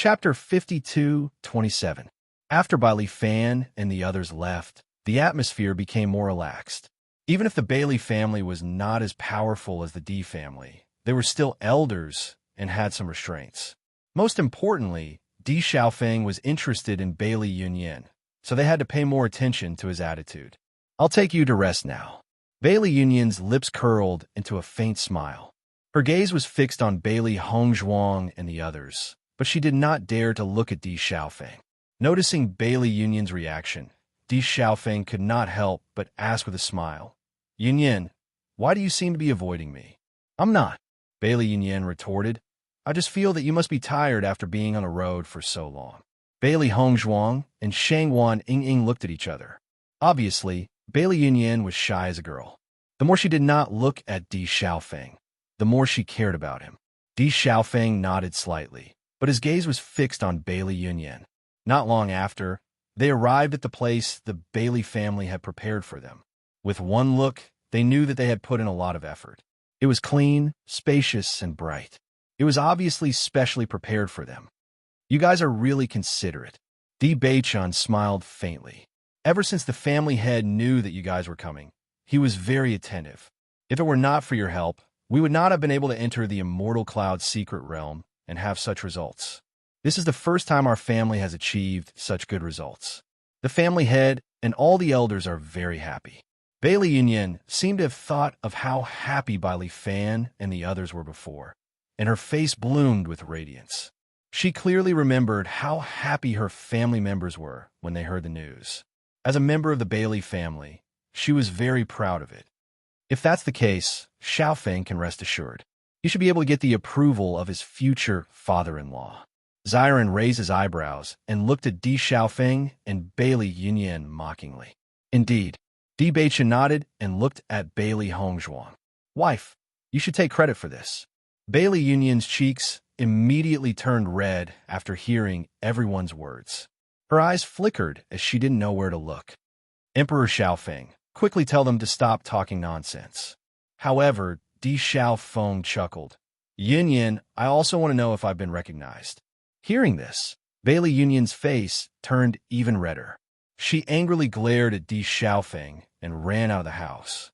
Chapter 52:27. After Bailey Fan and the others left, the atmosphere became more relaxed. Even if the Bailey family was not as powerful as the D family, they were still elders and had some restraints. Most importantly, Di Xiaofeng was interested in Bailey Yunyan, so they had to pay more attention to his attitude. "I'll take you to rest now." Bailey Yunyan's lips curled into a faint smile. Her gaze was fixed on Bailey Hongzhuang and the others, but she did not dare to look at Di Xiaofeng. Noticing Bailey Yunyan's reaction, Di Xiaofeng could not help but ask with a smile, "Yunyan, why do you seem to be avoiding me?" "I'm not," Bailey Yunyan retorted. "I just feel that you must be tired after being on the road for so long." Bailey Hongzhuang and Shangwan Ying looked at each other. Obviously, Bailey Yunyan was shy as a girl. The more she did not look at Di Xiaofeng, the more she cared about him. Di Xiaofeng nodded slightly, but his gaze was fixed on Bailey Yunyan. Not long after, they arrived at the place the Bailey family had prepared for them. With one look, they knew that they had put in a lot of effort. It was clean, spacious, and bright. It was obviously specially prepared for them. "You guys are really considerate." Di Beichun smiled faintly. Ever since the family head knew that you guys were coming, he was very attentive. If it were not for your help, we would not have been able to enter the Immortal Cloud's secret realm and have such results. This is the first time our family has achieved such good results. The family head and all the elders are very happy. Bailey Yunyan seemed to have thought of how happy Bailey Fan and the others were before, and her face bloomed with radiance. She clearly remembered how happy her family members were when they heard the news. As a member of the Bailey family, she was very proud of it. If that's the case, Xiaofeng can rest assured. He should be able to get the approval of his future father-in-law. Xiren raised his eyebrows and looked at Di Xiaofeng and Bailey Yunyan mockingly. Indeed, Di Beichun nodded and looked at Bailey Hongzhuang. "Wife, you should take credit for this." Bailey Yunyan's cheeks immediately turned red after hearing everyone's words. Her eyes flickered as she didn't know where to look. "Emperor Xiaofeng, quickly tell them to stop talking nonsense." However, Di Xiaofeng chuckled. "Yunyan, I also want to know if I've been recognized." Hearing this, Bailey Yunyan's face turned even redder. She angrily glared at Di Xiaofeng and ran out of the house.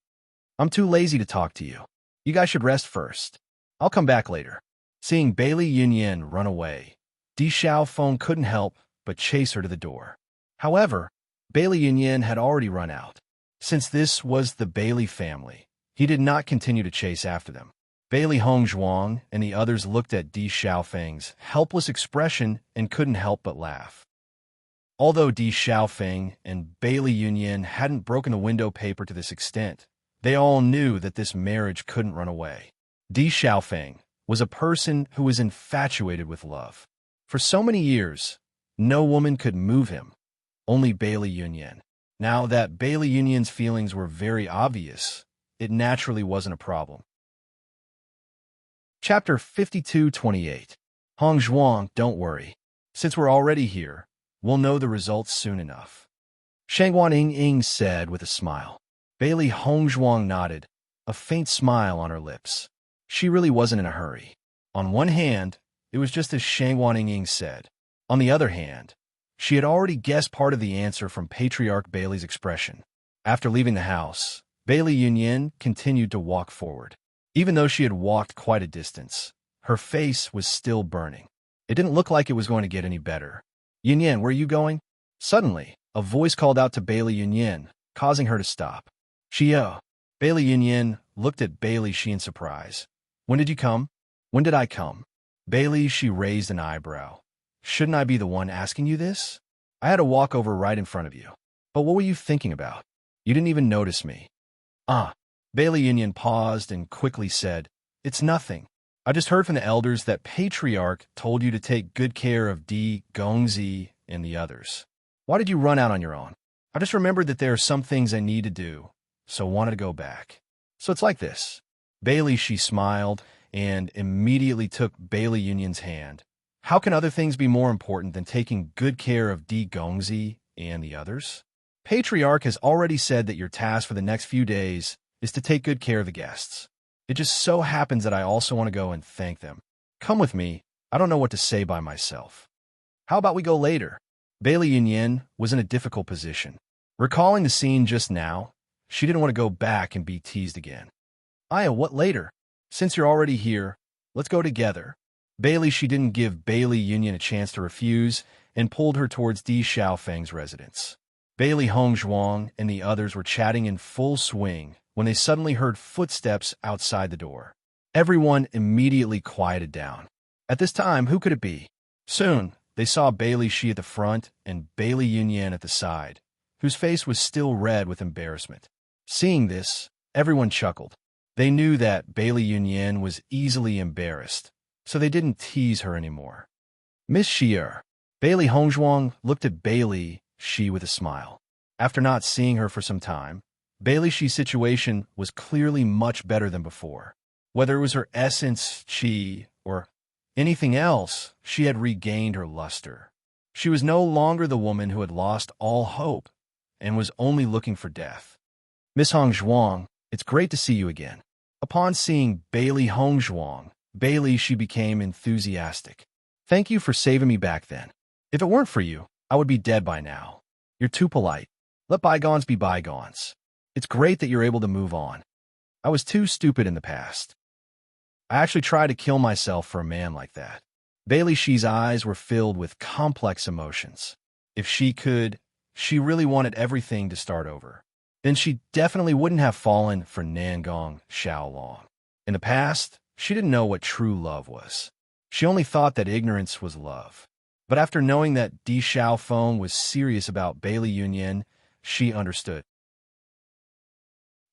"I'm too lazy to talk to you. You guys should rest first. I'll come back later." Seeing Bailey Yunyan run away, Di Xiaofeng couldn't help but chase her to the door. However, Bailey Yunyan had already run out. Since this was the Bailey family, he did not continue to chase after them. Bailey Hongzhuang and the others looked at Di Xiaofeng's helpless expression and couldn't help but laugh. Although Di Xiaofeng and Bailey Yunyan hadn't broken the window paper to this extent, they all knew that this marriage couldn't run away. Di Xiaofeng was a person who was infatuated with love. For so many years, no woman could move him, only Bailey Yunyan. Now that Bailey Yunyan's feelings were very obvious, it naturally wasn't a problem. Chapter 52:28. Hongzhuang, don't worry. Since we're already here, we'll know the results soon enough. Shangwan Ying said with a smile. Bailey Hongzhuang nodded, a faint smile on her lips. She really wasn't in a hurry. On one hand, it was just as Shangwan Ying said. On the other hand, she had already guessed part of the answer from Patriarch Bailey's expression. After leaving the house, Bailey Yunyan continued to walk forward. Even though she had walked quite a distance, her face was still burning. It didn't look like it was going to get any better. "Yunyan, where are you going?" Suddenly, a voice called out to Bailey Yunyan, causing her to stop. "Shio." Bailey Yunyan looked at Bailey Shi in surprise. "When did you come?" "When did I come?" Bailey Shi raised an eyebrow. "Shouldn't I be the one asking you this? I had to walk over right in front of you. But what were you thinking about? You didn't even notice me." "Ah." Bailey Yunyan paused and quickly said, "It's nothing. I just heard from the elders that Patriarch told you to take good care of Di Gongzi and the others. Why did you run out on your own?" "I just remembered that there are some things I need to do, so wanted to go back." "So it's like this." Bailey Shi smiled and immediately took Bailey Yunyan's hand. "How can other things be more important than taking good care of Di Gongzi and the others? Patriarch has already said that your task for the next few days is to take good care of the guests. It just so happens that I also want to go and thank them. Come with me. I don't know what to say by myself." How about we go later? Bailey Yunyan was in a difficult position. Recalling the scene just now, she didn't want to go back and be teased again. Aya, what later? Since you're already here, let's go together. She didn't give Bailey Yunyan a chance to refuse and pulled her towards Di Xiaofeng's residence. Bailey Hongzhuang and the others were chatting in full swing when they suddenly heard footsteps outside the door. Everyone immediately quieted down. At this time, who could it be? Soon, they saw Bailey Shi at the front and Bailey Yunyan at the side, whose face was still red with embarrassment. Seeing this, everyone chuckled. They knew that Bailey Yunyan was easily embarrassed, so they didn't tease her anymore. Miss Shi, Bailey Hongzhuang looked at Bailey Shi with a smile. After not seeing her for some time, Bailey Shi's situation was clearly much better than before. Whether it was her essence, chi, or anything else, she had regained her luster. She was no longer the woman who had lost all hope and was only looking for death. Miss Hongzhuang, it's great to see you again. Upon seeing Bailey Hongzhuang, Bailey Shi became enthusiastic. Thank you for saving me back then. If it weren't for you, I would be dead by now. You're too polite. Let bygones be bygones. It's great that you're able to move on. I was too stupid in the past. I actually tried to kill myself for a man like that. Bailey Shi's eyes were filled with complex emotions. If she could, she really wanted everything to start over. Then she definitely wouldn't have fallen for Nangong Xiaolong. In the past, she didn't know what true love was. She only thought that ignorance was love. But after knowing that Di Xiaofeng was serious about Bailey Yunyan, she understood.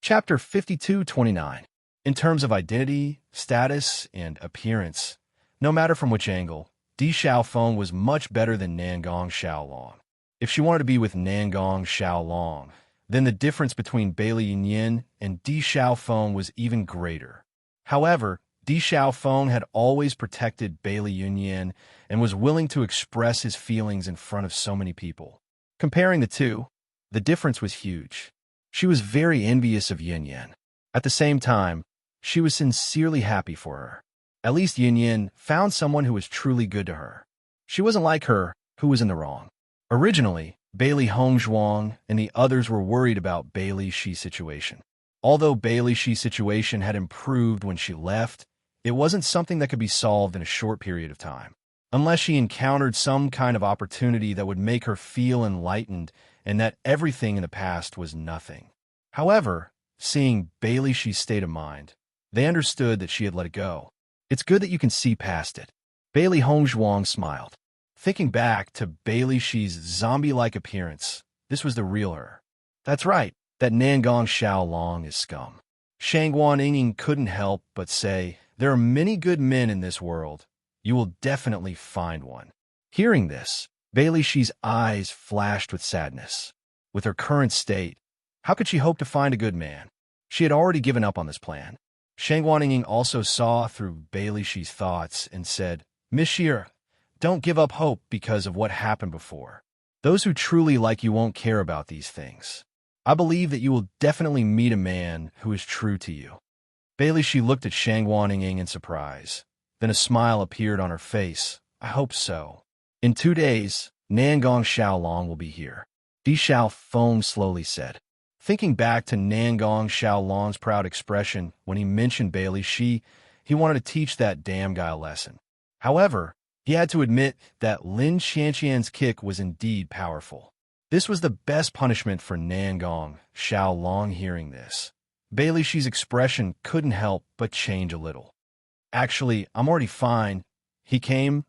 Chapter 52-29. In terms of identity, status, and appearance, no matter from which angle, Di Xiaofeng was much better than Nangong Xiaolong. If she wanted to be with Nangong Xiaolong, then the difference between Bailey Yunyan and Di Xiaofeng was even greater. However, Di Xiaofeng had always protected Bailey Yunyan and was willing to express his feelings in front of so many people. Comparing the two, the difference was huge. She was very envious of Yunyan. At the same time, she was sincerely happy for her. At least Yunyan found someone who was truly good to her. She wasn't like her, who was in the wrong. Originally, Bailey Hongzhuang and the others were worried about Bailey Shi's situation. Although Bailey Shi's situation had improved when she left, it wasn't something that could be solved in a short period of time. Unless she encountered some kind of opportunity that would make her feel enlightened and that everything in the past was nothing. However, seeing Bailey Shi's state of mind, they understood that she had let it go. It's good that you can see past it. Bailey Hongzhuang smiled. Thinking back to Bailey Shi's zombie-like appearance, this was the real her. That's right, that Nangong Xiaolong is scum. Shangguan Yingning couldn't help but say, there are many good men in this world. You will definitely find one. Hearing this, Bailey Shi's eyes flashed with sadness. With her current state, how could she hope to find a good man? She had already given up on this plan. Shangguan Yingning also saw through Bailey Shi's thoughts and said, Miss Shi, don't give up hope because of what happened before. Those who truly like you won't care about these things. I believe that you will definitely meet a man who is true to you. Bailey Shi looked at Shangguan Yingning in surprise. Then a smile appeared on her face. I hope so. In 2 days, Nangong Xiaolong will be here. Di Xiaofeng slowly said. Thinking back to Nangong Xiaolong's proud expression when he mentioned Bailey Shi, he wanted to teach that damn guy a lesson. However, he had to admit that Lin Qianqian's kick was indeed powerful. This was the best punishment for Nangong Xiaolong hearing this. Bailey Shi's expression couldn't help but change a little. Actually, I'm already fine. He came.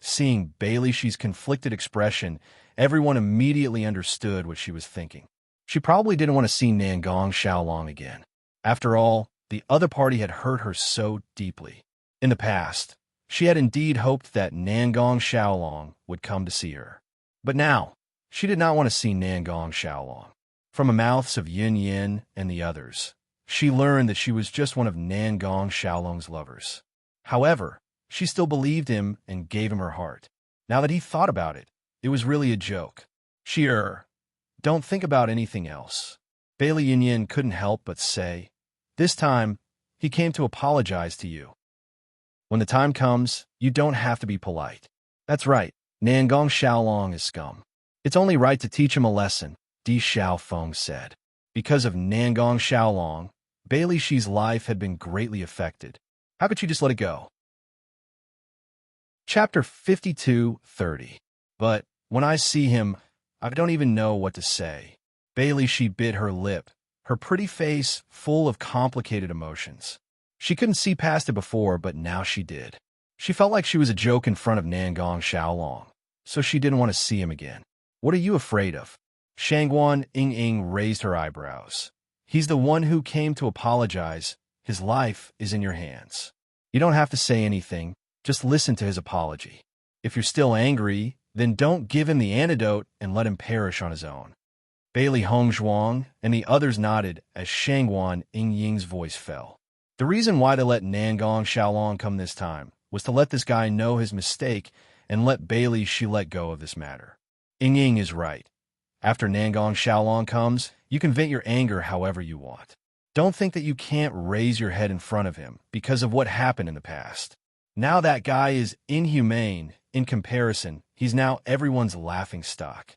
Seeing Bailey Shi's conflicted expression, everyone immediately understood what she was thinking. She probably didn't want to see Nangong Xiaolong again. After all, the other party had hurt her so deeply. In the past, she had indeed hoped that Nangong Xiaolong would come to see her. But now, she did not want to see Nangong Xiaolong. From the mouths of Yin Yin and the others, she learned that she was just one of Nangong Xiaolong's lovers. However, she still believed him and gave him her heart. Now that he thought about it, it was really a joke. Don't think about anything else. Bailey Yunyan couldn't help but say, this time, he came to apologize to you. When the time comes, you don't have to be polite. That's right, Nangong Xiaolong is scum. It's only right to teach him a lesson, Di Xiaofeng said. Because of Nangong Xiaolong, Bailey Shi's life had been greatly affected. How could she just let it go? Chapter 52:30. But when I see him, I don't even know what to say. Bailey Shi bit her lip, her pretty face full of complicated emotions. She couldn't see past it before, but now she did. She felt like she was a joke in front of Nangong Xiaolong, so she didn't want to see him again. What are you afraid of? Shangguan Ying raised her eyebrows. He's the one who came to apologize. His life is in your hands. You don't have to say anything. Just listen to his apology. If you're still angry, then don't give him the antidote and let him perish on his own. Bailey Hongzhuang and the others nodded as Shangguan Ying's voice fell. The reason why they let Nangong Xiaolong come this time was to let this guy know his mistake and let Bailey Shi let go of this matter. Ying is right. After Nangong Xiaolong comes, you can vent your anger however you want. Don't think that you can't raise your head in front of him because of what happened in the past. Now that guy is inhumane. In comparison, he's now everyone's laughing stock.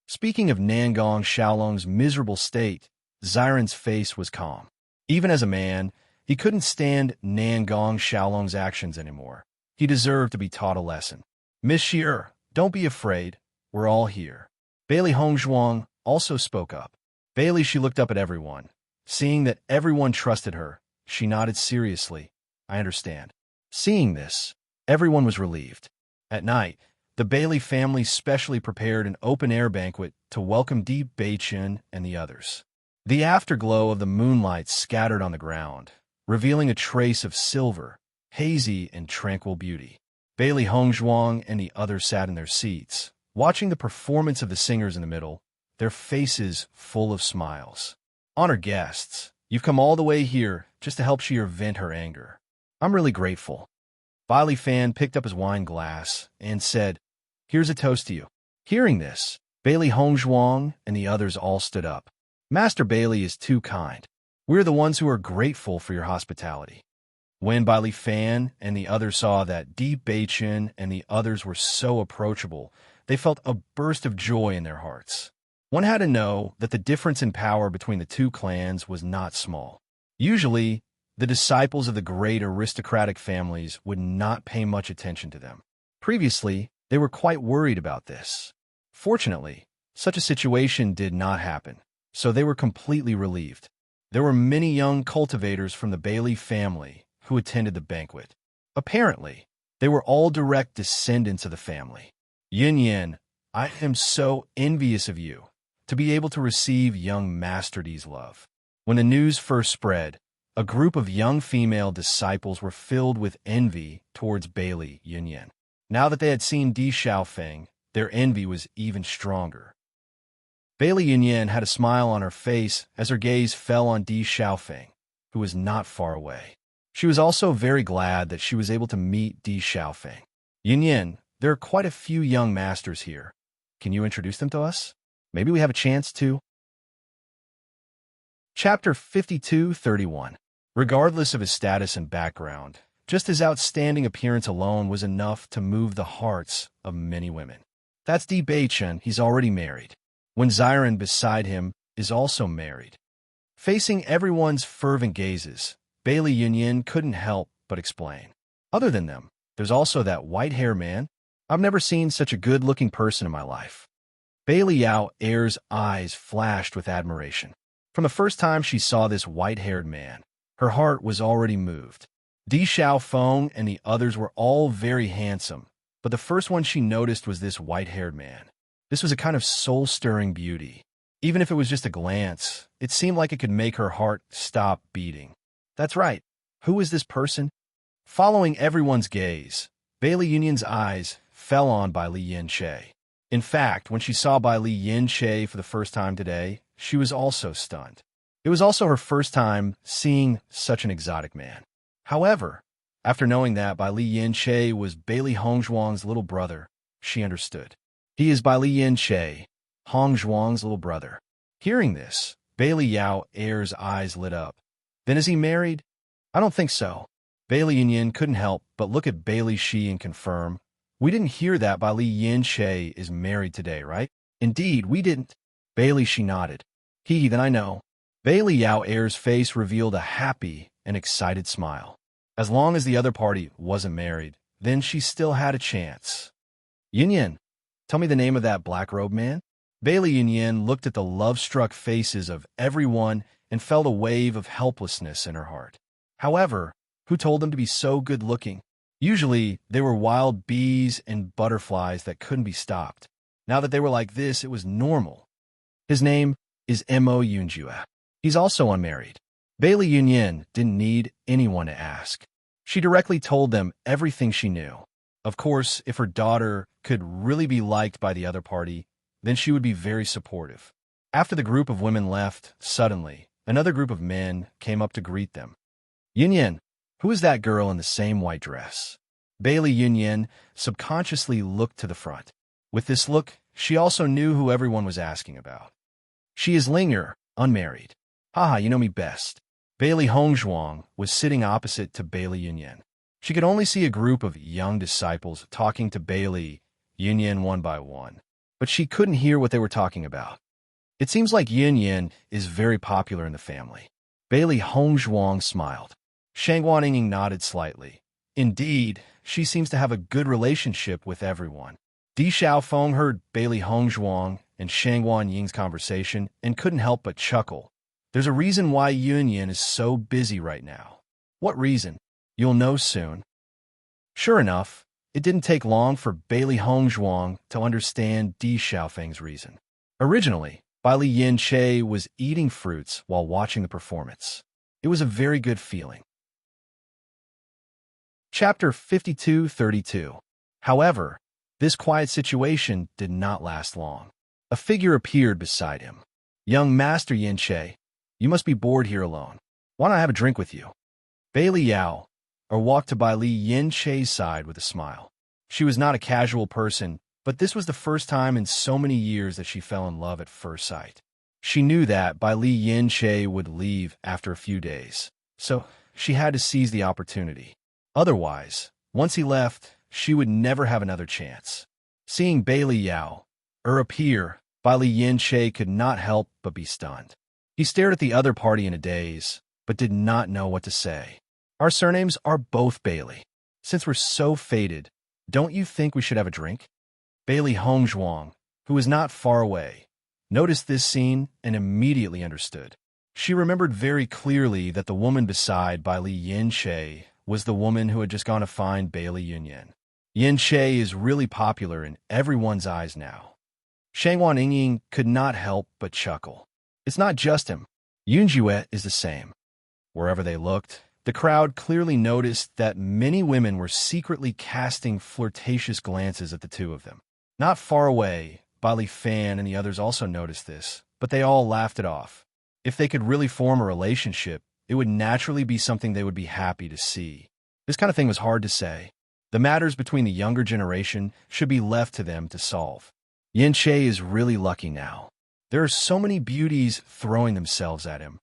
Speaking of Nangong Xiaolong's miserable state, Xiren's face was calm. Even as a man, he couldn't stand Nangong Xiaolong's actions anymore. He deserved to be taught a lesson. Miss Shi'er, don't be afraid. We're all here. Bailey Hongzhuang also spoke up. Bailey, she looked up at everyone. Seeing that everyone trusted her, she nodded seriously. I understand. Seeing this, everyone was relieved. At night, the Bailey family specially prepared an open-air banquet to welcome Di Beichen and the others. The afterglow of the moonlight scattered on the ground, revealing a trace of silver, hazy and tranquil beauty. Bailey Hongzhuang and the others sat in their seats, watching the performance of the singers in the middle, their faces full of smiles. Honored guests, you've come all the way here just to help Shi'er vent her anger. I'm really grateful. Bailey Fan picked up his wine glass and said, Here's a toast to you. Hearing this, Bailey Hongzhuang and the others all stood up. Master Bailey is too kind. We're the ones who are grateful for your hospitality. When Bailey Fan and the others saw that Di Beichen and the others were so approachable, they felt a burst of joy in their hearts. One had to know that the difference in power between the two clans was not small. Usually, the disciples of the great aristocratic families would not pay much attention to them. Previously, they were quite worried about this. Fortunately, such a situation did not happen, so they were completely relieved. There were many young cultivators from the Bailey family who attended the banquet. Apparently, they were all direct descendants of the family. Yin, I am so envious of you to be able to receive young Master Di's love. When the news first spread, a group of young female disciples were filled with envy towards Bailey Yin. Now that they had seen Di Xiaofeng, their envy was even stronger. Bailey Yin had a smile on her face as her gaze fell on Di Xiaofeng, who was not far away. She was also very glad that she was able to meet Di Xiaofeng. Yin, there are quite a few young masters here. Can you introduce them to us? Maybe we have a chance to. Chapter 52:31. Regardless of his status and background, just his outstanding appearance alone was enough to move the hearts of many women. That's Di Beichen, he's already married. When Xiren beside him is also married. Facing everyone's fervent gazes, Bailey Yin couldn't help but explain. Other than them, there's also that white-haired man. I've never seen such a good-looking person in my life. Bailey Yao Air's eyes flashed with admiration. From the first time she saw this white-haired man, her heart was already moved. Di Xiaofeng and the others were all very handsome, but the first one she noticed was this white-haired man. This was a kind of soul-stirring beauty. Even if it was just a glance, it seemed like it could make her heart stop beating. That's right. Who is this person? Following everyone's gaze, Bailey Yin's eyes fell on Bailey Yin Che. In fact, when she saw Bailey Yin Che for the first time today, she was also stunned. It was also her first time seeing such an exotic man. However, after knowing that Bailey Yin Che was Bailey Hongzhuang's little brother, she understood. He is Bailey Yin Che, Hongzhuang's little brother. Hearing this, Bailey Yao Air's eyes lit up. Then is he married? I don't think so. Bailey Yin couldn't help but look at Bailey Shi and confirm, We didn't hear that Bai Li Yin-che is married today, right? Indeed, we didn't. Bailey, she nodded. Then I know. Bailey Yao Air's face revealed a happy and excited smile. As long as the other party wasn't married, then she still had a chance. Yin Yin, tell me the name of that black-robed man? Bailey Yin Yin looked at the love-struck faces of everyone and felt a wave of helplessness in her heart. However, who told them to be so good-looking? Usually, they were wild bees and butterflies that couldn't be stopped. Now that they were like this, it was normal. His name is Mo Yunjue. He's also unmarried. Bailey Yin Yin didn't need anyone to ask. She directly told them everything she knew. Of course, if her daughter could really be liked by the other party, then she would be very supportive. After the group of women left, suddenly, another group of men came up to greet them. Yin Yin, who is that girl in the same white dress? Bailey Yin Yin subconsciously looked to the front. With this look, she also knew who everyone was asking about. She is Linger, unmarried. Haha, you know me best. Bailey Hongzhuang was sitting opposite to Bailey Yin Yin. She could only see a group of young disciples talking to Bailey Yin Yin one by one, but she couldn't hear what they were talking about. It seems like Yin Yin is very popular in the family. Bailey Hongzhuang smiled. Shang Guanying nodded slightly. Indeed, she seems to have a good relationship with everyone. Di Xiaofeng heard Bailey Hongzhuang and Shang Guanying's conversation and couldn't help but chuckle. There's a reason why Yin Yin is so busy right now. What reason? You'll know soon. Sure enough, it didn't take long for Bailey Hongzhuang to understand Di Xiaofeng's reason. Originally, Bai Li Yin-che was eating fruits while watching the performance. It was a very good feeling. Chapter 52-32. However, this quiet situation did not last long. A figure appeared beside him. Young Master Yin-che, you must be bored here alone. Why don't I have a drink with you? Bailey Yao walked to Bai Li Yin-che's side with a smile. She was not a casual person, but this was the first time in so many years that she fell in love at first sight. She knew that Bai Li Yin-che would leave after a few days, so she had to seize the opportunity. Otherwise, once he left, she would never have another chance. Seeing Bailey Yao appear, Bai Li Yin-che could not help but be stunned. He stared at the other party in a daze, but did not know what to say. Our surnames are both Bailey. Since we're so fated, don't you think we should have a drink? Bailey Hongzhuang, who was not far away, noticed this scene and immediately understood. She remembered very clearly that the woman beside Bai Li Yin-che was the woman who had just gone to find Bailey Yin Yin. Yin-che is really popular in everyone's eyes now. Shang Guanying could not help but chuckle. It's not just him. Yunjue is the same. Wherever they looked, the crowd clearly noticed that many women were secretly casting flirtatious glances at the two of them. Not far away, Bai Li Fan and the others also noticed this, but they all laughed it off. If they could really form a relationship, it would naturally be something they would be happy to see. This kind of thing was hard to say. The matters between the younger generation should be left to them to solve. Yin-che is really lucky now. There are so many beauties throwing themselves at him.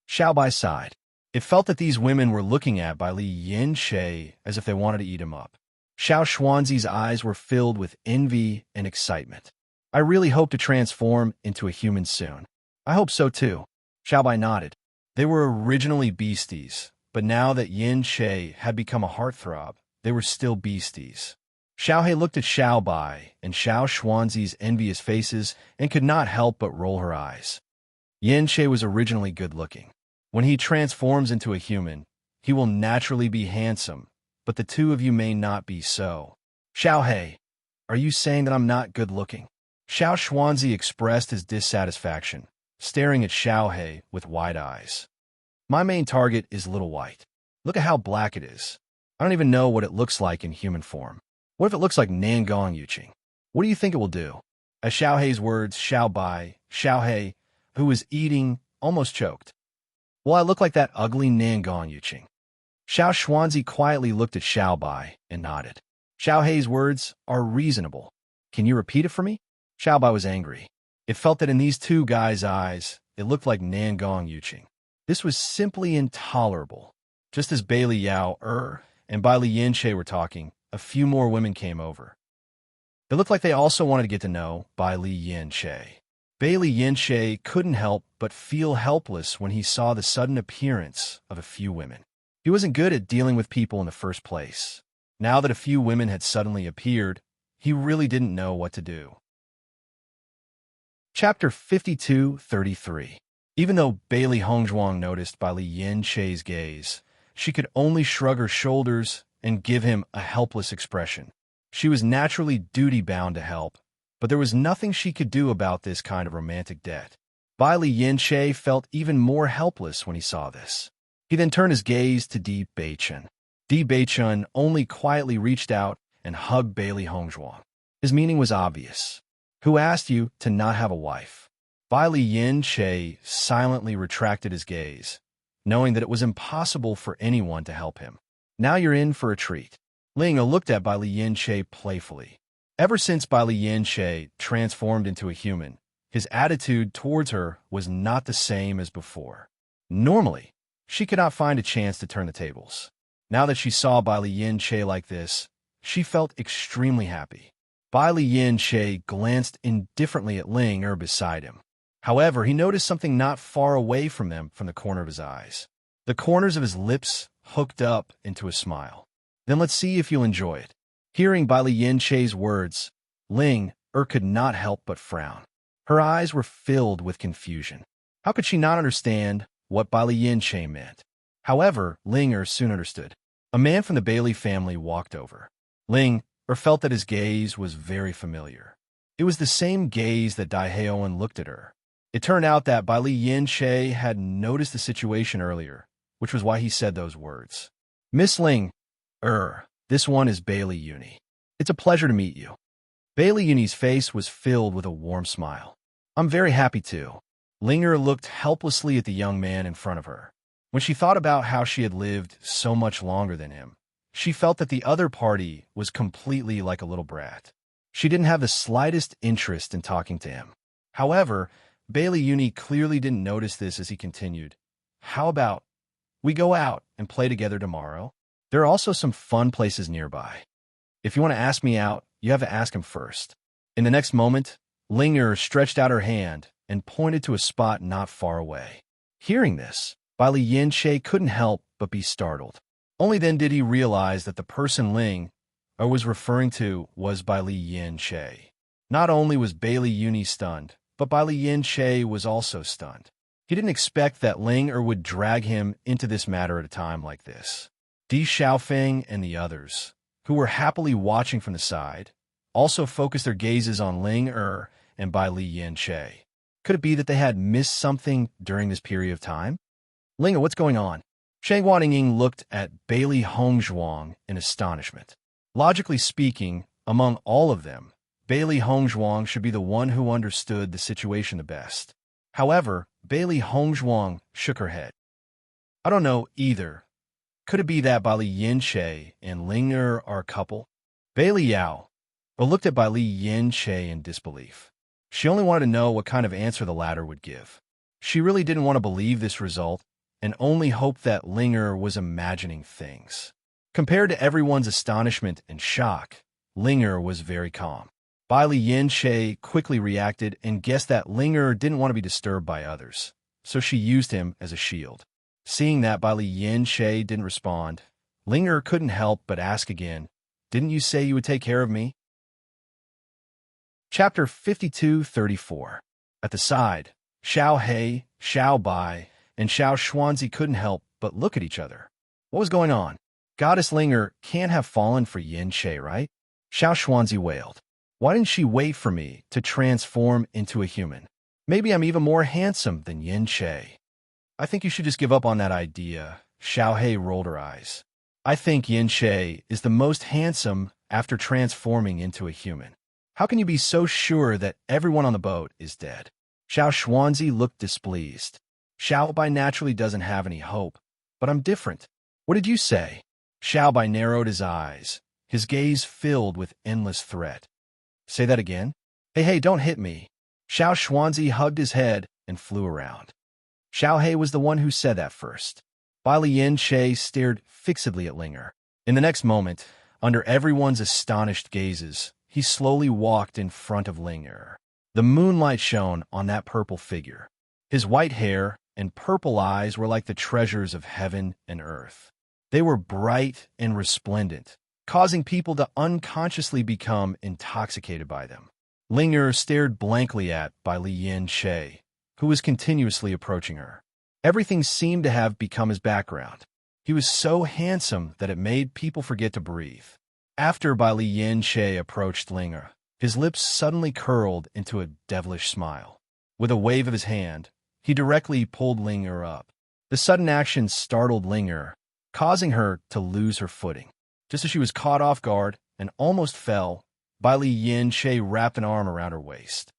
Xiaobai sighed. It felt that these women were looking at Bai Li Yin-che as if they wanted to eat him up. Xiao Xuanzi's eyes were filled with envy and excitement. I really hope to transform into a human soon. I hope so too. Xiaobai nodded. They were originally beasties, but now that Yin-che had become a heartthrob, they were still beasties. Xiaohei looked at Xiaobai and Xiao Xuanzi's envious faces and could not help but roll her eyes. Yin-che was originally good-looking. When he transforms into a human, he will naturally be handsome, but the two of you may not be so. Xiaohei, are you saying that I'm not good-looking? Xiao Xuanzi expressed his dissatisfaction, staring at Xiaohei with wide eyes. My main target is Little White. Look at how black it is. I don't even know what it looks like in human form. What if it looks like Nangong Yuqing? What do you think it will do? At Xiaohei's words, Xiaohei, who was eating, almost choked. Will I look like that ugly Nangong Yuqing? Xiao Xuanzi quietly looked at Xiaobai and nodded. Xiaohei's words are reasonable. Can you repeat it for me? Xiaobai was angry. It felt that in these two guys' eyes, it looked like Nangong Yuqing. This was simply intolerable. Just as Bailey Yao and Bai Li Yin-che were talking, a few more women came over. It looked like they also wanted to get to know Bai Li Yin Che. Bai Li Yin Che couldn't help but feel helpless when he saw the sudden appearance of a few women. He wasn't good at dealing with people in the first place. Now that a few women had suddenly appeared, he really didn't know what to do. Chapter 52:33. Even though Bai Li Hongzhuang noticed Bai Li Yin Che's gaze, she could only shrug her shoulders and give him a helpless expression. She was naturally duty-bound to help, but there was nothing she could do about this kind of romantic debt. Bai Li Yin Che felt even more helpless when he saw this. He then turned his gaze to Di Beichun. Di Beichun only quietly reached out and hugged Bai Li Hongzhuang. His meaning was obvious. Who asked you to not have a wife? Bai Li Yin Che silently retracted his gaze, knowing that it was impossible for anyone to help him. Now you're in for a treat. Ling looked at Bai Li Yin Che playfully. Ever since Bai Li Yin Che transformed into a human, his attitude towards her was not the same as before. Normally, she could not find a chance to turn the tables. Now that she saw Bai Li Yin Che like this, she felt extremely happy. Bai Li Yin Che glanced indifferently at Ling beside him. However, he noticed something not far away from them from the corner of his eyes. The corners of his lips hooked up into a smile. Then let's see if you'll enjoy it. Hearing Bai Li Yin Che's words, Ling could not help but frown. Her eyes were filled with confusion. How could she not understand what Bai Li Yin Che meant? However, Ling soon understood. A man from the Bailey family walked over. Ling felt that his gaze was very familiar. It was the same gaze that Dai Heoan looked at her. It turned out that Bai Li Yin Che had noticed the situation earlier, which was why he said those words. Miss Ling, this one is Bailey Uni. It's a pleasure to meet you. Bailey Uni's face was filled with a warm smile. I'm very happy too. Linger looked helplessly at the young man in front of her. When she thought about how she had lived so much longer than him, she felt that the other party was completely like a little brat. She didn't have the slightest interest in talking to him. However, Bailey Uni clearly didn't notice this as he continued. How about we go out and play together tomorrow? There are also some fun places nearby. If you want to ask me out, you have to ask him first. In the next moment, Linger stretched out her hand and pointed to a spot not far away. Hearing this, Bai Li Yin Che couldn't help but be startled. Only then did he realize that the person Ling was referring to was Bai Li Yin Che. Not only was Bailey Uni stunned, but Bai Li Yin Che was also stunned. He didn't expect that Ling would drag him into this matter at a time like this. Di Xiaofeng and the others, who were happily watching from the side, also focused their gazes on Ling and Bai Li Yin Che. Could it be that they had missed something during this period of time? Ling, what's going on? Shang Guaniying looked at Bai Li Hongzhuang in astonishment. Logically speaking, among all of them, Bai Li Hongzhuang should be the one who understood the situation the best. However, Bai Li Hongzhuang shook her head. I don't know either. Could it be that Bai Li Yin Che and Linger are a couple? Bai Li Yao looked at Bai Li Yin Che in disbelief. She only wanted to know what kind of answer the latter would give. She really didn't want to believe this result and only hoped that Linger was imagining things. Compared to everyone's astonishment and shock, Linger was very calm. Bai Li Yin Che quickly reacted and guessed that Linger didn't want to be disturbed by others, so she used him as a shield. Seeing that Bai Li Yin Che didn't respond, Linger couldn't help but ask again, "Didn't you say you would take care of me?" Chapter 52:34. At the side, Xiao He, Xiao Bai, and Xiao Xuanzi couldn't help but look at each other. What was going on? Goddess Linger can't have fallen for Yin Che, right? Xiao Xuanzi wailed. Why didn't she wait for me to transform into a human? Maybe I'm even more handsome than Yin Che. I think you should just give up on that idea. Xiao He rolled her eyes. I think Yin Che is the most handsome after transforming into a human. How can you be so sure that everyone on the boat is dead? Xiao Xuanzi looked displeased. Xiao Bai naturally doesn't have any hope, but I'm different. What did you say? Xiao Bai narrowed his eyes, his gaze filled with endless threat. Say that again? Hey, don't hit me. Xiao Xuanzi hugged his head and flew around. Xiao He was the one who said that first. Bai Li Yin Che stared fixedly at Linger. In the next moment, Under everyone's astonished gazes, he slowly walked in front of Linger. The moonlight shone on that purple figure. His white hair and purple eyes were like the treasures of heaven and earth. They were bright and resplendent, causing people to unconsciously become intoxicated by them. Linger stared blankly at Bai Li Yin Che, who was continuously approaching her. Everything seemed to have become his background. He was so handsome that it made people forget to breathe. After Bai Li Yin Che approached Linger, his lips suddenly curled into a devilish smile. With a wave of his hand, he directly pulled Linger up. The sudden action startled Linger, causing her to lose her footing. Just as she was caught off guard and almost fell, Bai Li Yin Che wrapped an arm around her waist.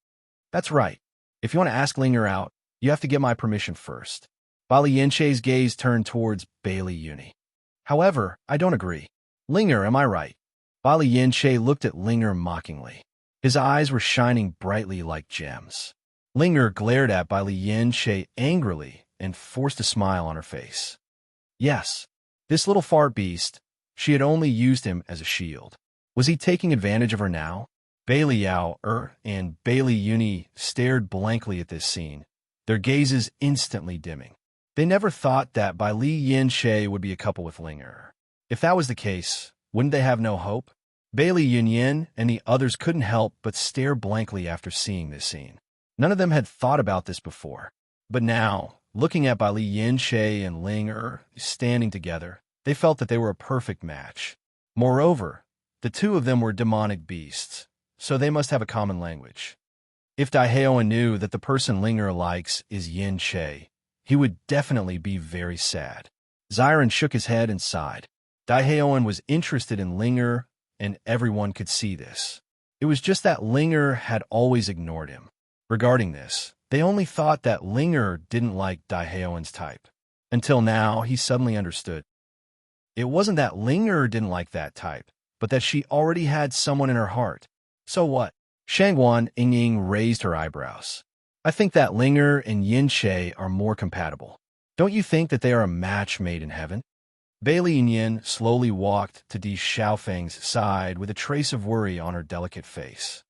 That's right. If you want to ask Linger out, you have to get my permission first. Bai Li Yin Che's gaze turned towards Bailey Uni. However, I don't agree. Linger, am I right? Bai Li Yin Che looked at Linger mockingly. His eyes were shining brightly like gems. Linger glared at Bai Li Yin Che angrily and forced a smile on her face. Yes, this little fart beast, she had only used him as a shield. Was he taking advantage of her now? Bailey Yao and Bailey Uni stared blankly at this scene, their gazes instantly dimming. They never thought that Bai Li Yin Che would be a couple with Linger. If that was the case, wouldn't they have no hope? Bailey Yun Yin and the others couldn't help but stare blankly after seeing this scene. None of them had thought about this before. But now, looking at Bai Li Yin Che and Linger standing together, they felt that they were a perfect match. Moreover, the two of them were demonic beasts, so they must have a common language. If Daiheoan knew that the person Linger likes is Yin Che, he would definitely be very sad. Xiren shook his head and sighed. Daiheoan was interested in Linger, and everyone could see this. It was just that Linger had always ignored him. Regarding this, they only thought that Linger didn't like Daiheoan's type. Until now, he suddenly understood. It wasn't that Linger didn't like that type, but that she already had someone in her heart. So what? Shangguan Yingying raised her eyebrows. I think that Linger and Yin Che are more compatible. Don't you think that they are a match made in heaven? Bailey Yin slowly walked to Di Xiaofeng's side with a trace of worry on her delicate face.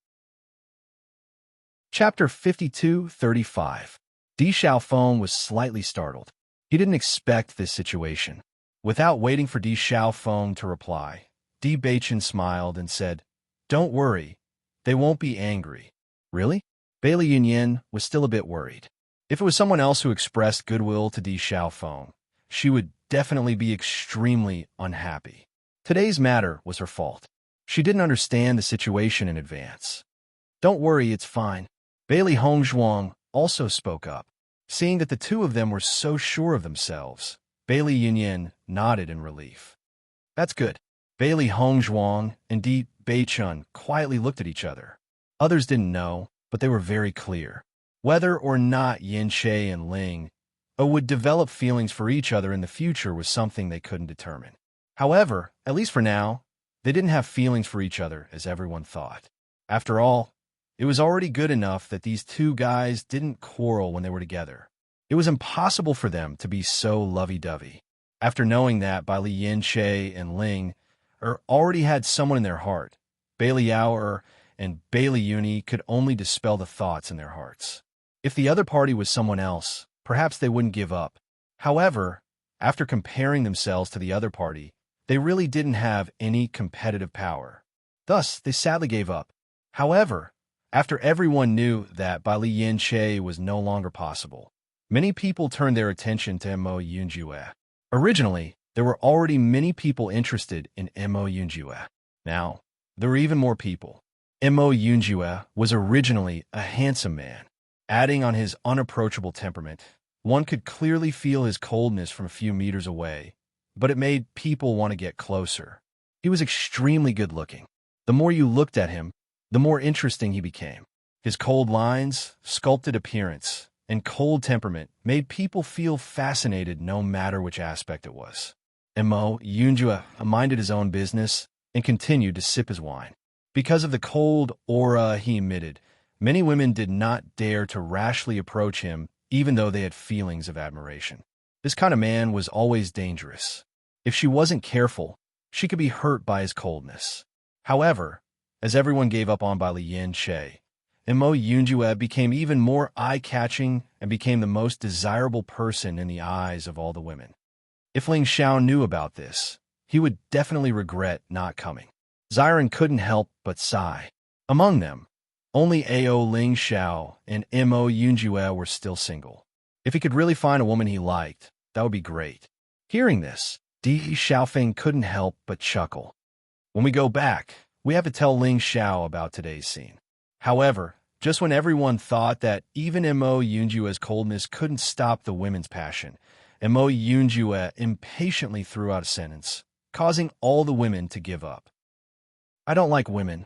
Chapter 52:35. Di Xiaofeng was slightly startled. He didn't expect this situation. Without waiting for Di Xiaofeng to reply, Di Beichen smiled and said, "Don't worry, they won't be angry." Really? Bailey Yin was still a bit worried. If it was someone else who expressed goodwill to Di Xiaofeng, she would definitely be extremely unhappy. Today's matter was her fault. She didn't understand the situation in advance. "Don't worry, it's fine." Bailey Hongzhuang also spoke up. Seeing that the two of them were so sure of themselves, Bailey Yin nodded in relief. "That's good." Bailey Hongzhuang and Di Beichun quietly looked at each other. Others didn't know, but they were very clear. Whether or not Yin Che and Ling would develop feelings for each other in the future was something they couldn't determine. However, at least for now, they didn't have feelings for each other as everyone thought. After all, it was already good enough that these two guys didn't quarrel when they were together. It was impossible for them to be so lovey-dovey. After knowing that Bai Li Yin Che and Ling already had someone in their heart, Bailey Yao and Bailey Uni could only dispel the thoughts in their hearts. If the other party was someone else, perhaps they wouldn't give up. However, after comparing themselves to the other party, they really didn't have any competitive power. Thus, they sadly gave up. However, after everyone knew that Bai Li Yin Che was no longer possible, many people turned their attention to Mo Yunjue. Originally, there were already many people interested in Mo Yunjue. Now, there were even more people. Mo Yunjue was originally a handsome man. Adding on his unapproachable temperament, one could clearly feel his coldness from a few meters away, but it made people want to get closer. He was extremely good-looking. The more you looked at him, the more interesting he became. His cold lines, sculpted appearance, and cold temperament made people feel fascinated no matter which aspect it was. Mo Yunjue minded his own business and continued to sip his wine. Because of the cold aura he emitted, many women did not dare to rashly approach him even though they had feelings of admiration. This kind of man was always dangerous. If she wasn't careful, she could be hurt by his coldness. However, as everyone gave up on Bai Yanche, Imo Yunjue became even more eye-catching and became the most desirable person in the eyes of all the women. If Ling Xiao knew about this, he would definitely regret not coming. Xiren couldn't help but sigh. Among them, only Ao Ling Xiao and Imo Yunjue were still single. If he could really find a woman he liked, that would be great. Hearing this, Di Xiaofeng couldn't help but chuckle. When we go back, we have to tell Ling Xiao about today's scene. However, just when everyone thought that even Imo Yunjue's coldness couldn't stop the women's passion, Imo Yunjue impatiently threw out a sentence, causing all the women to give up. I don't like women.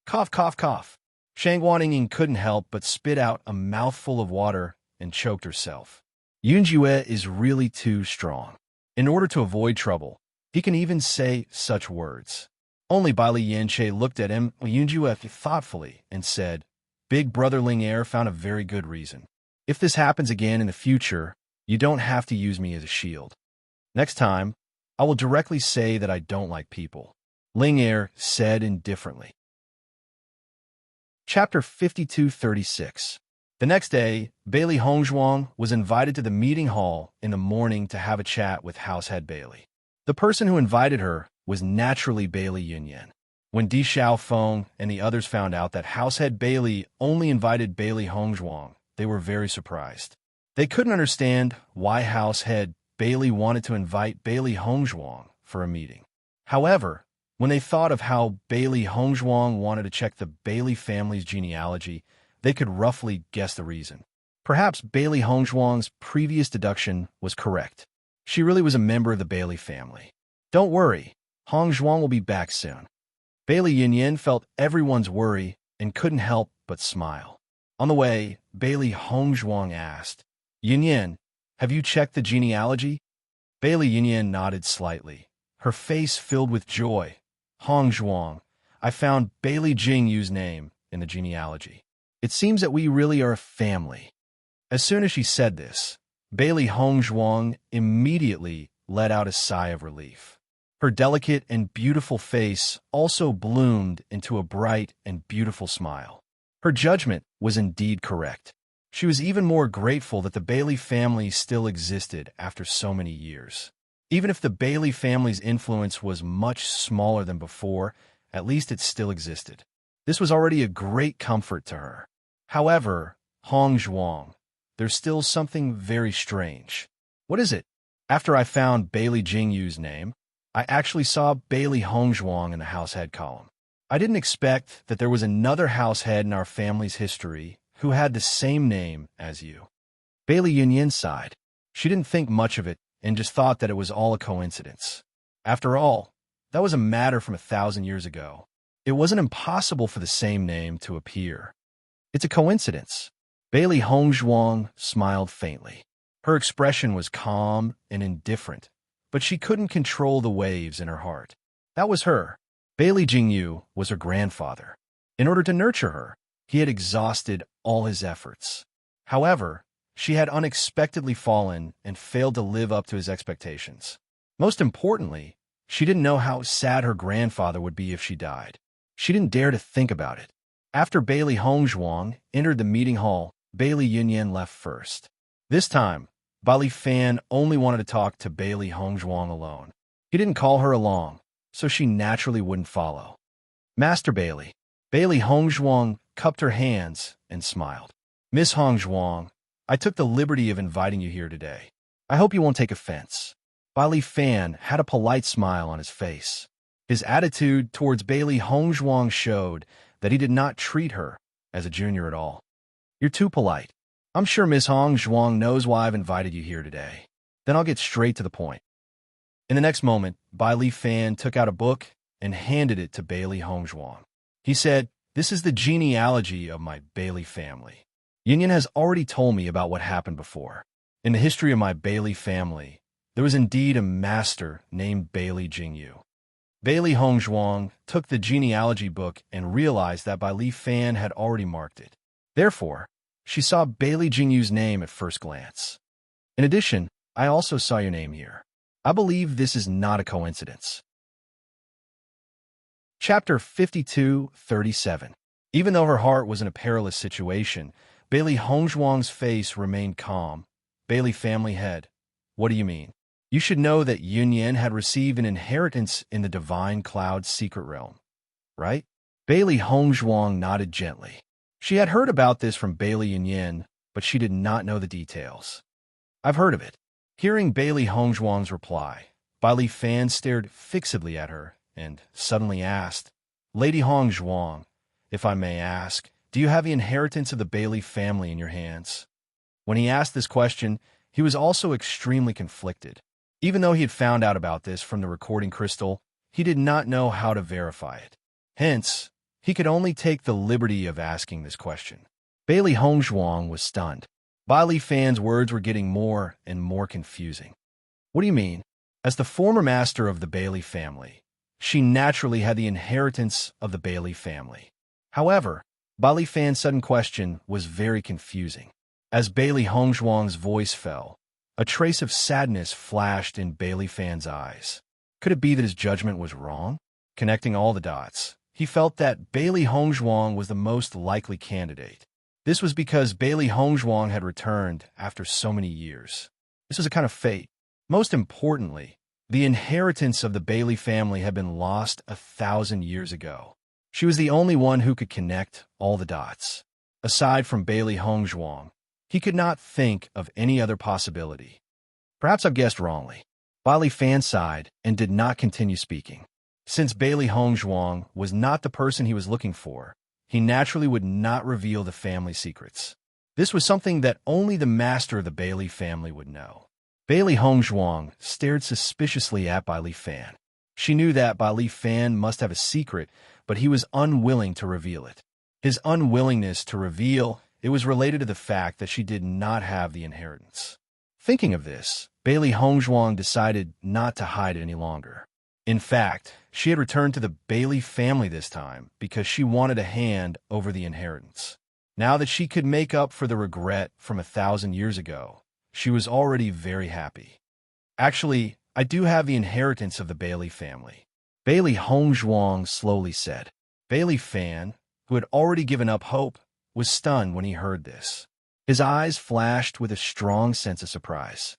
Cough, cough, cough. Shang Guanyin couldn't help but spit out a mouthful of water and choked herself. Yunjue is really too strong. In order to avoid trouble, he can even say such words. Only Bai Yanche looked at him, Yunjue thoughtfully, and said, Big Brother Ling Er found a very good reason. If this happens again in the future, you don't have to use me as a shield. Next time, I will directly say that I don't like people. Ling Er said indifferently. Chapter 5236. The next day, Bailey Hongzhuang was invited to the meeting hall in the morning to have a chat with Househead Bailey. The person who invited her was naturally Bailey Yunyan. When Di Xiaofeng and the others found out that Househead Bailey only invited Bailey Hongzhuang, they were very surprised. They couldn't understand why Househead Bailey wanted to invite Bailey Hongzhuang for a meeting. However, when they thought of how Bailey Hongzhuang wanted to check the Bailey family's genealogy, they could roughly guess the reason. Perhaps Bailey Hongzhuang's previous deduction was correct. She really was a member of the Bailey family. Don't worry, Hongzhuang will be back soon. Bailey Yunyan felt everyone's worry and couldn't help but smile. On the way, Bailey Hongzhuang asked, Yunyan, have you checked the genealogy? Bailey Yunyan nodded slightly, her face filled with joy. Hongzhuang, I found Bailey Jingyu's name in the genealogy. It seems that we really are a family. As soon as she said this, Bailey Hongzhuang immediately let out a sigh of relief. Her delicate and beautiful face also bloomed into a bright and beautiful smile. Her judgment was indeed correct. She was even more grateful that the Bailey family still existed after so many years. Even if the Bailey family's influence was much smaller than before, at least it still existed. This was already a great comfort to her. However, Hongzhuang, there's still something very strange. What is it? After I found Bailey Jingyu's name, I actually saw Bailey Hongzhuang in the househead column. I didn't expect that there was another househead in our family's history who had the same name as you. Bailey Yunyan sighed. She didn't think much of it and just thought that it was all a coincidence. After all, that was a matter from 1,000 years ago. It wasn't impossible for the same name to appear. It's a coincidence. Bailey Hongzhuang smiled faintly. Her expression was calm and indifferent, but she couldn't control the waves in her heart. That was her. Bailey Jingyu was her grandfather. In order to nurture her, he had exhausted all his efforts. However, she had unexpectedly fallen and failed to live up to his expectations. Most importantly, she didn't know how sad her grandfather would be if she died. She didn't dare to think about it. After Bailey Hongzhuang entered the meeting hall, Bailey Yunyan left first. This time, Bailey Fan only wanted to talk to Bailey Hongzhuang alone. He didn't call her along, so she naturally wouldn't follow. Master Bailey. Bailey Hongzhuang cupped her hands and smiled. Miss Hongzhuang, I took the liberty of inviting you here today. I hope you won't take offense. Bailey Fan had a polite smile on his face. His attitude towards Bailey Hongzhuang showed that he did not treat her as a junior at all. You're too polite. I'm sure Miss Hongzhuang knows why I've invited you here today. Then I'll get straight to the point. In the next moment, Bailey Fan took out a book and handed it to Bailey Hongzhuang. He said, This is the genealogy of my Bailey family. Yunyan has already told me about what happened before. In the history of my Bailey family, there was indeed a master named Bailey Jingyu. Bailey Hongzhuang took the genealogy book and realized that Bailey Fan had already marked it. Therefore, she saw Bailey Jingyu's name at first glance. In addition, I also saw your name here. I believe this is not a coincidence. Chapter 52:37. Even though her heart was in a perilous situation, Bailey Hongzhuang's face remained calm. Bailey family head. What do you mean? You should know that Yunyan had received an inheritance in the Divine Cloud's secret realm, right? Bailey Hongzhuang nodded gently. She had heard about this from Bailey Yunyan, but she did not know the details. I've heard of it. Hearing Bailey Hongzhuang's reply, Bailey Fan stared fixedly at her and suddenly asked, Lady Hongzhuang, if I may ask, do you have the inheritance of the Bailey family in your hands? When he asked this question, he was also extremely conflicted. Even though he had found out about this from the recording crystal, he did not know how to verify it. Hence, he could only take the liberty of asking this question. Bailey Hongzhuang was stunned. Bailey Fan's words were getting more and more confusing. What do you mean? As the former master of the Bailey family, she naturally had the inheritance of the Bailey family. However, Bailey Fan's sudden question was very confusing. As Bailey Hongzhuang's voice fell, a trace of sadness flashed in Bailey Fan's eyes. Could it be that his judgment was wrong? Connecting all the dots, he felt that Bailey Hongzhuang was the most likely candidate. This was because Bailey Hongzhuang had returned after so many years. This was a kind of fate. Most importantly, the inheritance of the Bailey family had been lost 1,000 years ago. She was the only one who could connect all the dots. Aside from Bailey Hongzhuang, he could not think of any other possibility. Perhaps I've guessed wrongly. Bailey Fan sighed and did not continue speaking. Since Bailey Hongzhuang was not the person he was looking for, he naturally would not reveal the family secrets. This was something that only the master of the Bailey family would know. Bailey Hongzhuang stared suspiciously at Bailey Fan. She knew that Bailey Fan must have a secret, but he was unwilling to reveal it. His unwillingness to reveal it was related to the fact that she did not have the inheritance. Thinking of this, Bailey Hongzhuang decided not to hide it any longer. In fact, she had returned to the Bailey family this time because she wanted a hand over the inheritance. Now that she could make up for the regret from 1,000 years ago, she was already very happy. Actually, I do have the inheritance of the Bailey family, Bailey Hongzhuang slowly said. Bailey Fan, who had already given up hope, was stunned when he heard this. His eyes flashed with a strong sense of surprise.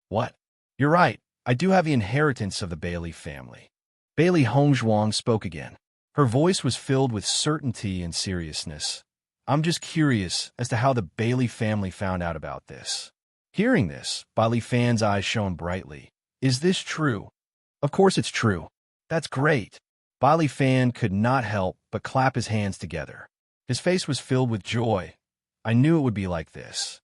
What? You're right. I do have the inheritance of the Bailey family. Bailey Hongzhuang spoke again. Her voice was filled with certainty and seriousness. I'm just curious as to how the Bailey family found out about this. Hearing this, Bailey Fan's eyes shone brightly. Is this true? Of course it's true. That's great. Bailey Fan could not help but clap his hands together. His face was filled with joy. I knew it would be like this.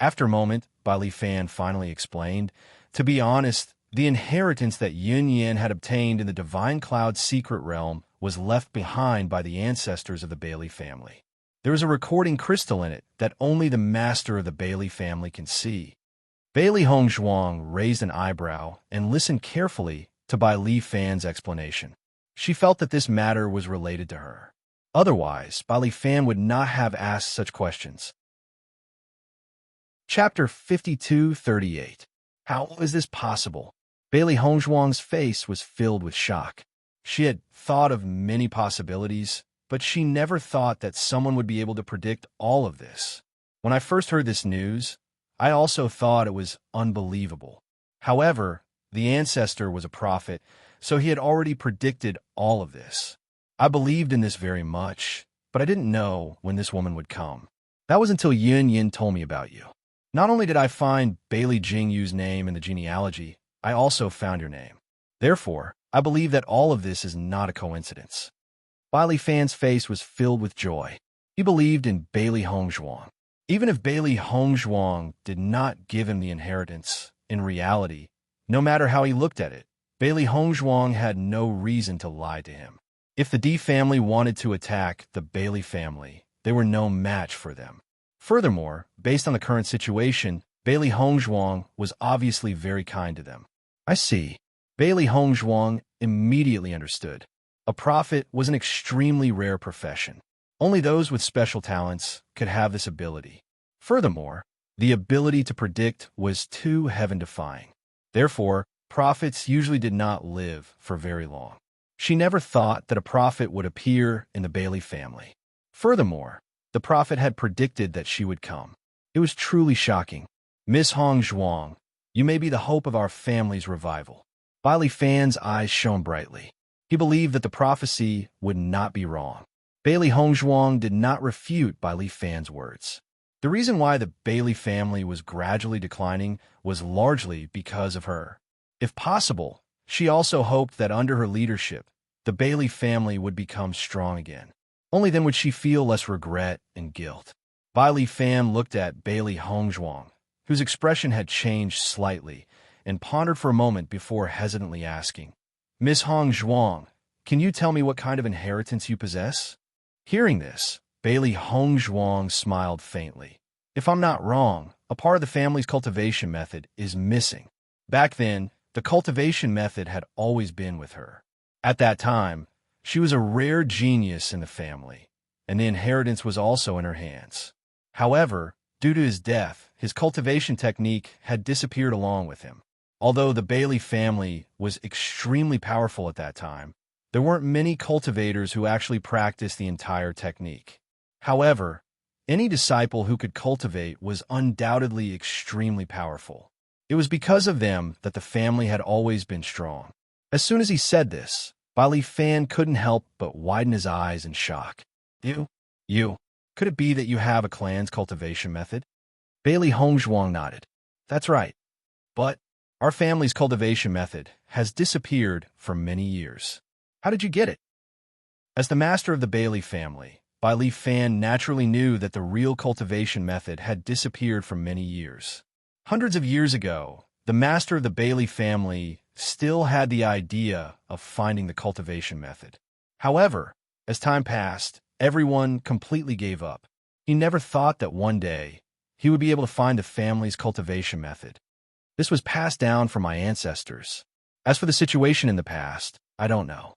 After a moment, Bailey Fan finally explained, to be honest, the inheritance that Yunyan had obtained in the Divine Cloud's secret realm was left behind by the ancestors of the Bailey family. There was a recording crystal in it that only the master of the Bailey family can see. Bailey Hongzhuang raised an eyebrow and listened carefully to Bailey Fan's explanation. She felt that this matter was related to her. Otherwise, Bailey Fan would not have asked such questions. Chapter 52:38. How is this possible? Bailey Hongzhuang's face was filled with shock. She had thought of many possibilities, but she never thought that someone would be able to predict all of this. When I first heard this news, I also thought it was unbelievable. However, the ancestor was a prophet, so he had already predicted all of this. I believed in this very much, but I didn't know when this woman would come. That was until Yunyan told me about you. Not only did I find Bailey Jingyu's name in the genealogy, I also found your name. Therefore, I believe that all of this is not a coincidence. Bailey Fan's face was filled with joy. He believed in Bailey Hongzhuang. Even if Bailey Hongzhuang did not give him the inheritance, in reality, no matter how he looked at it, Bailey Hongzhuang had no reason to lie to him. If the D family wanted to attack the Bailey family, they were no match for them. Furthermore, based on the current situation, Bailey Hongzhuang was obviously very kind to them. I see. Bailey Hongzhuang immediately understood. A prophet was an extremely rare profession. Only those with special talents could have this ability. Furthermore, the ability to predict was too heaven-defying. Therefore, prophets usually did not live for very long. She never thought that a prophet would appear in the Bailey family. Furthermore, the prophet had predicted that she would come. It was truly shocking. Miss Hong Zhuang, you may be the hope of our family's revival. Bai Li Fan's eyes shone brightly. He believed that the prophecy would not be wrong. Bailey Hongzhuang did not refute Bai Li Fan's words. The reason why the Bailey family was gradually declining was largely because of her. If possible, she also hoped that under her leadership, the Bailey family would become strong again. Only then would she feel less regret and guilt. Bai Li Fan looked at Bailey Hongzhuang, whose expression had changed slightly, and pondered for a moment before hesitantly asking, Miss Hongzhuang, can you tell me what kind of inheritance you possess? Hearing this, Bailey Hongzhuang smiled faintly. If I'm not wrong, a part of the family's cultivation method is missing. Back then, the cultivation method had always been with her. At that time, she was a rare genius in the family, and the inheritance was also in her hands. However, due to his death, his cultivation technique had disappeared along with him. Although the Bailey family was extremely powerful at that time, there weren't many cultivators who actually practiced the entire technique. However, any disciple who could cultivate was undoubtedly extremely powerful. It was because of them that the family had always been strong. As soon as he said this, Bai Li Fan couldn't help but widen his eyes in shock. You, could it be that you have a clan's cultivation method? Bailey Hongzhuang nodded. That's right. But our family's cultivation method has disappeared for many years. How did you get it? As the master of the Bailey family, Bai Li Fan naturally knew that the real cultivation method had disappeared for many years. Hundreds of years ago, the master of the Bailey family still had the idea of finding the cultivation method. However, as time passed, everyone completely gave up. He never thought that one day he would be able to find the family's cultivation method. This was passed down from my ancestors. As for the situation in the past, I don't know.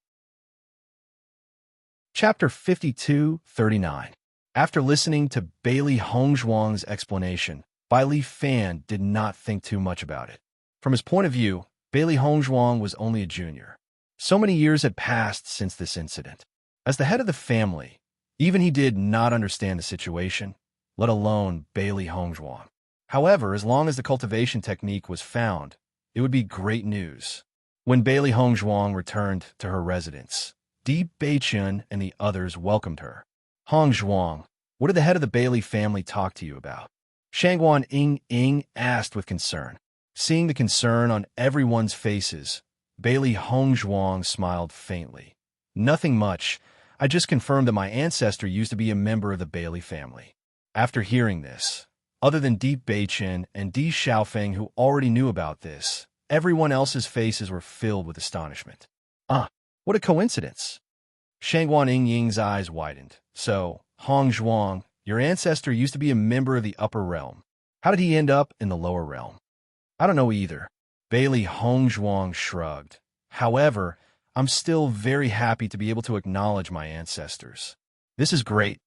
Chapter 52:39. After listening to Bailey Hongzhuang's explanation, Bai Li Fan did not think too much about it. From his point of view, Bailey Hongzhuang was only a junior. So many years had passed since this incident. As the head of the family, even he did not understand the situation, let alone Bailey Hongzhuang. However, as long as the cultivation technique was found, it would be great news. When Bailey Hongzhuang returned to her residence, Di Beichun and the others welcomed her. Hongzhuang, what did the head of the Bailey family talk to you about? Shangguan Ying asked with concern. Seeing the concern on everyone's faces, Bailey Hongzhuang smiled faintly. Nothing much. I just confirmed that my ancestor used to be a member of the Bailey family. After hearing this, other than Di Beichun and Di Xiaofeng who already knew about this, everyone else's faces were filled with astonishment. What a coincidence. Shangguan Ying's eyes widened. So, Hongzhuang, your ancestor used to be a member of the upper realm. How did he end up in the lower realm? I don't know either. Bailey Hongzhuang shrugged. However, I'm still very happy to be able to acknowledge my ancestors. This is great.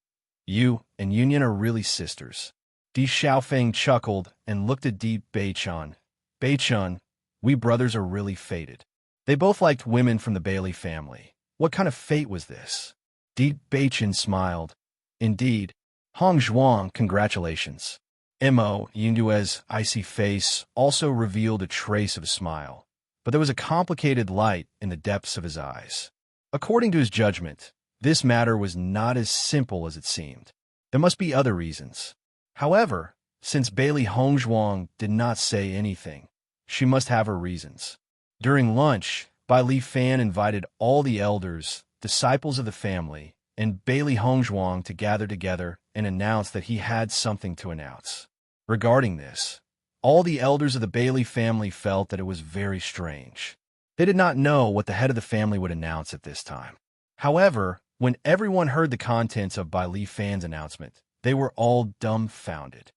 You and Yunyan are really sisters. Di Xiaofeng chuckled and looked at Di Beichun. Beichun, we brothers are really fated. They both liked women from the Bailey family. What kind of fate was this? Di Beichun smiled. Indeed. Hongzhuang, congratulations. Mo Yundue's icy face also revealed a trace of a smile, but there was a complicated light in the depths of his eyes. According to his judgment, this matter was not as simple as it seemed. There must be other reasons. However, since Bailey Hongzhuang did not say anything, she must have her reasons. During lunch, Bai Li Fan invited all the elders, disciples of the family, and Bailey Hongzhuang to gather together and announce that he had something to announce. Regarding this, all the elders of the Bailey family felt that it was very strange. They did not know what the head of the family would announce at this time. However, when everyone heard the contents of Bai Li Fan's announcement, they were all dumbfounded.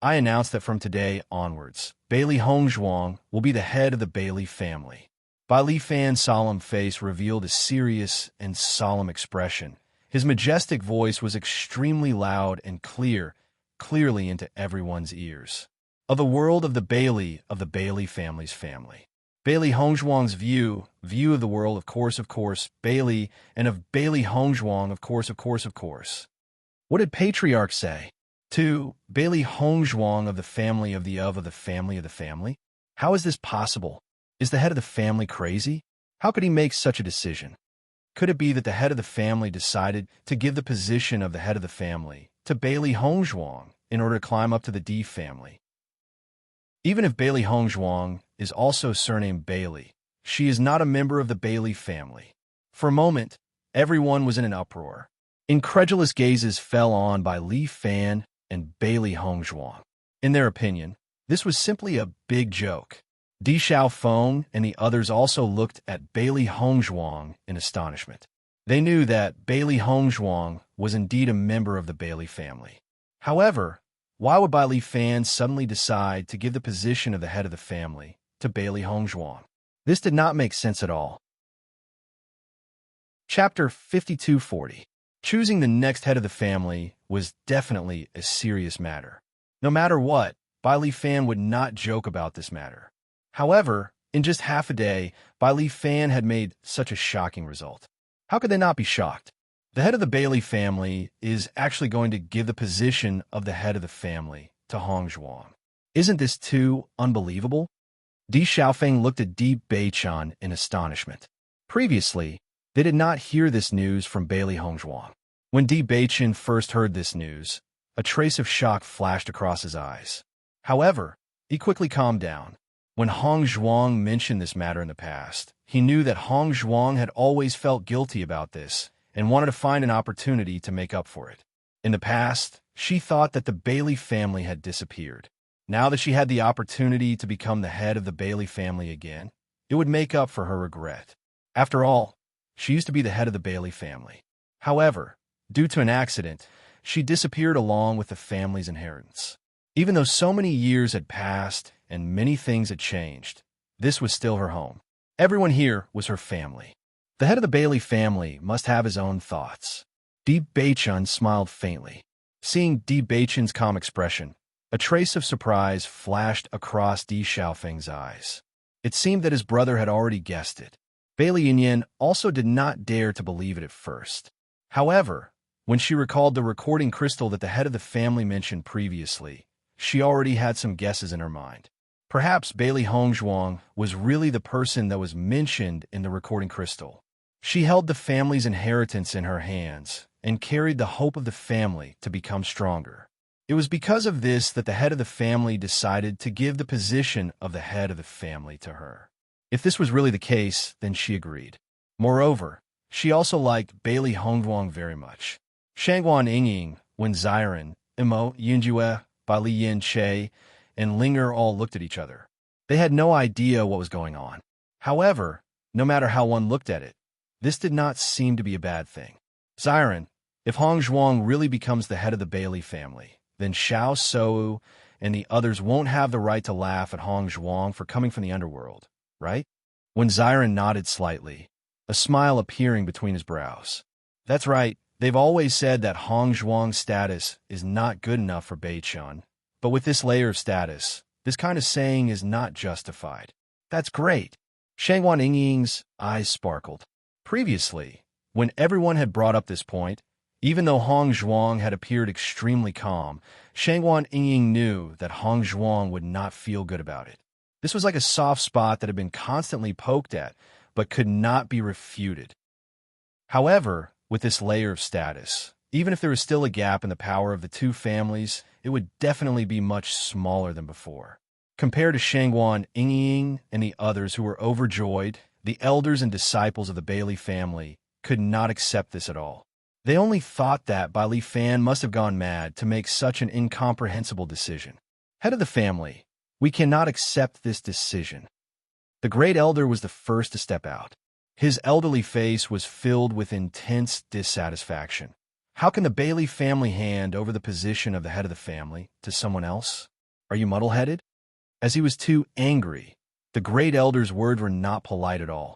I announced that from today onwards, Bailey Hongzhuang will be the head of the Bailey family. Bai Li Fan's solemn face revealed a serious and solemn expression. His majestic voice was extremely loud and clearly into everyone's ears. Of the world of the Bailey family's family. Bailey Hongzhuang's view of the world, of course, Bailey, and of Bailey Hongzhuang, of course. What did Patriarch say? 2. Bailey Hongzhuang of the family of the family? How is this possible? Is the head of the family crazy? How could he make such a decision? Could it be that the head of the family decided to give the position of the head of the family to Bailey Hongzhuang in order to climb up to the D family? Even if Bailey Hongzhuang is also surnamed Bailey, she is not a member of the Bailey family. For a moment, everyone was in an uproar. Incredulous gazes fell on by Li Fan and Bailey Hongzhuang. In their opinion, this was simply a big joke. Di Xiaofeng and the others also looked at Bailey Hongzhuang in astonishment. They knew that Bailey Hongzhuang was indeed a member of the Bailey family. However, why would Bai Li Fan suddenly decide to give the position of the head of the family to Bailey Hongzhuang? This did not make sense at all. Chapter 5240. Choosing the next head of the family was definitely a serious matter. No matter what, Bai Li Fan would not joke about this matter. However, in just half a day, Bai Li Fan had made such a shocking result. How could they not be shocked? The head of the Bailey family is actually going to give the position of the head of the family to Hongzhuang. Isn't this too unbelievable? Di Xiaofeng looked at Di Beichan in astonishment. Previously, they did not hear this news from Bailey Hongzhuang. When Di Beichan first heard this news, a trace of shock flashed across his eyes. However, he quickly calmed down. When Hongzhuang mentioned this matter in the past, he knew that Hongzhuang had always felt guilty about this and wanted to find an opportunity to make up for it. In the past, she thought that the Bailey family had disappeared. Now that she had the opportunity to become the head of the Bailey family again, it would make up for her regret. After all, she used to be the head of the Bailey family. However, due to an accident, she disappeared along with the family's inheritance. Even though so many years had passed and many things had changed, this was still her home. Everyone here was her family. The head of the Bailey family must have his own thoughts. Di Beichan smiled faintly. Seeing Di Beichan's calm expression, a trace of surprise flashed across Di Xiaofeng's eyes. It seemed that his brother had already guessed it. Bailey Yinyan also did not dare to believe it at first. However, when she recalled the recording crystal that the head of the family mentioned previously, she already had some guesses in her mind. Perhaps Bailey Hongzhuang was really the person that was mentioned in the recording crystal. She held the family's inheritance in her hands and carried the hope of the family to become stronger. It was because of this that the head of the family decided to give the position of the head of the family to her. If this was really the case, then she agreed. Moreover, she also liked Bailey Hongzhuang very much. Shangguan Yingying, Wen Ziren, Imo, Yinjue, Bali Yin Che, and Linger all looked at each other. They had no idea what was going on. However, no matter how one looked at it, this did not seem to be a bad thing. Ziren, if Hongzhuang really becomes the head of the Bailey family, then Xiao Sou and the others won't have the right to laugh at Hongzhuang for coming from the underworld, right? When Ziren nodded slightly, a smile appearing between his brows. That's right, they've always said that Hongzhuang's status is not good enough for Beichan, but with this layer of status, this kind of saying is not justified. That's great. Shangguan Yingying's eyes sparkled. Previously, when everyone had brought up this point, even though Hongzhuang had appeared extremely calm, Shangguan Yingying knew that Hongzhuang would not feel good about it. This was like a soft spot that had been constantly poked at, but could not be refuted. However, with this layer of status, even if there was still a gap in the power of the two families, it would definitely be much smaller than before. Compared to Shangguan Yingying and the others who were overjoyed, the elders and disciples of the Bailey family could not accept this at all. They only thought that Bai Li Fan must have gone mad to make such an incomprehensible decision. Head of the family, we cannot accept this decision. The great elder was the first to step out. His elderly face was filled with intense dissatisfaction. How can the Bailey family hand over the position of the head of the family to someone else? Are you muddle-headed? As he was too angry, the great elder's words were not polite at all.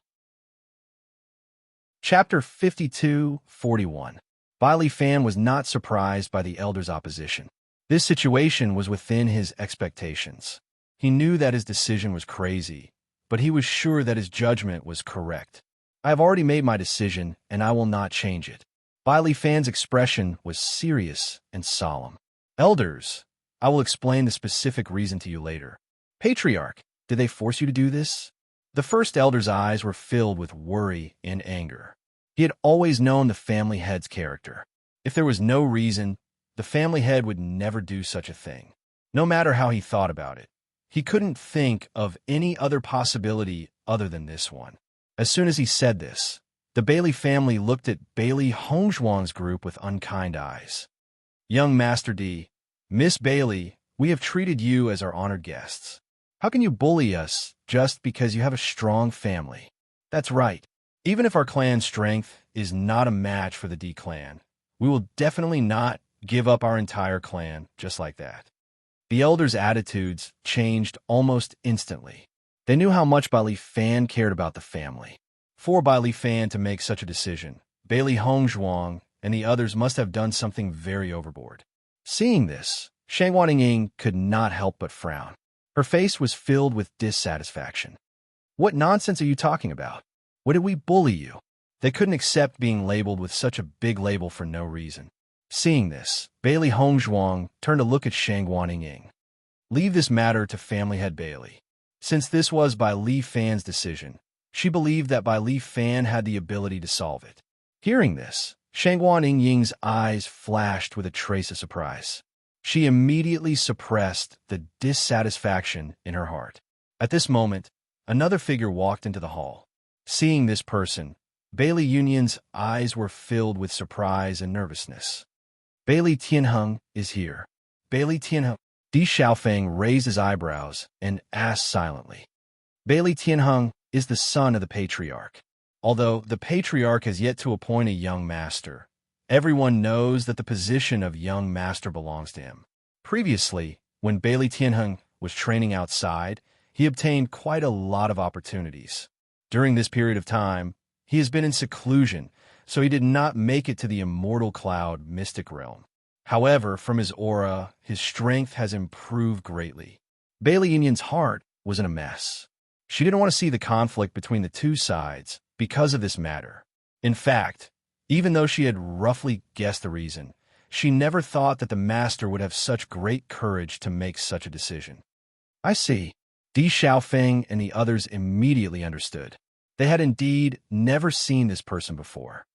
Chapter 5241. Bai Li Fan was not surprised by the elder's opposition. This situation was within his expectations. He knew that his decision was crazy, but he was sure that his judgment was correct. I have already made my decision, and I will not change it. Bai Li Fan's expression was serious and solemn. Elders, I will explain the specific reason to you later. Patriarch, did they force you to do this? The first elder's eyes were filled with worry and anger. He had always known the family head's character. If there was no reason, the family head would never do such a thing. No matter how he thought about it, he couldn't think of any other possibility other than this one. As soon as he said this, the Bailey family looked at Bailey Hongzhuang's group with unkind eyes. Young Master D, Miss Bailey, we have treated you as our honored guests. How can you bully us just because you have a strong family? That's right. Even if our clan's strength is not a match for the D clan, we will definitely not give up our entire clan just like that. The elders' attitudes changed almost instantly. They knew how much Bai Li Fan cared about the family. For Bai Li Fan to make such a decision, Bailey Hongzhuang and the others must have done something very overboard. Seeing this, Shang Waningying could not help but frown. Her face was filled with dissatisfaction. What nonsense are you talking about? What did we bully you? They couldn't accept being labeled with such a big label for no reason. Seeing this, Bailey Hongzhuang turned to look at Shang Waningying. Leave this matter to family head Bailey. Since this was Bai Li Fan's decision, she believed that Bai Li Fan had the ability to solve it. Hearing this, Shang Waningying's eyes flashed with a trace of surprise. She immediately suppressed the dissatisfaction in her heart. At this moment, another figure walked into the hall. Seeing this person, Bailey Union's eyes were filled with surprise and nervousness. Bailey Tianheng is here. Bailey Tianheng. Di Xiaofeng raised his eyebrows and asked silently. Bailey Tianheng is the son of the patriarch. Although the patriarch has yet to appoint a young master, everyone knows that the position of young master belongs to him. Previously, when Bailey Tianheng was training outside, he obtained quite a lot of opportunities. During this period of time, he has been in seclusion, so he did not make it to the immortal cloud mystic realm. However, from his aura, his strength has improved greatly. Bailey Union's heart was in a mess. She didn't want to see the conflict between the two sides because of this matter. In fact, even though she had roughly guessed the reason, she never thought that the master would have such great courage to make such a decision. I see. Di Xiaofeng and the others immediately understood. They had indeed never seen this person before.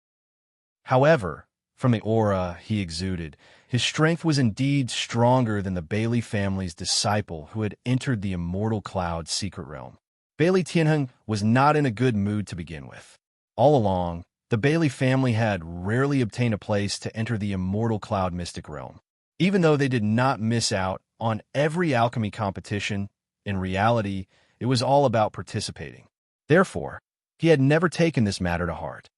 However, from the aura he exuded, his strength was indeed stronger than the Bailey family's disciple who had entered the immortal cloud secret realm. Bailey Tianheng was not in a good mood to begin with. All along, the Bailey family had rarely obtained a place to enter the immortal cloud mystic realm. Even though they did not miss out on every alchemy competition, in reality, it was all about participating. Therefore, he had never taken this matter to heart.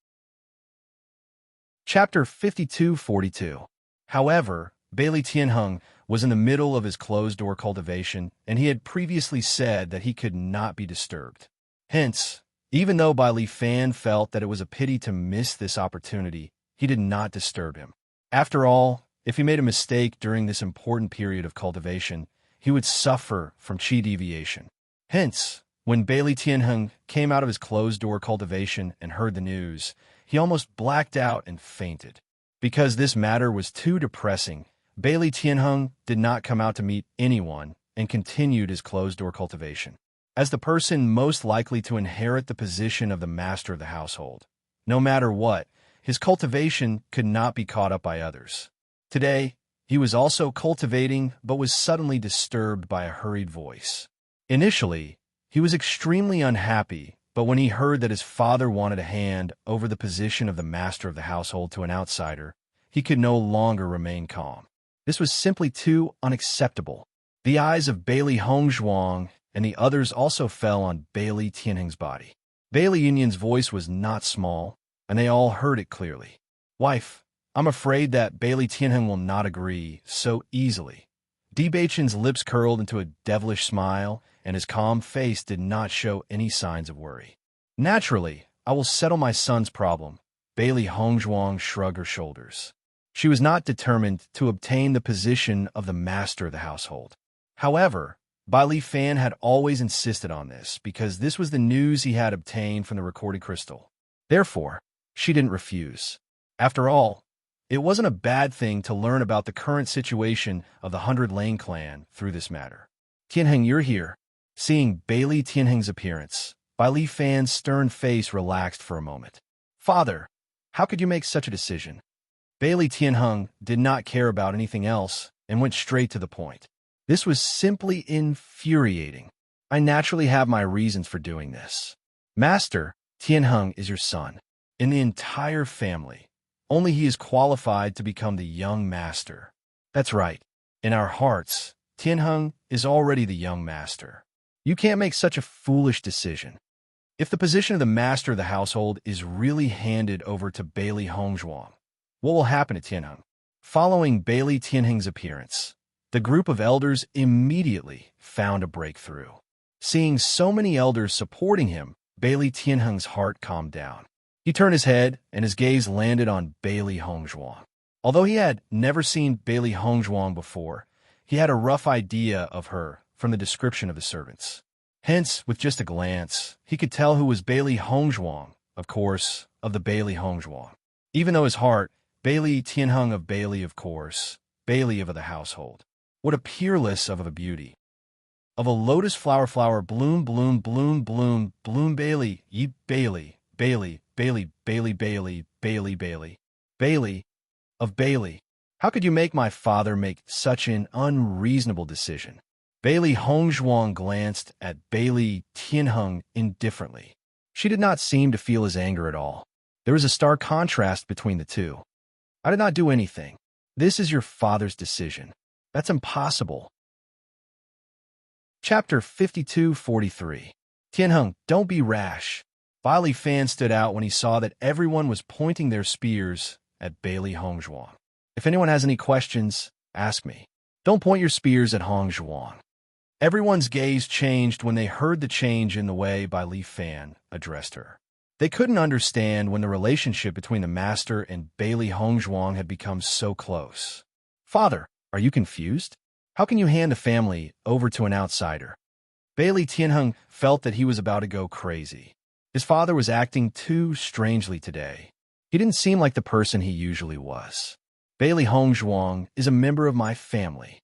Chapter 52-42. However, Bailey Tianheng was in the middle of his closed-door cultivation, and he had previously said that he could not be disturbed. Hence, even though Bai Li Fan felt that it was a pity to miss this opportunity, he did not disturb him. After all, if he made a mistake during this important period of cultivation, he would suffer from qi deviation. Hence, when Bailey Tianheng came out of his closed-door cultivation and heard the news, he almost blacked out and fainted. Because this matter was too depressing, Bailey Tianheng did not come out to meet anyone and continued his closed-door cultivation. As the person most likely to inherit the position of the master of the household, no matter what, his cultivation could not be caught up by others. Today, he was also cultivating but was suddenly disturbed by a hurried voice. Initially, he was extremely unhappy, but when he heard that his father wanted to hand over the position of the master of the household to an outsider, he could no longer remain calm. This was simply too unacceptable. The eyes of Bailey Hongzhuang and the others also fell on Bailey Tianheng's body. Bailey Union's voice was not small, and they all heard it clearly. Wife, I'm afraid that Bailey Tianheng will not agree so easily. Di Beichen's lips curled into a devilish smile, and his calm face did not show any signs of worry. Naturally, I will settle my son's problem. Bailey Hongzhuang shrugged her shoulders. She was not determined to obtain the position of the master of the household. However, Bai Li Fan had always insisted on this because this was the news he had obtained from the recorded crystal. Therefore, she didn't refuse. After all, it wasn't a bad thing to learn about the current situation of the 100 Lane clan through this matter. Tianheng, you're here. Seeing Bailey Tianheng's appearance, Bai Li Fan's stern face relaxed for a moment. Father, how could you make such a decision? Bailey Tianheng did not care about anything else and went straight to the point. This was simply infuriating. I naturally have my reasons for doing this. Master, Tianheng is your son. In the entire family, only he is qualified to become the young master. That's right. In our hearts, Tianheng is already the young master. You can't make such a foolish decision. If the position of the master of the household is really handed over to Bailey Hongzhuang, what will happen to Tianheng? Following Bailey Tianheng's appearance, the group of elders immediately found a breakthrough. Seeing so many elders supporting him, Bailey Tianheng's heart calmed down. He turned his head, and his gaze landed on Bailey Hongzhuang. Although he had never seen Bailey Hongzhuang before, he had a rough idea of her from the description of the servants. Hence, with just a glance, he could tell who was Bailey Hongzhuang, of course, of the Bailey Hongzhuang. Even though his heart, Bailey Tianheng of Bailey, of course, Bailey of the household. What a peerless of a beauty. Of a lotus flower, bloom, bloom, bloom, bloom, bloom, Bailey, ye Bailey, Bailey, Bailey, Bailey, Bailey, Bailey, Bailey, Bailey, of Bailey. How could you make my father make such an unreasonable decision? Bailey Hongzhuang glanced at Bailey Tianheng indifferently. She did not seem to feel his anger at all. There was a stark contrast between the two. I did not do anything. This is your father's decision. That's impossible. Chapter 52-43. Tianheng, don't be rash. Bai Li Fan stood out when he saw that everyone was pointing their spears at Bailey Hongzhuang. If anyone has any questions, ask me. Don't point your spears at Hongzhuang. Everyone's gaze changed when they heard the change in the way Bai Li Fan addressed her. They couldn't understand when the relationship between the master and Bailey Hongzhuang had become so close. Father, are you confused? How can you hand the family over to an outsider? Bailey Tianheng felt that he was about to go crazy. His father was acting too strangely today. He didn't seem like the person he usually was. Bailey Hongzhuang is a member of my family.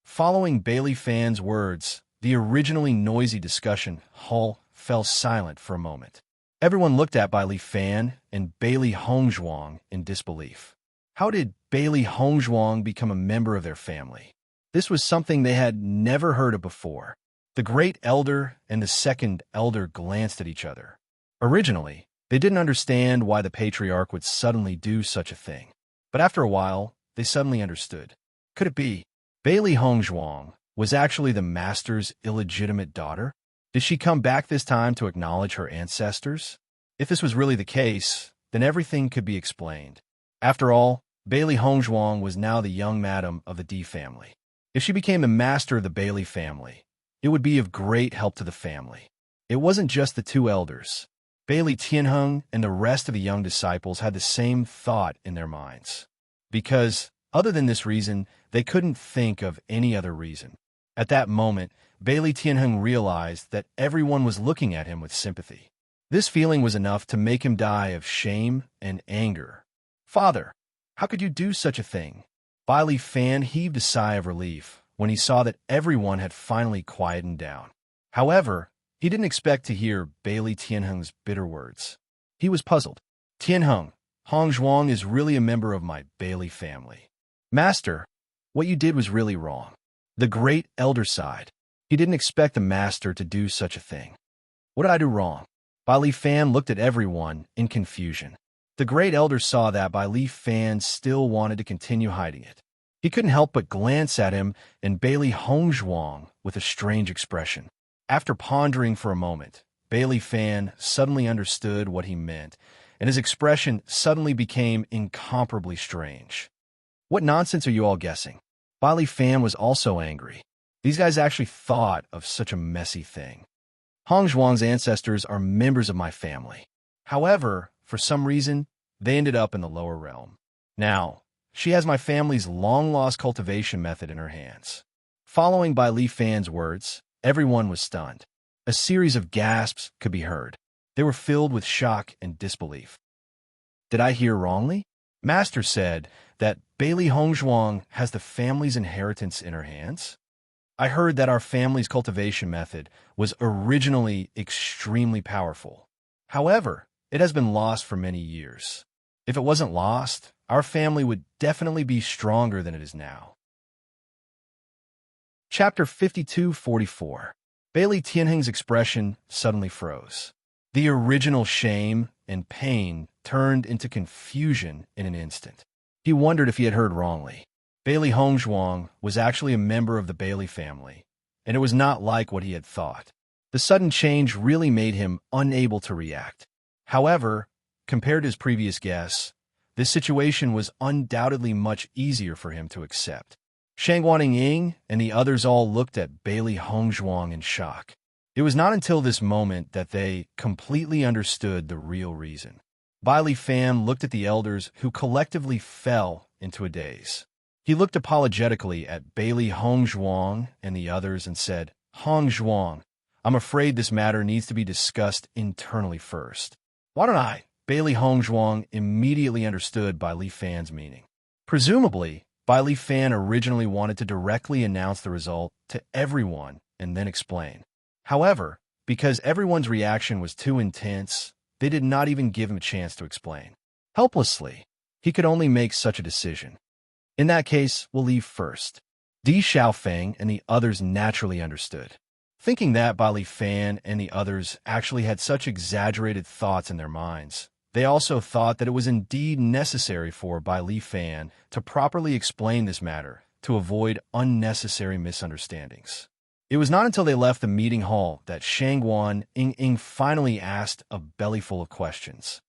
Following Bailey Fan's words, the originally noisy discussion hall fell silent for a moment. Everyone looked at Bai Li Fan and Bailey Hongzhuang in disbelief. How did Bailey Hongzhuang become a member of their family? This was something they had never heard of before. The great elder and the second elder glanced at each other. Originally, they didn't understand why the patriarch would suddenly do such a thing. But after a while, they suddenly understood. Could it be Bailey Hongzhuang was actually the master's illegitimate daughter? Did she come back this time to acknowledge her ancestors? If this was really the case, then everything could be explained. After all, Bailey Hongzhuang was now the young madam of the D family. If she became the master of the Bailey family, it would be of great help to the family. It wasn't just the two elders. Bailey Tianheng and the rest of the young disciples had the same thought in their minds. Because, other than this reason, they couldn't think of any other reason. At that moment, Bailey Tianheng realized that everyone was looking at him with sympathy. This feeling was enough to make him die of shame and anger. Father, how could you do such a thing? Bai Li Fan heaved a sigh of relief when he saw that everyone had finally quietened down. However, he didn't expect to hear Bailey Tianheng's bitter words. He was puzzled. Tianheng, Hongzhuang is really a member of my Bailey family. Master, what you did was really wrong. The great elder sighed. He didn't expect the master to do such a thing. What did I do wrong? Bai Li Fan looked at everyone in confusion. The great elder saw that Bai Li Fan still wanted to continue hiding it. He couldn't help but glance at him and Bailey Hongzhuang with a strange expression. After pondering for a moment, Bailey Fan suddenly understood what he meant, and his expression suddenly became incomparably strange. What nonsense are you all guessing? Bai Li Fan was also angry. These guys actually thought of such a messy thing. Hongzhuang's ancestors are members of my family. However, for some reason, they ended up in the lower realm. Now, she has my family's long-lost cultivation method in her hands. Following Bai Li Fan's words, everyone was stunned. A series of gasps could be heard. They were filled with shock and disbelief. Did I hear wrongly? Master said that Bai Li Hongzhuang has the family's inheritance in her hands? I heard that our family's cultivation method was originally extremely powerful. However, it has been lost for many years. If it wasn't lost, our family would definitely be stronger than it is now. Chapter 52-44. Bai Li Tianheng's expression suddenly froze. The original shame and pain turned into confusion in an instant. He wondered if he had heard wrongly. Bai Li Hongzhuang was actually a member of the Bai Li family, and it was not like what he had thought. The sudden change really made him unable to react. However, compared to his previous guess, this situation was undoubtedly much easier for him to accept. Shangguan Ying and the others all looked at Bai Li Hongzhuang in shock. It was not until this moment that they completely understood the real reason. Bai Li Fan looked at the elders who collectively fell into a daze. He looked apologetically at Bai Li Hongzhuang and the others and said, "Hongzhuang, I'm afraid this matter needs to be discussed internally first." "Why don't I?" Bai Li Hongzhuang immediately understood Bai Li Fan's meaning. Presumably, Bai Li Fan originally wanted to directly announce the result to everyone and then explain. However, because everyone's reaction was too intense, they did not even give him a chance to explain. Helplessly, he could only make such a decision. In that case, we'll leave first. Di Xiaofeng and the others naturally understood. Thinking that Bai Li Fan and the others actually had such exaggerated thoughts in their minds, they also thought that it was indeed necessary for Bai Li Fan to properly explain this matter to avoid unnecessary misunderstandings. It was not until they left the meeting hall that Shangguan Ying finally asked a bellyful of questions.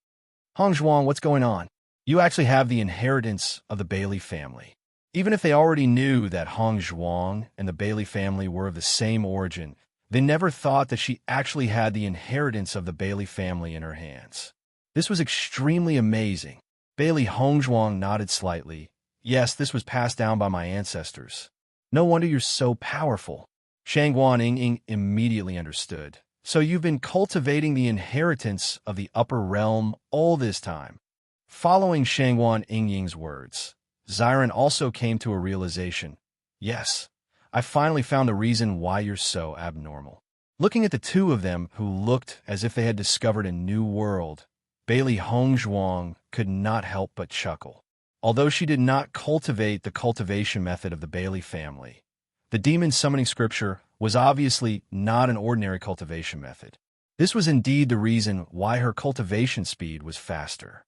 "Hongzhuang, what's going on? You actually have the inheritance of the Bai Li family." Even if they already knew that Hongzhuang and the Bai Li family were of the same origin, they never thought that she actually had the inheritance of the Bai Li family in her hands. This was extremely amazing. Bai Li Hongzhuang nodded slightly. "Yes, this was passed down by my ancestors." "No wonder you're so powerful." Shangguan Ying immediately understood. "So you've been cultivating the inheritance of the upper realm all this time." Following Shangguan Ying's words, Xiren also came to a realization. "Yes, I finally found the reason why you're so abnormal." Looking at the two of them who looked as if they had discovered a new world, Bai Li Hongzhuang could not help but chuckle. Although she did not cultivate the cultivation method of the Bai Li family, the demon summoning scripture was obviously not an ordinary cultivation method. This was indeed the reason why her cultivation speed was faster.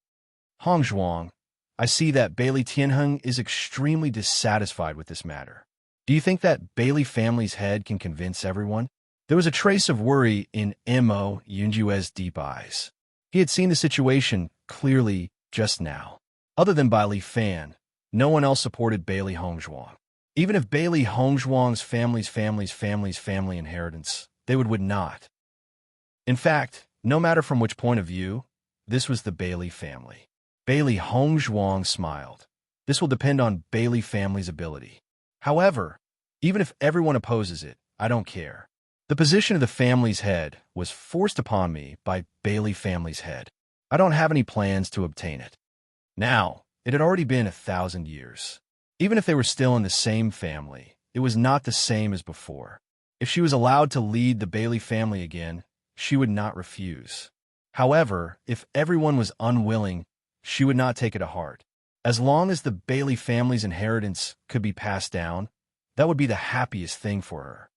"Hongzhuang, I see that Bai Li Tianheng is extremely dissatisfied with this matter. Do you think that Bai Li family's head can convince everyone?" There was a trace of worry in Mo Yunjue's deep eyes. He had seen the situation clearly just now. Other than Bai Li Fan, no one else supported Bai Li Hongzhuang. Even if Bai Li Hongzhuang's family inheritance, they would not. In fact, no matter from which point of view, this was the Bai Li family. Bai Li Hongzhuang smiled. "This will depend on Bai Li family's ability. However, even if everyone opposes it, I don't care. The position of the family's head was forced upon me by Bai Li family's head. I don't have any plans to obtain it." Now, it had already been 1,000 years. Even if they were still in the same family, it was not the same as before. If she was allowed to lead the Bai Li family again, she would not refuse. However, if everyone was unwilling, she would not take it to heart. As long as the Bai Li family's inheritance could be passed down, that would be the happiest thing for her.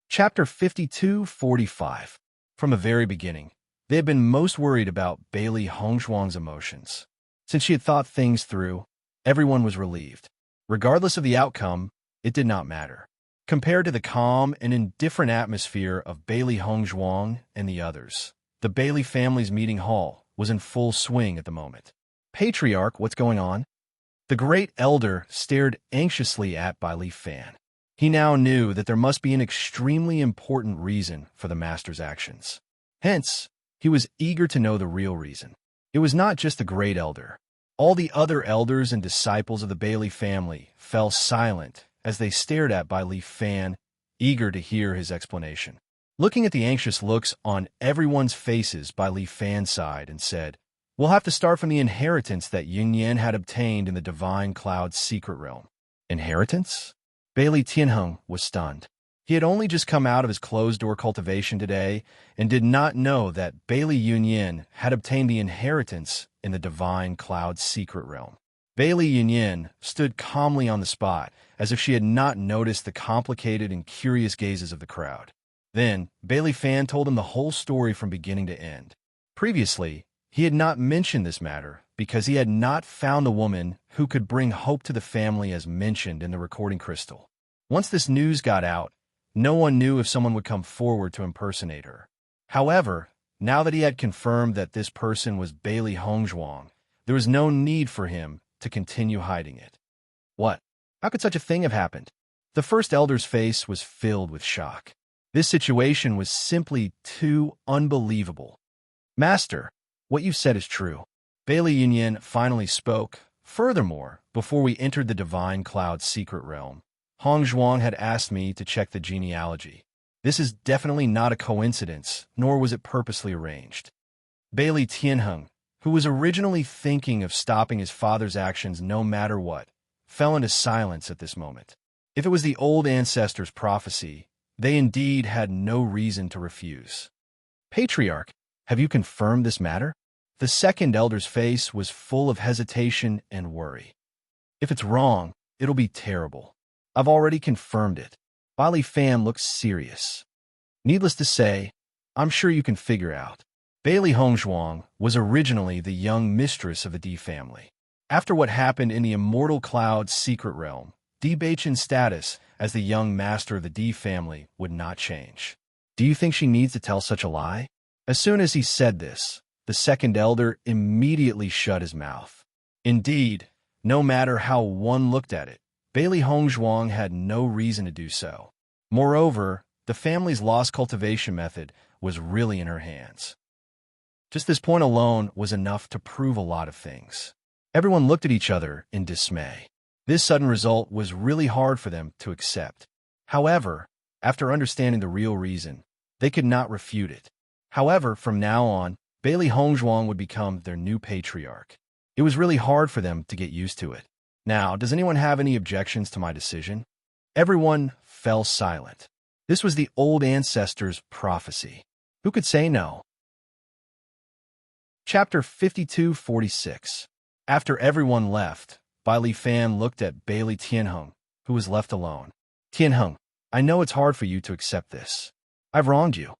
Chapter 52-45. From the very beginning, they had been most worried about Bai Li Hongzhuang's emotions. Since she had thought things through, everyone was relieved. Regardless of the outcome, it did not matter. Compared to the calm and indifferent atmosphere of Bai Li Hongzhuang and the others, the Bai Li family's meeting hall was in full swing at the moment. "Patriarch, what's going on?" The great elder stared anxiously at Bai Li Fan. He now knew that there must be an extremely important reason for the master's actions. Hence, he was eager to know the real reason. It was not just the great elder. All the other elders and disciples of the Bai Li family fell silent as they stared at Bailey Fan, eager to hear his explanation. Looking at the anxious looks on everyone's faces, Bailey Fan sighed and said, "We'll have to start from the inheritance that Yunyan had obtained in the Divine Cloud's secret realm." Inheritance? Bailey Tianheng was stunned. He had only just come out of his closed-door cultivation today and did not know that Bailey Yunyan had obtained the inheritance in the Divine Cloud's secret realm. Bailey Yunyan stood calmly on the spot, as if she had not noticed the complicated and curious gazes of the crowd. Then, Bailey Fan told him the whole story from beginning to end. Previously, he had not mentioned this matter because he had not found the woman who could bring hope to the family as mentioned in the recording crystal. Once this news got out, no one knew if someone would come forward to impersonate her. However, now that he had confirmed that this person was Bailey Hongzhuang, there was no need for him to continue hiding it. What? How could such a thing have happened? The first elder's face was filled with shock. This situation was simply too unbelievable. "Master, what you said is true." Bailey Yunyan finally spoke. "Furthermore, before we entered the Divine Cloud's secret realm, Hongzhuang had asked me to check the genealogy. This is definitely not a coincidence, nor was it purposely arranged." Bailey Tianheng, who was originally thinking of stopping his father's actions no matter what, fell into silence at this moment. If it was the old ancestors' prophecy, they indeed had no reason to refuse. "Patriarch, have you confirmed this matter?" The second elder's face was full of hesitation and worry. "If it's wrong, it'll be terrible. I've already confirmed it." Bailey Fan looked serious. "Needless to say, I'm sure you can figure out. Bailey Hongzhuang was originally the young mistress of the D family. After what happened in the Immortal Cloud's secret realm, D Baichen's status as the young master of the D family would not change. Do you think she needs to tell such a lie?" As soon as he said this, the second elder immediately shut his mouth. Indeed, no matter how one looked at it, Bailey Hongzhuang had no reason to do so. Moreover, the family's lost cultivation method was really in her hands. Just this point alone was enough to prove a lot of things. Everyone looked at each other in dismay. This sudden result was really hard for them to accept. However, after understanding the real reason, they could not refute it. However, from now on, Bailey Hongzhuang would become their new patriarch. It was really hard for them to get used to it. Now, does anyone have any objections to my decision? Everyone fell silent. This was the old ancestors' prophecy. Who could say no? Chapter 52-46. After everyone left, Bailey Fan looked at Bailey Tianheng, who was left alone. "Tianheng, I know it's hard for you to accept this. I've wronged you."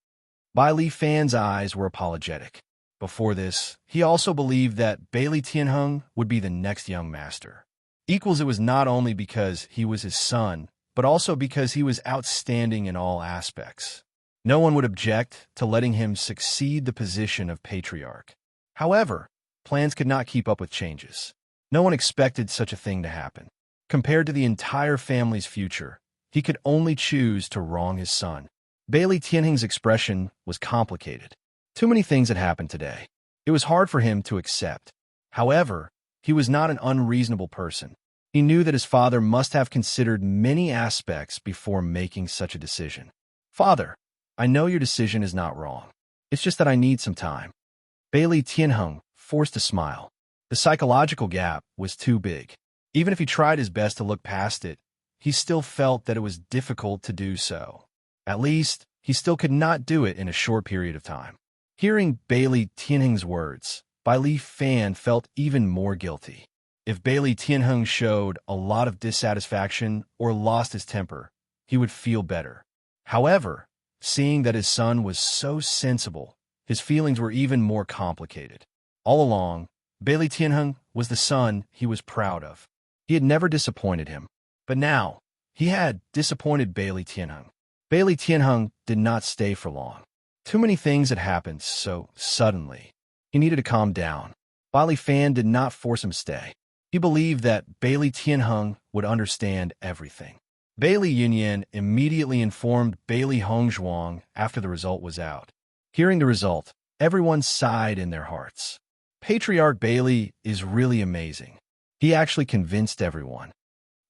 Bailey Fan's eyes were apologetic. Before this, he also believed that Bailey Tianheng would be the next young master. It was not only because he was his son, but also because he was outstanding in all aspects. No one would object to letting him succeed the position of patriarch. However, plans could not keep up with changes. No one expected such a thing to happen. Compared to the entire family's future, he could only choose to wrong his son. Bailey Tianheng's expression was complicated. Too many things had happened today. It was hard for him to accept. However, he was not an unreasonable person. He knew that his father must have considered many aspects before making such a decision. "Father, I know your decision is not wrong. It's just that I need some time." Bailey Tianheng forced a smile. The psychological gap was too big. Even if he tried his best to look past it, he still felt that it was difficult to do so. At least, he still could not do it in a short period of time. Hearing Bailey Tianheng's words, Bailey Fan felt even more guilty. If Bailey Tianheng showed a lot of dissatisfaction or lost his temper, he would feel better. However, seeing that his son was so sensible, his feelings were even more complicated. All along, Bailey Tianheng was the son he was proud of. He had never disappointed him. But now, he had disappointed Bailey Tianheng. Bailey Tianheng did not stay for long. Too many things had happened so suddenly. He needed to calm down. Bailey Fan did not force him to stay. He believed that Bailey Tianheng would understand everything. Bailey Yunyan immediately informed Bailey Hongzhuang after the result was out. Hearing the result, everyone sighed in their hearts. Patriarch Bailey is really amazing. He actually convinced everyone.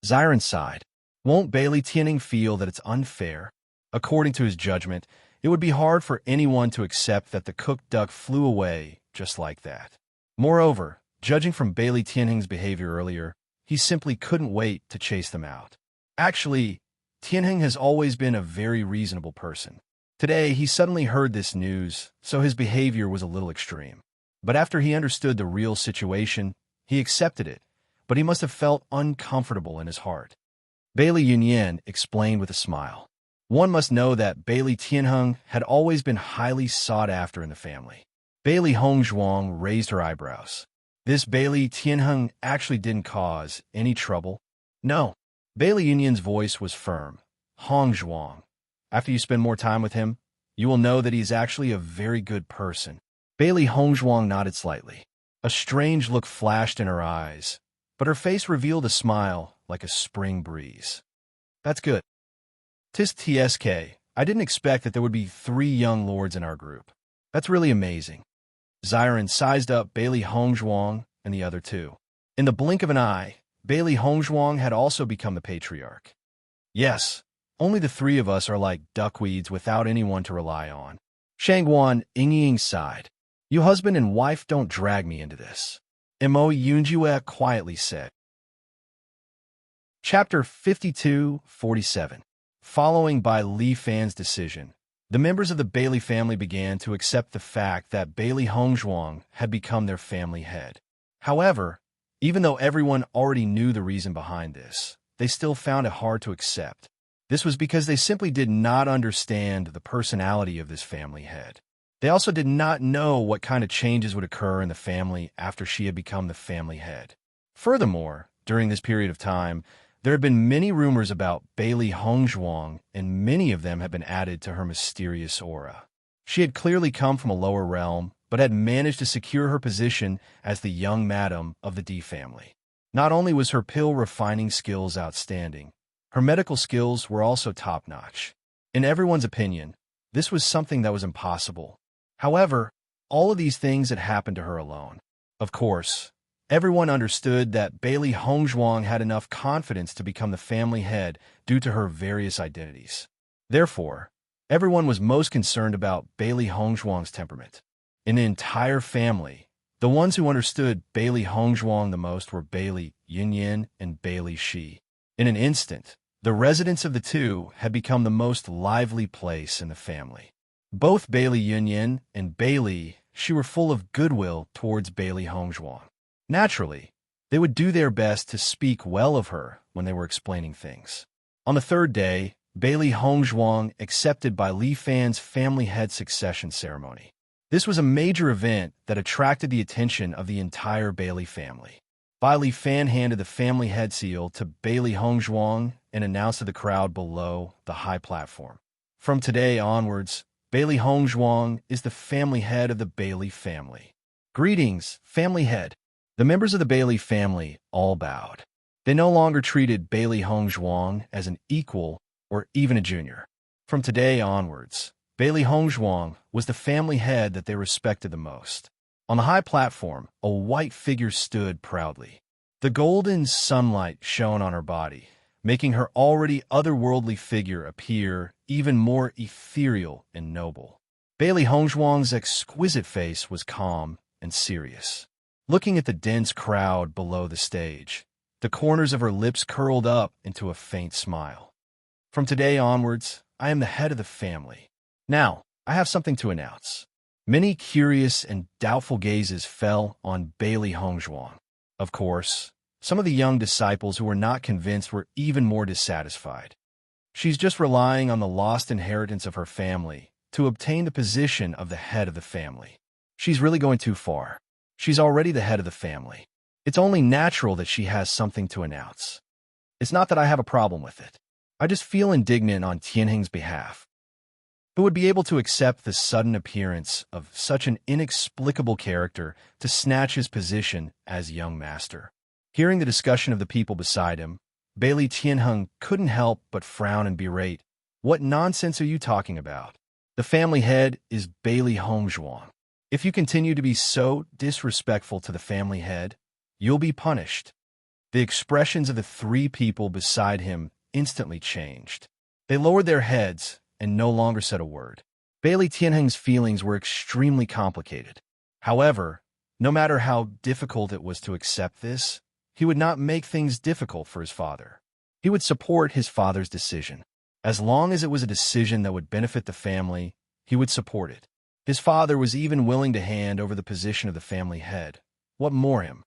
Xiren sighed. Won't Bailey Tianning feel that it's unfair? According to his judgment, it would be hard for anyone to accept that the cooked duck flew away just like that. Moreover, judging from Bailey Tianheng's behavior earlier, he simply couldn't wait to chase them out. Actually, Tianheng has always been a very reasonable person. Today, he suddenly heard this news, so his behavior was a little extreme. But after he understood the real situation, he accepted it, but he must have felt uncomfortable in his heart. Bailey Yunyan explained with a smile. One must know that Bailey Tianheng had always been highly sought after in the family. Bailey Hongzhuang raised her eyebrows. This Bailey Tianheng actually didn't cause any trouble. No. Bailey Yunyan's voice was firm. Hongzhuang. After you spend more time with him, you will know that he's actually a very good person. Bailey Hongzhuang nodded slightly. A strange look flashed in her eyes, but her face revealed a smile like a spring breeze. That's good. Tis TSK. I didn't expect that there would be 3 young lords in our group. That's really amazing. Xiren sized up Bailey Hongzhuang and the other 2. In the blink of an eye, Bailey Hongzhuang had also become the patriarch. Yes, only the 3 of us are like duckweeds without anyone to rely on. Shangguan Yingying sighed. You husband and wife don't drag me into this. Mo Yunjue quietly said. Chapter 52-47. Following by Li Fan's decision, the members of the Bailey family began to accept the fact that Bailey Hongzhuang had become their family head. However, even though everyone already knew the reason behind this, they still found it hard to accept. This was because they simply did not understand the personality of this family head. They also did not know what kind of changes would occur in the family after she had become the family head. Furthermore, during this period of time, there had been many rumors about Bailey Hongzhuang, and many of them had been added to her mysterious aura. She had clearly come from a lower realm, but had managed to secure her position as the young madam of the D family. Not only was her pill refining skills outstanding, her medical skills were also top-notch. In everyone's opinion, this was something that was impossible. However, all of these things had happened to her alone. Of course, everyone understood that Bailey Hongzhuang had enough confidence to become the family head due to her various identities. Therefore, everyone was most concerned about Bailey Hongzhuang's temperament. In the entire family, the ones who understood Bailey Hongzhuang the most were Bailey Yunyan and Bailey Shi. In an instant, the residence of the 2 had become the most lively place in the family. Both Bailey Yunyan and Bailey Shi were full of goodwill towards Bailey Hongzhuang. Naturally, they would do their best to speak well of her when they were explaining things. On the 3rd day, Bailey Hongzhuang accepted by Li Fan's family head succession ceremony. This was a major event that attracted the attention of the entire Bailey family. Bai Li Fan handed the family head seal to Bailey Hongzhuang and announced to the crowd below the high platform. From today onwards, Bailey Hongzhuang is the family head of the Bailey family. Greetings, family head. The members of the Bailey family all bowed. They no longer treated Bailey Hongzhuang as an equal or even a junior. From today onwards, Bailey Hongzhuang was the family head that they respected the most. On the high platform, a white figure stood proudly. The golden sunlight shone on her body, making her already otherworldly figure appear even more ethereal and noble. Bailey Hongzhuang's exquisite face was calm and serious. Looking at the dense crowd below the stage, the corners of her lips curled up into a faint smile. From today onwards, I am the head of the family. Now, I have something to announce. Many curious and doubtful gazes fell on Bailey Hongzhuang. Of course, some of the young disciples who were not convinced were even more dissatisfied. She's just relying on the lost inheritance of her family to obtain the position of the head of the family. She's really going too far. She's already the head of the family. It's only natural that she has something to announce. It's not that I have a problem with it. I just feel indignant on Tianheng's behalf. Who would be able to accept the sudden appearance of such an inexplicable character to snatch his position as young master? Hearing the discussion of the people beside him, Bailey Tianheng couldn't help but frown and berate. What nonsense are you talking about? The family head is Bailey Hongzhuang. If you continue to be so disrespectful to the family head, you'll be punished. The expressions of the 3 people beside him instantly changed. They lowered their heads and no longer said a word. Bailey Tianheng's feelings were extremely complicated. However, no matter how difficult it was to accept this, he would not make things difficult for his father. He would support his father's decision. As long as it was a decision that would benefit the family, he would support it. His father was even willing to hand over the position of the family head. What more him?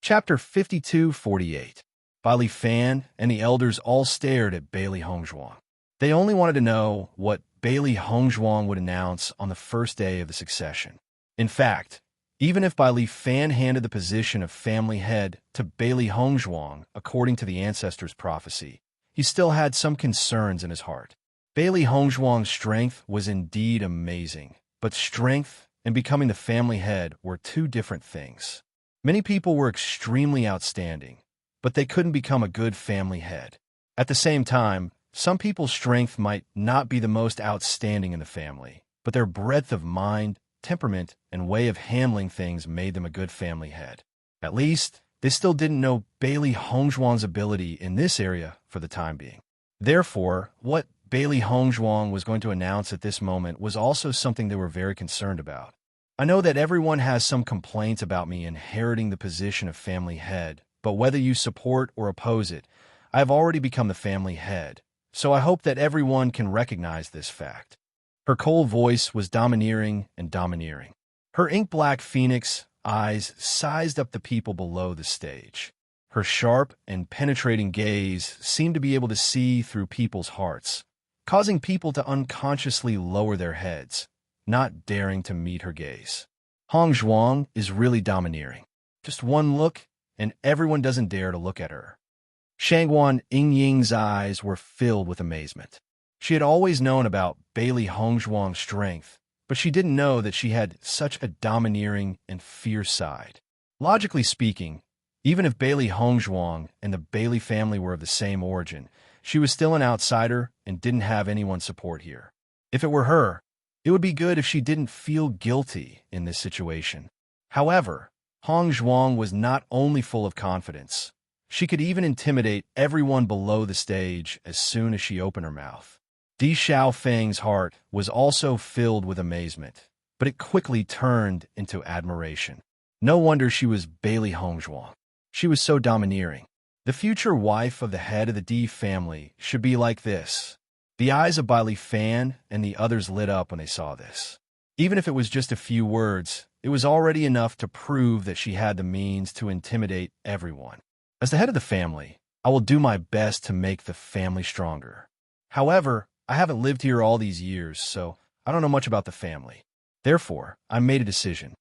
Chapter 52:48. Baili Fan and the elders all stared at Bailey Hongzhuang. They only wanted to know what Bailey Hongzhuang would announce on the first day of the succession. In fact, even if Baili Fan handed the position of family head to Bailey Hongzhuang, according to the ancestors' prophecy, he still had some concerns in his heart. Bailey Hongzhuang's strength was indeed amazing, but strength and becoming the family head were two different things. Many people were extremely outstanding, but they couldn't become a good family head. At the same time, some people's strength might not be the most outstanding in the family, but their breadth of mind, temperament, and way of handling things made them a good family head. At least, they still didn't know Bailey Hongzhuang's ability in this area for the time being. Therefore, what Bailey Hongzhuang was going to announce at this moment was also something they were very concerned about. I know that everyone has some complaints about me inheriting the position of family head, but whether you support or oppose it, I have already become the family head, so I hope that everyone can recognize this fact. Her cold voice was domineering and domineering. Her ink-black phoenix eyes sized up the people below the stage. Her sharp and penetrating gaze seemed to be able to see through people's hearts, causing people to unconsciously lower their heads, not daring to meet her gaze. Hongzhuang is really domineering. Just one look, and everyone doesn't dare to look at her. Shangguan Yingying's eyes were filled with amazement. She had always known about Bailey Hongzhuang's strength, but she didn't know that she had such a domineering and fierce side. Logically speaking, even if Bailey Hongzhuang and the Bailey family were of the same origin, she was still an outsider and didn't have anyone's support here. If it were her, it would be good if she didn't feel guilty in this situation. However, Hongzhuang was not only full of confidence, she could even intimidate everyone below the stage as soon as she opened her mouth. Di Xiaofeng's heart was also filled with amazement, but it quickly turned into admiration. No wonder she was Bailey Hongzhuang. She was so domineering. The future wife of the head of the Di family should be like this. The eyes of Baili Fan and the others lit up when they saw this. Even if it was just a few words, it was already enough to prove that she had the means to intimidate everyone. As the head of the family, I will do my best to make the family stronger. However, I haven't lived here all these years, so I don't know much about the family. Therefore, I made a decision.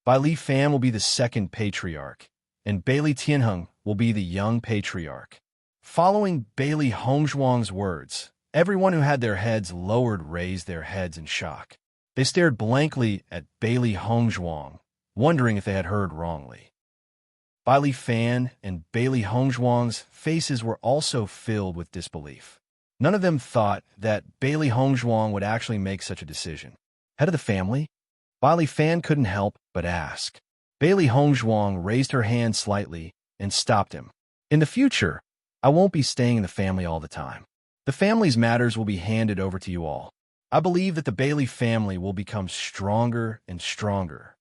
Baili Fan will be the second patriarch, and Bailey Tianheng will be the young patriarch. Following Bailey Hongzhuang's words, everyone who had their heads lowered raised their heads in shock. They stared blankly at Bailey Hongzhuang, wondering if they had heard wrongly. Baili Fan and Bailey Hongzhuang's faces were also filled with disbelief. None of them thought that Bailey Hongzhuang would actually make such a decision. Head of the family? Baili Fan couldn't help but ask. Bailey Hongzhuang raised her hand slightly and stopped him. In the future, I won't be staying in the family all the time. The family's matters will be handed over to you all. I believe that the Bailey family will become stronger and stronger.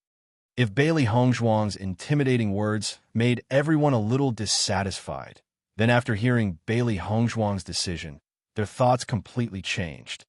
If Bailey Hongzhuang's intimidating words made everyone a little dissatisfied, then after hearing Bailey Hongzhuang's decision, their thoughts completely changed.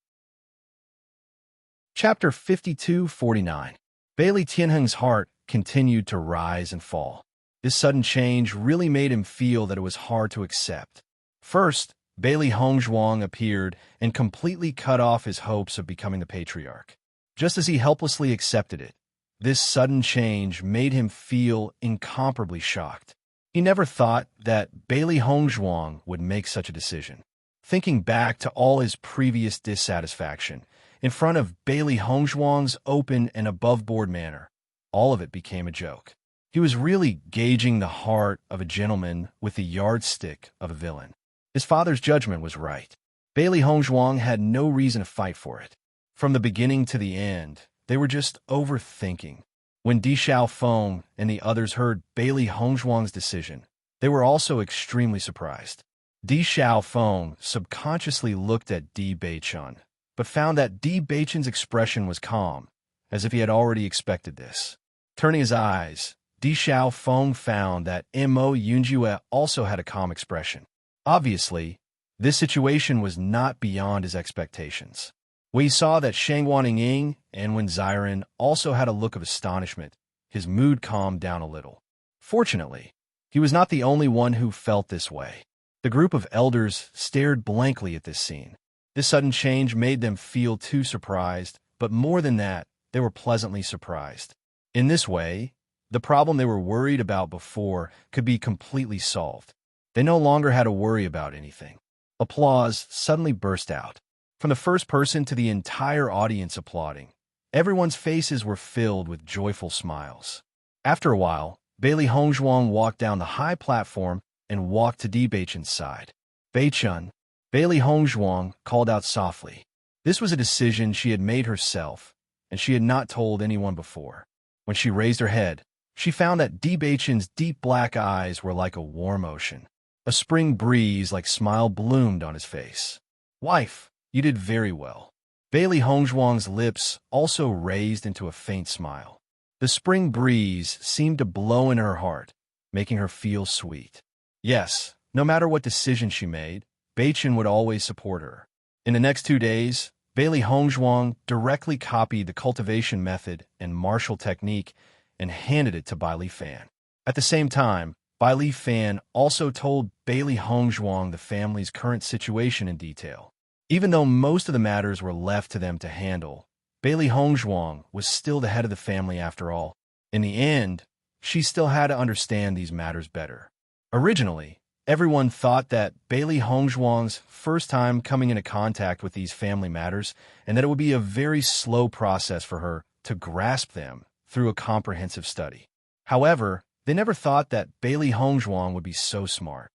Chapter 52:49. Bailey Tianheng's heart continued to rise and fall. This sudden change really made him feel that it was hard to accept. First, Bailey Hongzhuang appeared and completely cut off his hopes of becoming the patriarch. Just as he helplessly accepted it, this sudden change made him feel incomparably shocked. He never thought that Bailey Hongzhuang would make such a decision. Thinking back to all his previous dissatisfaction, in front of Bailey Hongzhuang's open and above-board manner, all of it became a joke. He was really gauging the heart of a gentleman with the yardstick of a villain. His father's judgment was right. Bailey Hongzhuang had no reason to fight for it. From the beginning to the end, they were just overthinking. When Di Xiaofeng and the others heard Bailey Hongzhuang's decision, they were also extremely surprised. Di Xiaofeng subconsciously looked at Di Beichun, but found that Di Beichun's expression was calm, as if he had already expected this. Turning his eyes, Di Xiaofeng found that Mo Yunjue also had a calm expression. Obviously, this situation was not beyond his expectations. When he saw that Shang Waningying and Wen Ziren also had a look of astonishment, his mood calmed down a little. Fortunately, he was not the only one who felt this way. The group of elders stared blankly at this scene. This sudden change made them feel too surprised, but more than that, they were pleasantly surprised. In this way, the problem they were worried about before could be completely solved. They no longer had to worry about anything. Applause suddenly burst out. From the first person to the entire audience applauding, everyone's faces were filled with joyful smiles. After a while, Bailey Hongzhuang walked down the high platform and walked to Di Beichun's side. Beichun, Bailey Hongzhuang called out softly. This was a decision she had made herself, and she had not told anyone before. When she raised her head, she found that Di Beichun's deep black eyes were like a warm ocean. A spring breeze like smile bloomed on his face. Wife, you did very well. Bailey Hongzhuang's lips also raised into a faint smile. The spring breeze seemed to blow in her heart, making her feel sweet. Yes, no matter what decision she made, Beichun would always support her. In the next 2 days, Bailey Hongzhuang directly copied the cultivation method and martial technique and handed it to Bai Li Fan. At the same time, Bai Li Fan also told Bailey Hongzhuang the family's current situation in detail. Even though most of the matters were left to them to handle, Bailey Hongzhuang was still the head of the family after all. In the end, she still had to understand these matters better. Originally, everyone thought that Bailey Hongzhuang's first time coming into contact with these family matters and that it would be a very slow process for her to grasp them through a comprehensive study. However, they never thought that Bailey Hongzhuang would be so smart.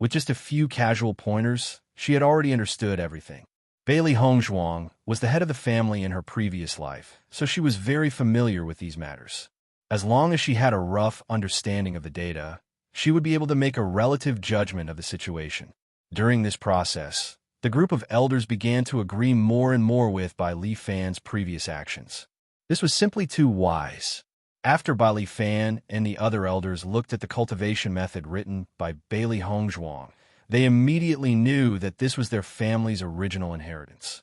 With just a few casual pointers, she had already understood everything. Bailey Hongzhuang was the head of the family in her previous life, so she was very familiar with these matters. As long as she had a rough understanding of the data, she would be able to make a relative judgment of the situation. During this process, the group of elders began to agree more and more with Bai Li Fan's previous actions. This was simply too wise. After Bai Li Fan and the other elders looked at the cultivation method written by Bailey Hongzhuang, they immediately knew that this was their family's original inheritance.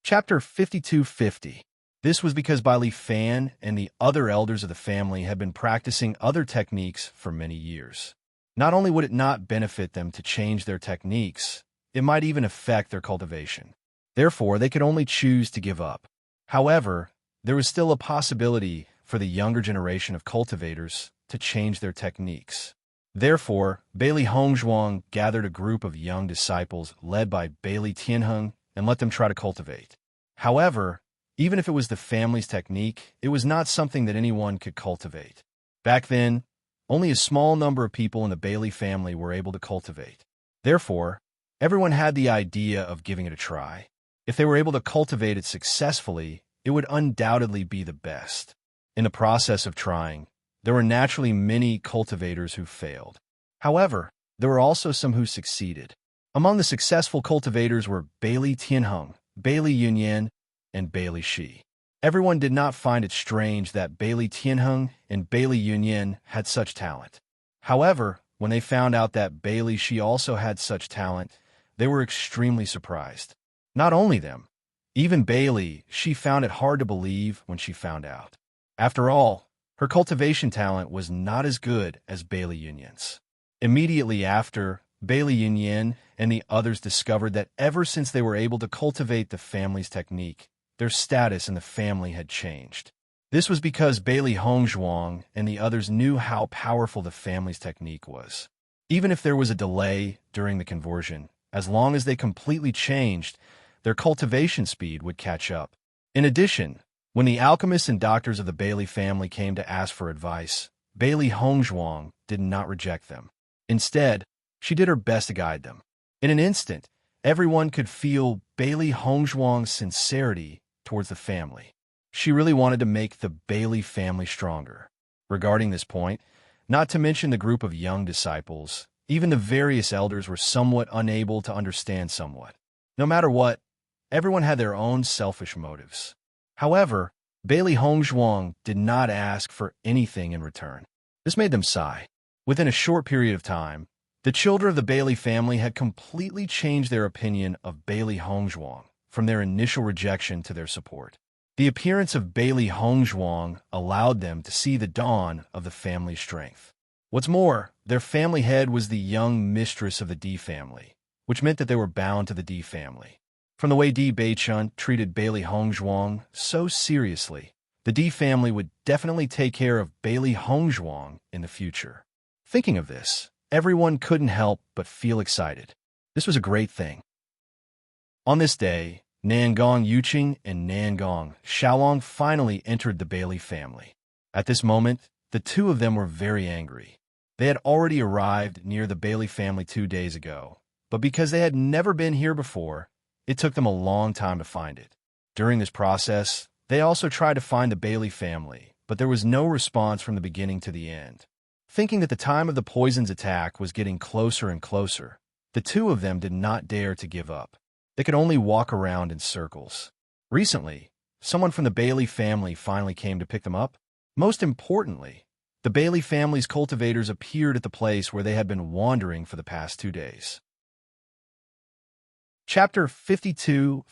Chapter 5250. This was because Bai Li Fan and the other elders of the family had been practicing other techniques for many years. Not only would it not benefit them to change their techniques, it might even affect their cultivation. Therefore, they could only choose to give up. However, there was still a possibility for the younger generation of cultivators to change their techniques. Therefore, Bailey Hongzhuang gathered a group of young disciples led by Bailey Tianheng and let them try to cultivate. However, even if it was the family's technique, it was not something that anyone could cultivate. Back then, only a small number of people in the Bailey family were able to cultivate. Therefore, everyone had the idea of giving it a try. If they were able to cultivate it successfully, it would undoubtedly be the best. In the process of trying, there were naturally many cultivators who failed. However, there were also some who succeeded. Among the successful cultivators were Bailey Tianheng, Bailey Yunyan, and Bailey Shi. Everyone did not find it strange that Bailey Tianheng and Bailey Yunyan had such talent. However, when they found out that Bailey Shi also had such talent, they were extremely surprised. Not only them, even Bailey Shi found it hard to believe when she found out. After all, her cultivation talent was not as good as Bailey Yunyan's. Immediately after, Bailey Yunyan and the others discovered that ever since they were able to cultivate the family's technique, their status in the family had changed. This was because Bailey Hongzhuang and the others knew how powerful the family's technique was. Even if there was a delay during the conversion, as long as they completely changed, their cultivation speed would catch up. In addition, when the alchemists and doctors of the Bailey family came to ask for advice, Bailey Hongzhuang did not reject them. Instead, she did her best to guide them. In an instant, everyone could feel Bailey Hongzhuang's sincerity towards the family. She really wanted to make the Bailey family stronger. Regarding this point, Not to mention the group of young disciples. Even the various elders were somewhat unable to understand somewhat. No matter what, everyone had their own selfish motives. However, Bailey Hongzhuang did not ask for anything in return. This made them sigh. Within a short period of time, the children of the Bailey family had completely changed their opinion of Bailey Hongzhuang, from their initial rejection to their support. The appearance of Bailey Hongzhuang allowed them to see the dawn of the family's strength. What's more, their family head was the young mistress of the D family, which meant that they were bound to the D family. From the way D Beichun treated Bailey Hongzhuang so seriously, the D family would definitely take care of Bailey Hongzhuang in the future. Thinking of this, everyone couldn't help but feel excited. This was a great thing. On this day, Nangong Yuqing and Nangong Xiaolong finally entered the Bailey family. At this moment, the two of them were very angry. They had already arrived near the Bailey family 2 days ago, but because they had never been here before, it took them a long time to find it. During this process, they also tried to find the Bailey family, but there was no response from the beginning to the end. Thinking that the time of the poison's attack was getting closer and closer, the two of them did not dare to give up. They could only walk around in circles. Recently, someone from the Bailey family finally came to pick them up. Most importantly, the Bailey family's cultivators appeared at the place where they had been wandering for the past 2 days. Chapter 52-51.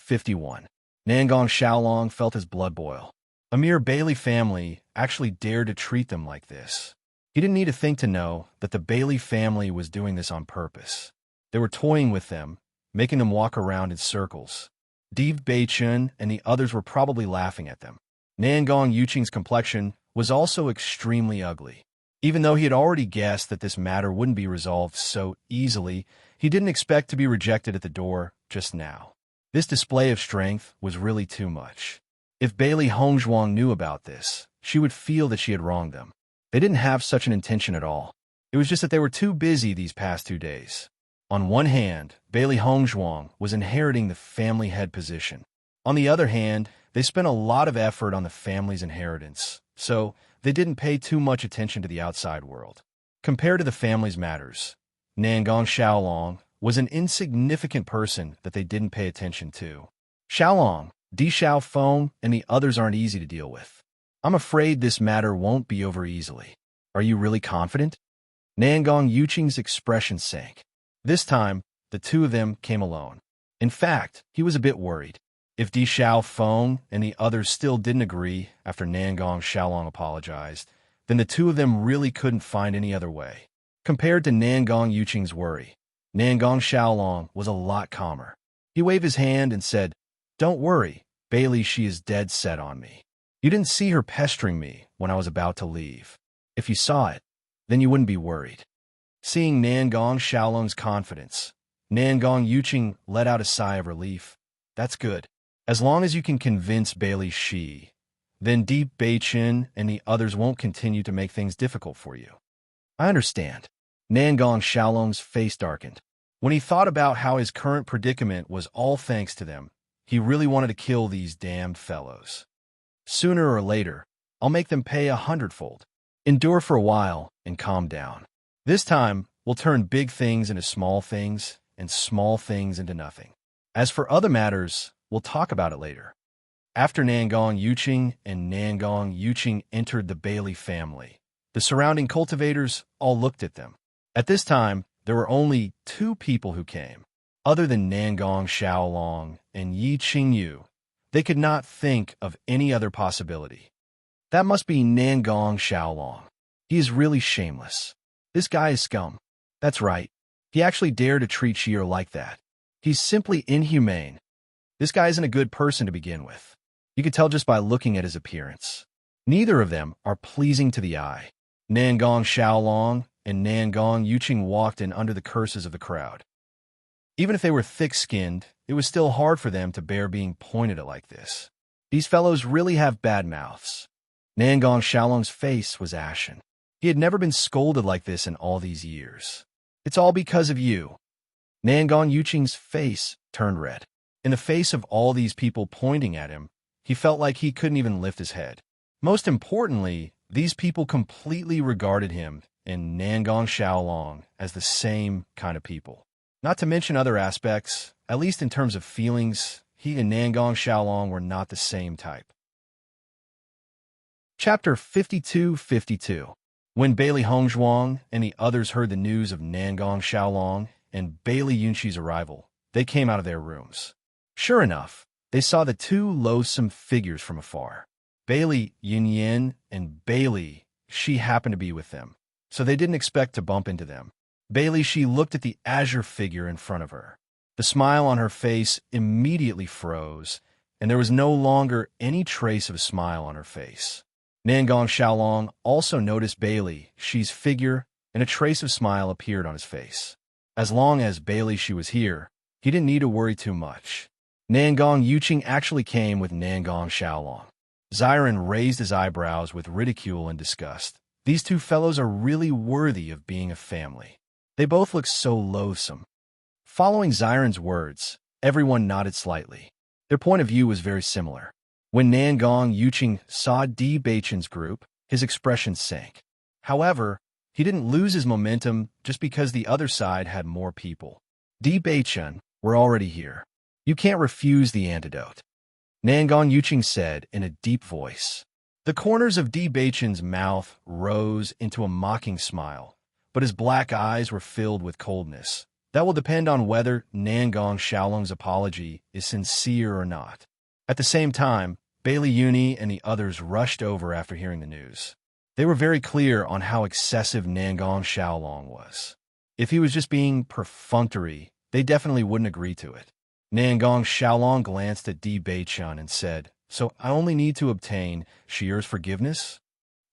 Nangong Xiaolong felt his blood boil. A mere Bailey family actually dared to treat them like this. He didn't need to think to know that the Bailey family was doing this on purpose. They were toying with them, making them walk around in circles. Div Beichun and the others were probably laughing at them. Nangong Yuqing's complexion was also extremely ugly. Even though he had already guessed that this matter wouldn't be resolved so easily, he didn't expect to be rejected at the door just now. This display of strength was really too much. If Bailey Hongzhuang knew about this, she would feel that she had wronged them. They didn't have such an intention at all. It was just that they were too busy these past 2 days. On one hand, Bailey Hongzhuang was inheriting the family head position. On the other hand, they spent a lot of effort on the family's inheritance, so they didn't pay too much attention to the outside world. Compared to the family's matters, Nangong Xiaolong was an insignificant person that they didn't pay attention to. Xiaolong, Di Xiaofeng, and the others aren't easy to deal with. I'm afraid this matter won't be over easily. Are you really confident? Nangong Yuqing's expression sank. This time, the two of them came alone. In fact, he was a bit worried. If Di Xiaofeng and the others still didn't agree after Nangong Xiaolong apologized, then the two of them really couldn't find any other way. Compared to Nangong Yuqing's worry, Nangong Xiaolong was a lot calmer. He waved his hand and said, "Don't worry, Bailey, she is dead set on me. You didn't see her pestering me when I was about to leave. If you saw it, then you wouldn't be worried." Seeing Nangong Xiaolong's confidence, Nangong Yuqing let out a sigh of relief. That's good. As long as you can convince Bailey she, then Deep Beichun and the others won't continue to make things difficult for you. I understand. Nangong Xiaolong's face darkened. When he thought about how his current predicament was all thanks to them, he really wanted to kill these damned fellows. Sooner or later, I'll make them pay 100-fold. Endure for a while and calm down. This time, we'll turn big things into small things and small things into nothing. As for other matters, we'll talk about it later. After Nangong Yuqing and Nangong Yuqing entered the Bailey family, the surrounding cultivators all looked at them. At this time, there were only 2 people who came. Other than Nangong Xiaolong and Yi Qingyu, they could not think of any other possibility. That must be Nangong Xiaolong. He is really shameless. This guy is scum. That's right. He actually dared to treat Xier like that. He's simply inhumane. This guy isn't a good person to begin with. You could tell just by looking at his appearance. Neither of them are pleasing to the eye. Nangong Xiaolong and Nangong Yuqing walked in under the curses of the crowd. Even if they were thick-skinned, it was still hard for them to bear being pointed at like this. These fellows really have bad mouths. Nangong Xiaolong's face was ashen. He had never been scolded like this in all these years. It's all because of you. Nangong Yuqing's face turned red. In the face of all these people pointing at him, he felt like he couldn't even lift his head. Most importantly, these people completely regarded him and Nangong Xiaolong as the same kind of people. Not to mention other aspects, at least in terms of feelings, he and Nangong Xiaolong were not the same type. Chapter 52-52. When Bailey Hongzhuang and the others heard the news of Nangong Xiaolong and Bailey Yunxi's arrival, they came out of their rooms. Sure enough, they saw the two loathsome figures from afar. Bailey Yunyan and Bailey Shi happened to be with them, so they didn't expect to bump into them. Bailey Shi looked at the azure figure in front of her. The smile on her face immediately froze, and there was no longer any trace of a smile on her face. Nangong Xiaolong also noticed Bailey Shi's figure, and a trace of smile appeared on his face. As long as Bailey Shi was here, he didn't need to worry too much. Nangong Yuqing actually came with Nangong Xiaolong. Xiren raised his eyebrows with ridicule and disgust. These two fellows are really worthy of being a family. They both look so loathsome. Following Xiren's words, everyone nodded slightly. Their point of view was very similar. When Nangong Yuqing saw Di Beichen's group, his expression sank. However, he didn't lose his momentum just because the other side had more people. Di Beichen were already here. You can't refuse the antidote, Nangong Yuqing said in a deep voice. The corners of Di Beichen's mouth rose into a mocking smile, but his black eyes were filled with coldness. That will depend on whether Nangong Xiaolong's apology is sincere or not. At the same time, Bailey Yuni and the others rushed over after hearing the news. They were very clear on how excessive Nangong Xiaolong was. If he was just being perfunctory, they definitely wouldn't agree to it. Nangong Xiaolong glanced at Di Beichen and said, "So I only need to obtain Shier's forgiveness?"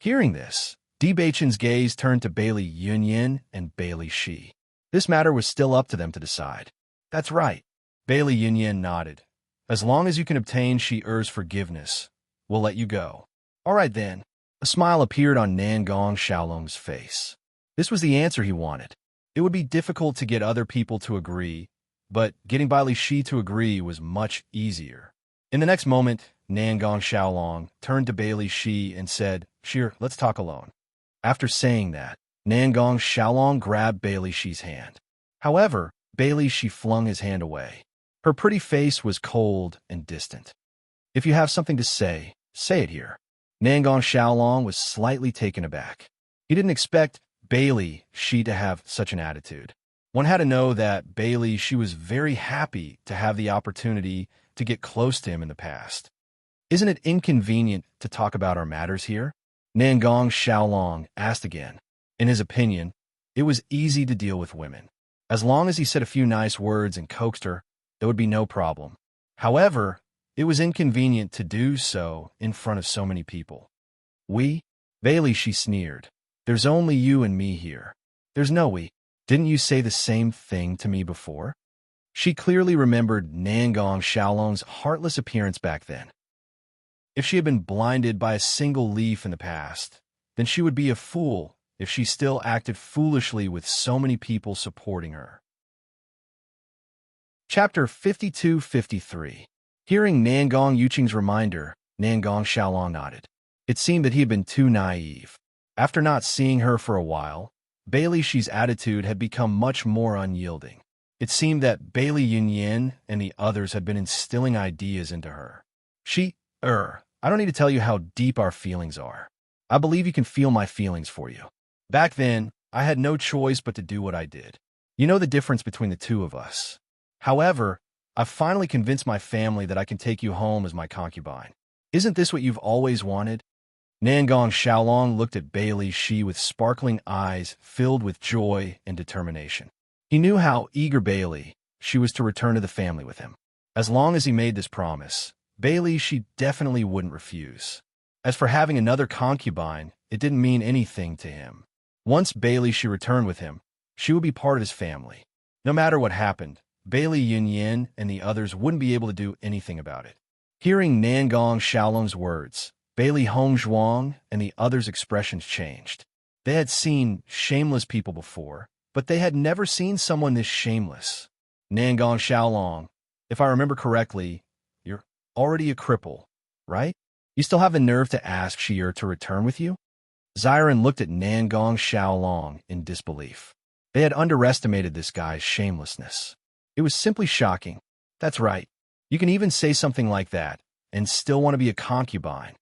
Hearing this, Di Beichen's gaze turned to Bailey Yunyan and Bailey Shi. This matter was still up to them to decide. That's right. Bailey Yunyan nodded. As long as you can obtain Shier's forgiveness, we'll let you go. All right then. A smile appeared on Nangong Xiaolong's face. This was the answer he wanted. It would be difficult to get other people to agree, but getting Bailey Shi to agree was much easier. In the next moment, Nangong Xiaolong turned to Bailey Shi and said, "Shier, let's talk alone." After saying that, Nangong Xiaolong grabbed Bailey Shi's hand. However, Bailey Shi flung his hand away. Her pretty face was cold and distant. "If you have something to say it here." Nangong Xiaolong was slightly taken aback. He didn't expect Bailey Shi to have such an attitude. One had to know that Bailey Shi was very happy to have the opportunity to get close to him in the past. "Isn't it inconvenient to talk about our matters here?" Nangong Xiaolong asked again. In his opinion, it was easy to deal with women. As long as he said a few nice words and coaxed her, there would be no problem. However, it was inconvenient to do so in front of so many people. "We?" Bailey Shi sneered. "There's only you and me here. There's no we. Didn't you say the same thing to me before?" She clearly remembered Nangong Xiaolong's heartless appearance back then. If she had been blinded by a single leaf in the past, then she would be a fool if she still acted foolishly with so many people supporting her. Chapter 52-53. Hearing Nangong Yuqing's reminder, Nangong Xiaolong nodded. It seemed that he had been too naive. After not seeing her for a while, Bailey Shi's attitude had become much more unyielding. It seemed that Bailey Yunyan and the others had been instilling ideas into her. I don't need to tell you how deep our feelings are. I believe you can feel my feelings for you. Back then, I had no choice but to do what I did. You know the difference between the two of us. However, I've finally convinced my family that I can take you home as my concubine. Isn't this what you've always wanted?" Nangong Xiaolong looked at Bailey Shi with sparkling eyes filled with joy and determination. He knew how eager Bailey Shi was to return to the family with him. As long as he made this promise, Bailey Shi definitely wouldn't refuse. As for having another concubine, it didn't mean anything to him. Once Bailey Shi returned with him, she would be part of his family. No matter what happened, Bailey Yunyan and the others wouldn't be able to do anything about it. Hearing Nangong Xiaolong's words, Bailey Hongzhuang and the others' expressions changed. They had seen shameless people before, but they had never seen someone this shameless. "Nangong Xiaolong, if I remember correctly, you're already a cripple, right? You still have the nerve to ask Shier to return with you?" Xiren looked at Nangong Xiaolong in disbelief. They had underestimated this guy's shamelessness. It was simply shocking. That's right. You can even say something like that and still want to be a concubine.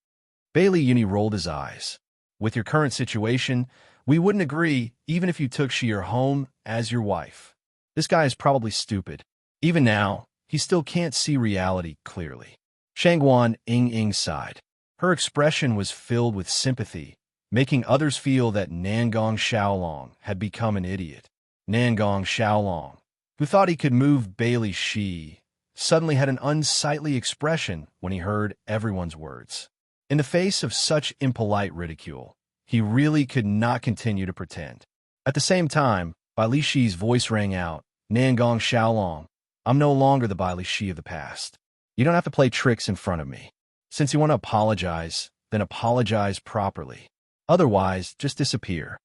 Bailey Uni rolled his eyes. With your current situation, we wouldn't agree even if you took Sheer home as your wife. This guy is probably stupid. Even now, he still can't see reality clearly. Shangguan Ying sighed. Her expression was filled with sympathy, making others feel that Nangong Xiaolong had become an idiot. Nangong Xiaolong, who thought he could move Bailey Shi, suddenly had an unsightly expression when he heard everyone's words. In the face of such impolite ridicule, he really could not continue to pretend. At the same time, Bai Li Shi's voice rang out, Nangong Xiaolong, I'm no longer the Bai Li Shi of the past. You don't have to play tricks in front of me. Since you want to apologize, then apologize properly. Otherwise, just disappear.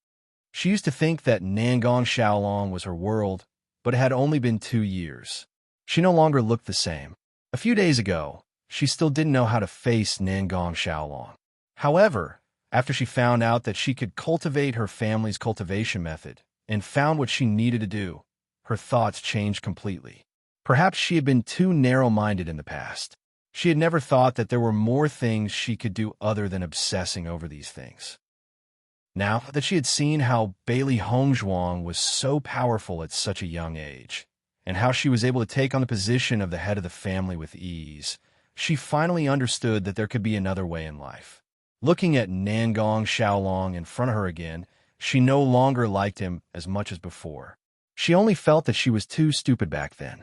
She used to think that Nangong Xiaolong was her world, but it had only been 2 years. She no longer looked the same. A few days ago, she still didn't know how to face Nangong Xiaolong. However, after she found out that she could cultivate her family's cultivation method and found what she needed to do, her thoughts changed completely. Perhaps she had been too narrow-minded in the past. She had never thought that there were more things she could do other than obsessing over these things. Now that she had seen how Bailey Hongzhuang was so powerful at such a young age, and how she was able to take on the position of the head of the family with ease, she finally understood that there could be another way in life. Looking at Nangong Xiaolong in front of her again, she no longer liked him as much as before. She only felt that she was too stupid back then.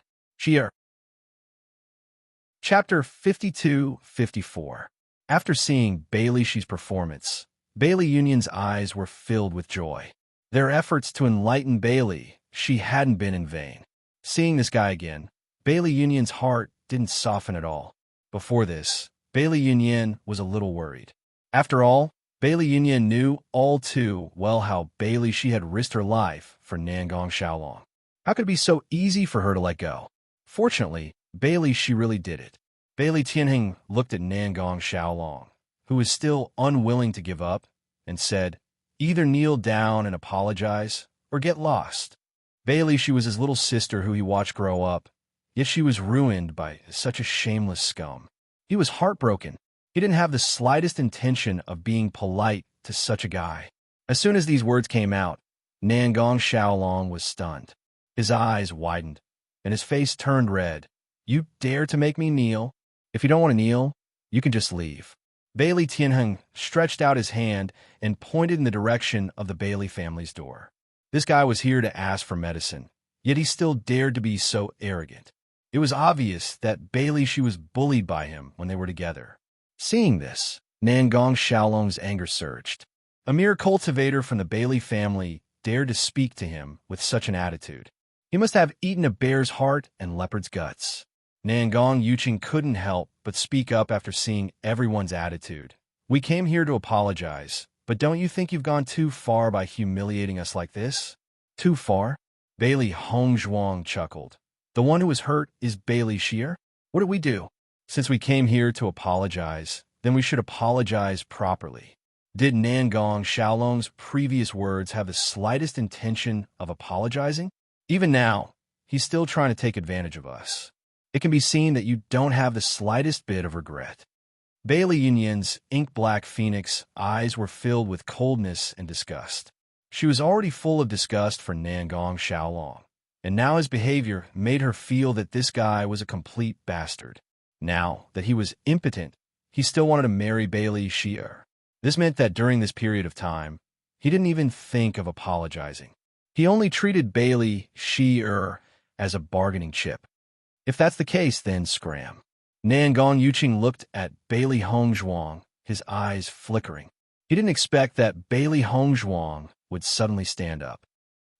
Chapter 52-54. After seeing Bailey Shi's performance, Bailey Union's eyes were filled with joy. Their efforts to enlighten Bailey Shi hadn't been in vain. Seeing this guy again, Bailey Union's heart didn't soften at all. Before this, Bailey Union was a little worried. After all, Bailey Union knew all too well how Bailey Shi had risked her life for Nangong Xiaolong. How could it be so easy for her to let go? Fortunately, Bailey Shi really did it. Bailey Tianheng looked at Nangong Xiaolong, who was still unwilling to give up, and said, either kneel down and apologize, or get lost. Bailey Shi was his little sister who he watched grow up, yet she was ruined by such a shameless scum. He was heartbroken. He didn't have the slightest intention of being polite to such a guy. As soon as these words came out, Nangong Xiaolong was stunned. His eyes widened, and his face turned red. You dare to make me kneel? If you don't want to kneel, you can just leave. Bailey Tianheng stretched out his hand and pointed in the direction of the Bailey family's door. This guy was here to ask for medicine, yet he still dared to be so arrogant. It was obvious that Bailey Shi was bullied by him when they were together. Seeing this, Nangong Xiaolong's anger surged. A mere cultivator from the Bailey family dared to speak to him with such an attitude. He must have eaten a bear's heart and leopard's guts. Nangong Yuqing couldn't help but speak up after seeing everyone's attitude. We came here to apologize, but don't you think you've gone too far by humiliating us like this? Too far? Bailey Hongzhuang chuckled. The one who was hurt is Bailey Shear? What did we do? Since we came here to apologize, then we should apologize properly. Did Nangong Xiaolong's previous words have the slightest intention of apologizing? Even now, he's still trying to take advantage of us. It can be seen that you don't have the slightest bit of regret. Bailey Union's ink-black phoenix eyes were filled with coldness and disgust. She was already full of disgust for Nangong Xiaolong, and now his behavior made her feel that this guy was a complete bastard. Now that he was impotent, he still wanted to marry Bailey Shear. This meant that during this period of time, he didn't even think of apologizing. He only treated Bailey Shear as a bargaining chip. If that's the case, then scram. Nangong Yuqing looked at Bailey Hongzhuang, his eyes flickering. He didn't expect that Bailey Hongzhuang would suddenly stand up.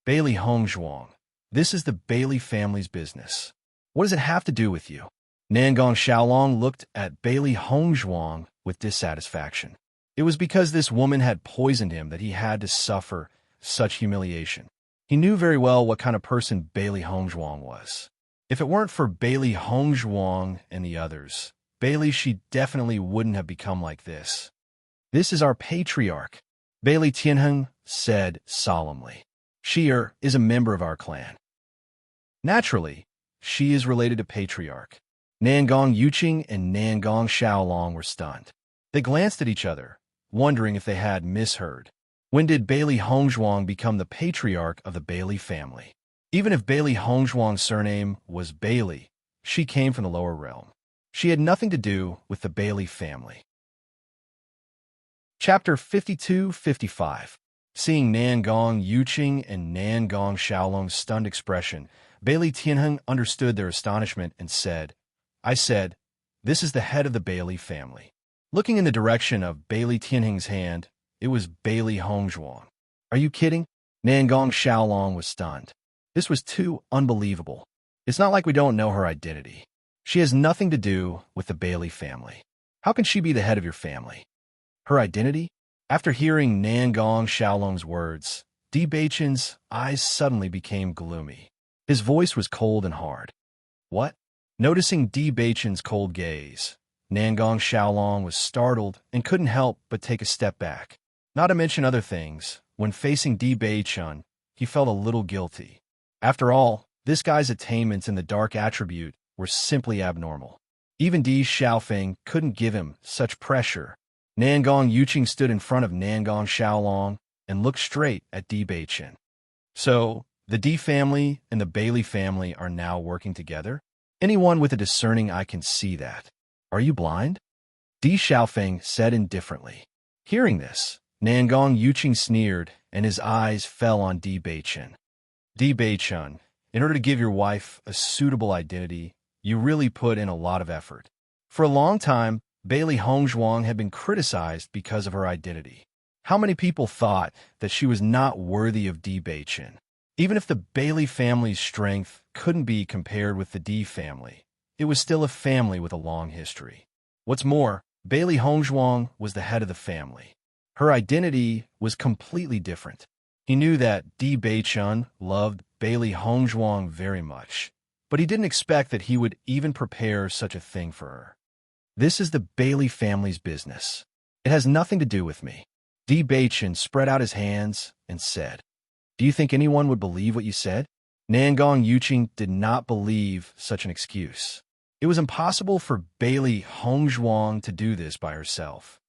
Bailey Hongzhuang, this is the Bailey family's business. What does it have to do with you? Nangong Xiaolong looked at Bailey Hongzhuang with dissatisfaction. It was because this woman had poisoned him that he had to suffer such humiliation. He knew very well what kind of person Bailey Hongzhuang was. If it weren't for Bailey Hongzhuang and the others, Bailey Shi definitely wouldn't have become like this. This is our patriarch. Bailey Tianheng said solemnly. She is a member of our clan. Naturally, she is related to Patriarch. Nangong Yuqing and Nangong Xiaolong were stunned. They glanced at each other, wondering if they had misheard. When did Bailey Hongzhuang become the Patriarch of the Bailey family? Even if Bailey Hongzhuang's surname was Bailey, she came from the lower realm. She had nothing to do with the Bailey family. Chapter 52-55. Seeing Nangong Yuqing and Nangong Xiaolong's stunned expression, Bailey Tianheng understood their astonishment and said, I said, this is the head of the Bailey family. Looking in the direction of Bailey Tianheng's hand, it was Bailey Hongzhuang. Are you kidding? Nangong Xiaolong was stunned. This was too unbelievable. It's not like we don't know her identity. She has nothing to do with the Bailey family. How can she be the head of your family? Her identity? After hearing Nangong Xiaolong's words, Di Beichen's eyes suddenly became gloomy. His voice was cold and hard. What? Noticing Di Beichen's cold gaze, Nangong Xiaolong was startled and couldn't help but take a step back. Not to mention other things, when facing Di Beichen, he felt a little guilty. After all, this guy's attainments in the dark attribute were simply abnormal. Even Di Xiaofeng couldn't give him such pressure. Nangong Yuqing stood in front of Nangong Xiaolong and looked straight at Di Beichen. So, the Di family and the Bailey family are now working together? Anyone with a discerning eye can see that. Are you blind? Di Xiaofeng said indifferently. Hearing this, Nangong Yuqing sneered, and his eyes fell on Di Beichen. Di Beichen, in order to give your wife a suitable identity, you really put in a lot of effort. For a long time, Bailey Hongzhuang had been criticized because of her identity. How many people thought that she was not worthy of Di Beichen? Even if the Bailey family's strength couldn't be compared with the Di family, it was still a family with a long history. What's more, Bailey Hongzhuang was the head of the family. Her identity was completely different. He knew that Di Beichen loved Bailey Hongzhuang very much, but he didn't expect that he would even prepare such a thing for her. This is the Bailey family's business. It has nothing to do with me. Di Beichen spread out his hands and said, Do you think anyone would believe what you said? Nangong Yuqing did not believe such an excuse. It was impossible for Bailey Hongzhuang to do this by herself.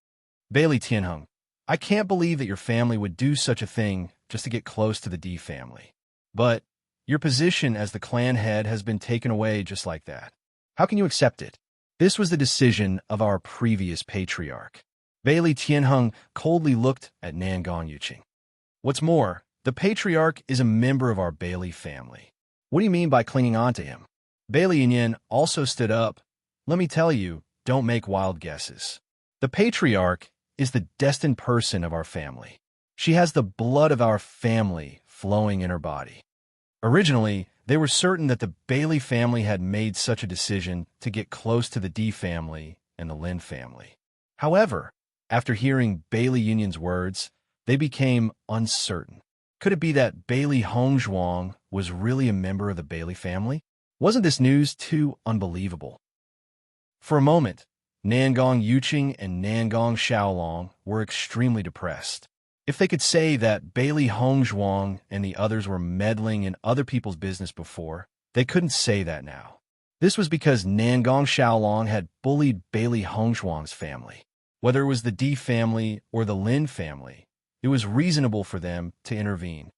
Bailey Tianheng, I can't believe that your family would do such a thing just to get close to the Di family. But your position as the clan head has been taken away just like that. How can you accept it? This was the decision of our previous patriarch. Bailey Tianheng coldly looked at Nangong Yuqing. What's more, the patriarch is a member of our Bailey family. What do you mean by clinging on to him? Bailey Yin also stood up. Let me tell you, don't make wild guesses. The patriarch is the destined person of our family. She has the blood of our family flowing in her body. Originally, they were certain that the Bailey family had made such a decision to get close to the Di family and the Lin family. However, after hearing Bailey Yin's words, they became uncertain. Could it be that Bailey Hongzhuang was really a member of the Bailey family? Wasn't this news too unbelievable? For a moment, Nangong Yuqing and Nangong Xiaolong were extremely depressed. If they could say that Bailey Hongzhuang and the others were meddling in other people's business before, they couldn't say that now. This was because Nangong Xiaolong had bullied Bailey Hongzhuang's family. Whether it was the Di family or the Lin family, it was reasonable for them to intervene.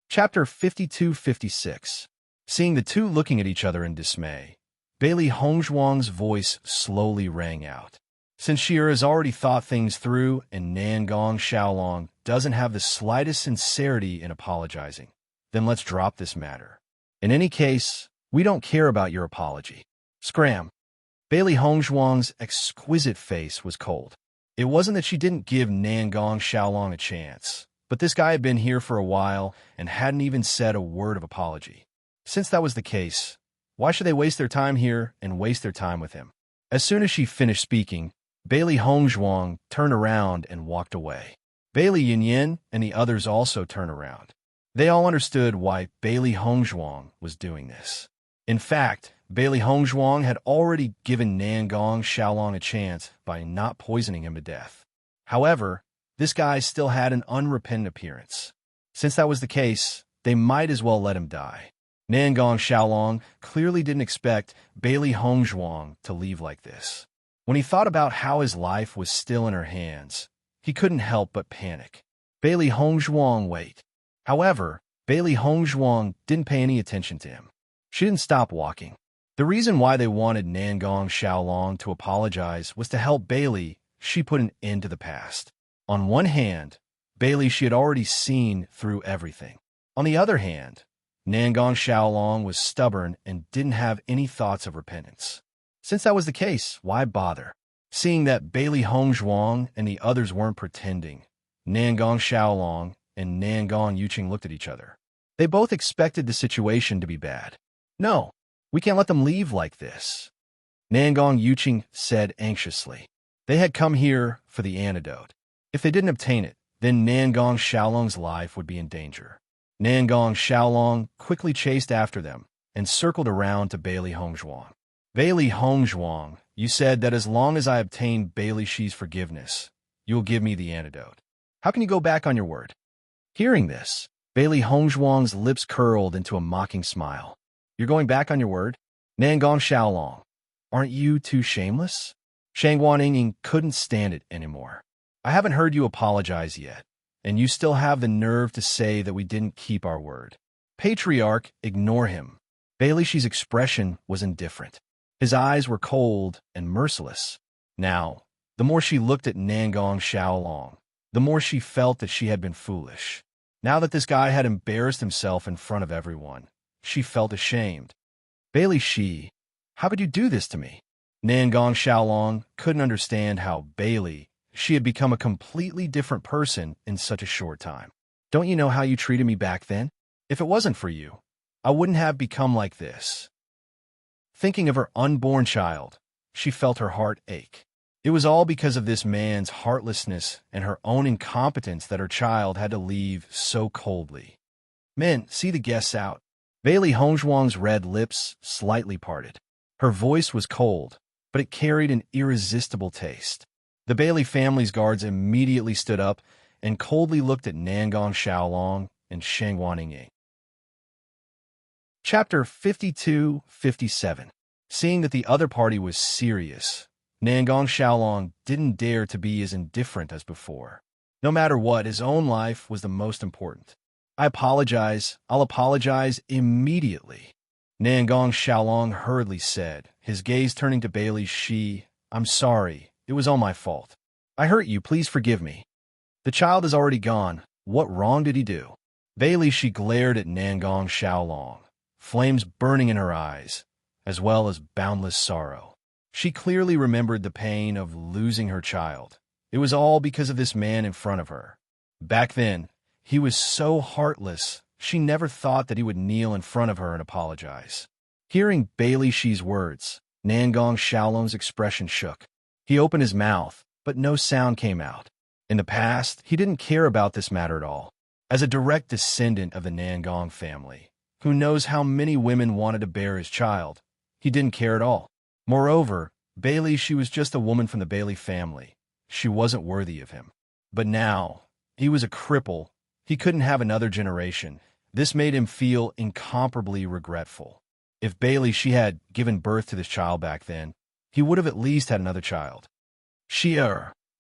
Chapter 52-56. Seeing the two looking at each other in dismay, Bailey Hongzhuang's voice slowly rang out. Since she has already thought things through and Nangong Xiaolong doesn't have the slightest sincerity in apologizing, then let's drop this matter. In any case, we don't care about your apology. Scram. Bailey Hongzhuang's exquisite face was cold. It wasn't that she didn't give Nangong Xiaolong a chance, but this guy had been here for a while and hadn't even said a word of apology. Since that was the case, why should they waste their time here and waste their time with him? As soon as she finished speaking, Bailey Hongzhuang turned around and walked away. Bailey Yin and the others also turned around. They all understood why Bailey Hongzhuang was doing this. In fact, Bailey Hongzhuang had already given Nangong Xiaolong a chance by not poisoning him to death. However, This guy still had an unrepentant appearance. Since that was the case, they might as well let him die. Nangong Xiaolong clearly didn't expect Bailey Hongzhuang to leave like this. When he thought about how his life was still in her hands, he couldn't help but panic. Bailey Hongzhuang, wait. However, Bailey Hongzhuang didn't pay any attention to him. She didn't stop walking. The reason why they wanted Nangong Xiaolong to apologize was to help Bailey. She put an end to the past. On one hand, Bailey she had already seen through everything. On the other hand, Nangong Xiaolong was stubborn and didn't have any thoughts of repentance. Since that was the case, why bother? Seeing that Bailey Hongzhuang and the others weren't pretending, Nangong Xiaolong and Nangong Yuqing looked at each other. They both expected the situation to be bad. No, we can't let them leave like this, Nangong Yuqing said anxiously. They had come here for the antidote. If they didn't obtain it, then Nangong Xiaolong's life would be in danger. Nangong Xiaolong quickly chased after them and circled around to Bailey Hongzhuang. Bailey Hongzhuang, you said that as long as I obtain Bailey Shi's forgiveness, you will give me the antidote. How can you go back on your word? Hearing this, Bailey Hongzhuang's lips curled into a mocking smile. You're going back on your word? Nangong Xiaolong, aren't you too shameless? Shangguan Ying couldn't stand it anymore. I haven't heard you apologize yet, and you still have the nerve to say that we didn't keep our word. Patriarch, ignore him. Bailey Shi's expression was indifferent. His eyes were cold and merciless. Now, the more she looked at Nangong Xiaolong, the more she felt that she had been foolish. Now that this guy had embarrassed himself in front of everyone, she felt ashamed. Bailey Shi, how could you do this to me? Nangong Xiaolong couldn't understand how Bailey Shi had become a completely different person in such a short time. Don't you know how you treated me back then? If it wasn't for you, I wouldn't have become like this. Thinking of her unborn child, she felt her heart ache. It was all because of this man's heartlessness and her own incompetence that her child had to leave so coldly. Men, see the guests out. Bailey Hongzhuang's red lips slightly parted. Her voice was cold, but it carried an irresistible taste. The Bailey family's guards immediately stood up and coldly looked at Nangong Xiaolong and Shangguan Ying. Chapter 52-57. Seeing that the other party was serious, Nangong Xiaolong didn't dare to be as indifferent as before. No matter what, his own life was the most important. I apologize. I'll apologize immediately, Nangong Xiaolong hurriedly said, his gaze turning to Bailey Shi. I'm sorry. It was all my fault. I hurt you. Please forgive me. The child is already gone. What wrong did he do? Bailey Shi glared at Nangong Xiaolong, flames burning in her eyes, as well as boundless sorrow. She clearly remembered the pain of losing her child. It was all because of this man in front of her. Back then, he was so heartless, she never thought that he would kneel in front of her and apologize. Hearing Bailey Shi's words, Nangong Xiaolong's expression shook. He opened his mouth, but no sound came out. In the past, he didn't care about this matter at all. As a direct descendant of the Nangong family, who knows how many women wanted to bear his child, he didn't care at all. Moreover, Bailey, she was just a woman from the Bailey family. She wasn't worthy of him. But now, he was a cripple. He couldn't have another generation. This made him feel incomparably regretful. If Bailey, she had given birth to this child back then, he would have at least had another child.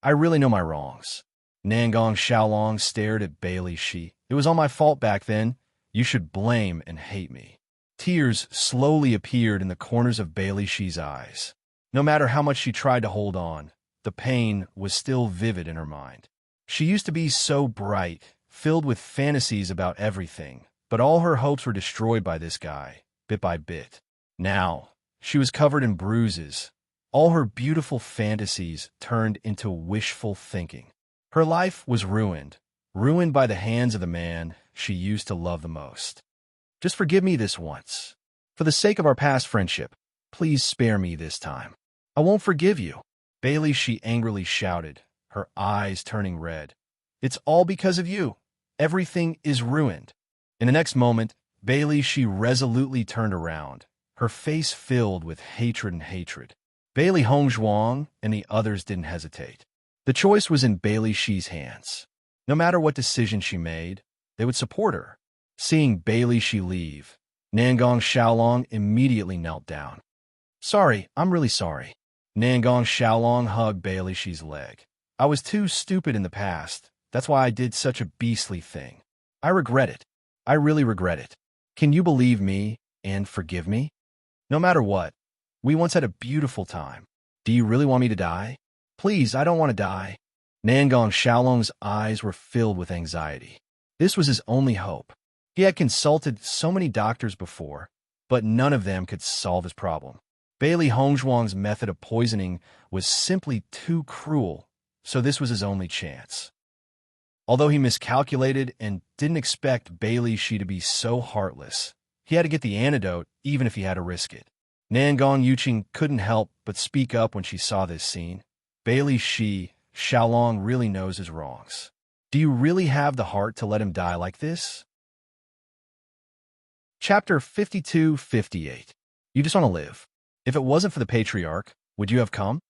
I really know my wrongs. Nangong Xiaolong stared at Bailey Shi. It was all my fault back then. You should blame and hate me. Tears slowly appeared in the corners of Bailey Shi's eyes. No matter how much she tried to hold on, the pain was still vivid in her mind. She used to be so bright, filled with fantasies about everything, but all her hopes were destroyed by this guy, bit by bit. Now, she was covered in bruises. All her beautiful fantasies turned into wishful thinking. Her life was ruined by the hands of the man she used to love the most. Just forgive me this once. For the sake of our past friendship, please spare me this time. I won't forgive you. Bailey, she angrily shouted, her eyes turning red. It's all because of you. Everything is ruined. In the next moment, Bailey, she resolutely turned around, her face filled with hatred and hatred. Bailey Hongzhuang and the others didn't hesitate. The choice was in Bailey Shi's hands. No matter what decision she made, they would support her. Seeing Bailey Shi leave, Nangong Xiaolong immediately knelt down. "Sorry, I'm really sorry." Nangong Xiaolong hugged Bailey Shi's leg. "I was too stupid in the past. That's why I did such a beastly thing. I regret it. I really regret it. Can you believe me and forgive me? No matter what, we once had a beautiful time. Do you really want me to die? Please, I don't want to die." Nangong Xiaolong's eyes were filled with anxiety. This was his only hope. He had consulted so many doctors before, but none of them could solve his problem. Bailey Hongzhuang's method of poisoning was simply too cruel, so this was his only chance. Although he miscalculated and didn't expect Bailey Shi to be so heartless, he had to get the antidote even if he had to risk it. Nangong Yuqing couldn't help but speak up when she saw this scene. "Bailey Shi, Xiaolong really knows his wrongs. Do you really have the heart to let him die like this?" Chapter 52-58. You just want to live. If it wasn't for the patriarch, would you have come?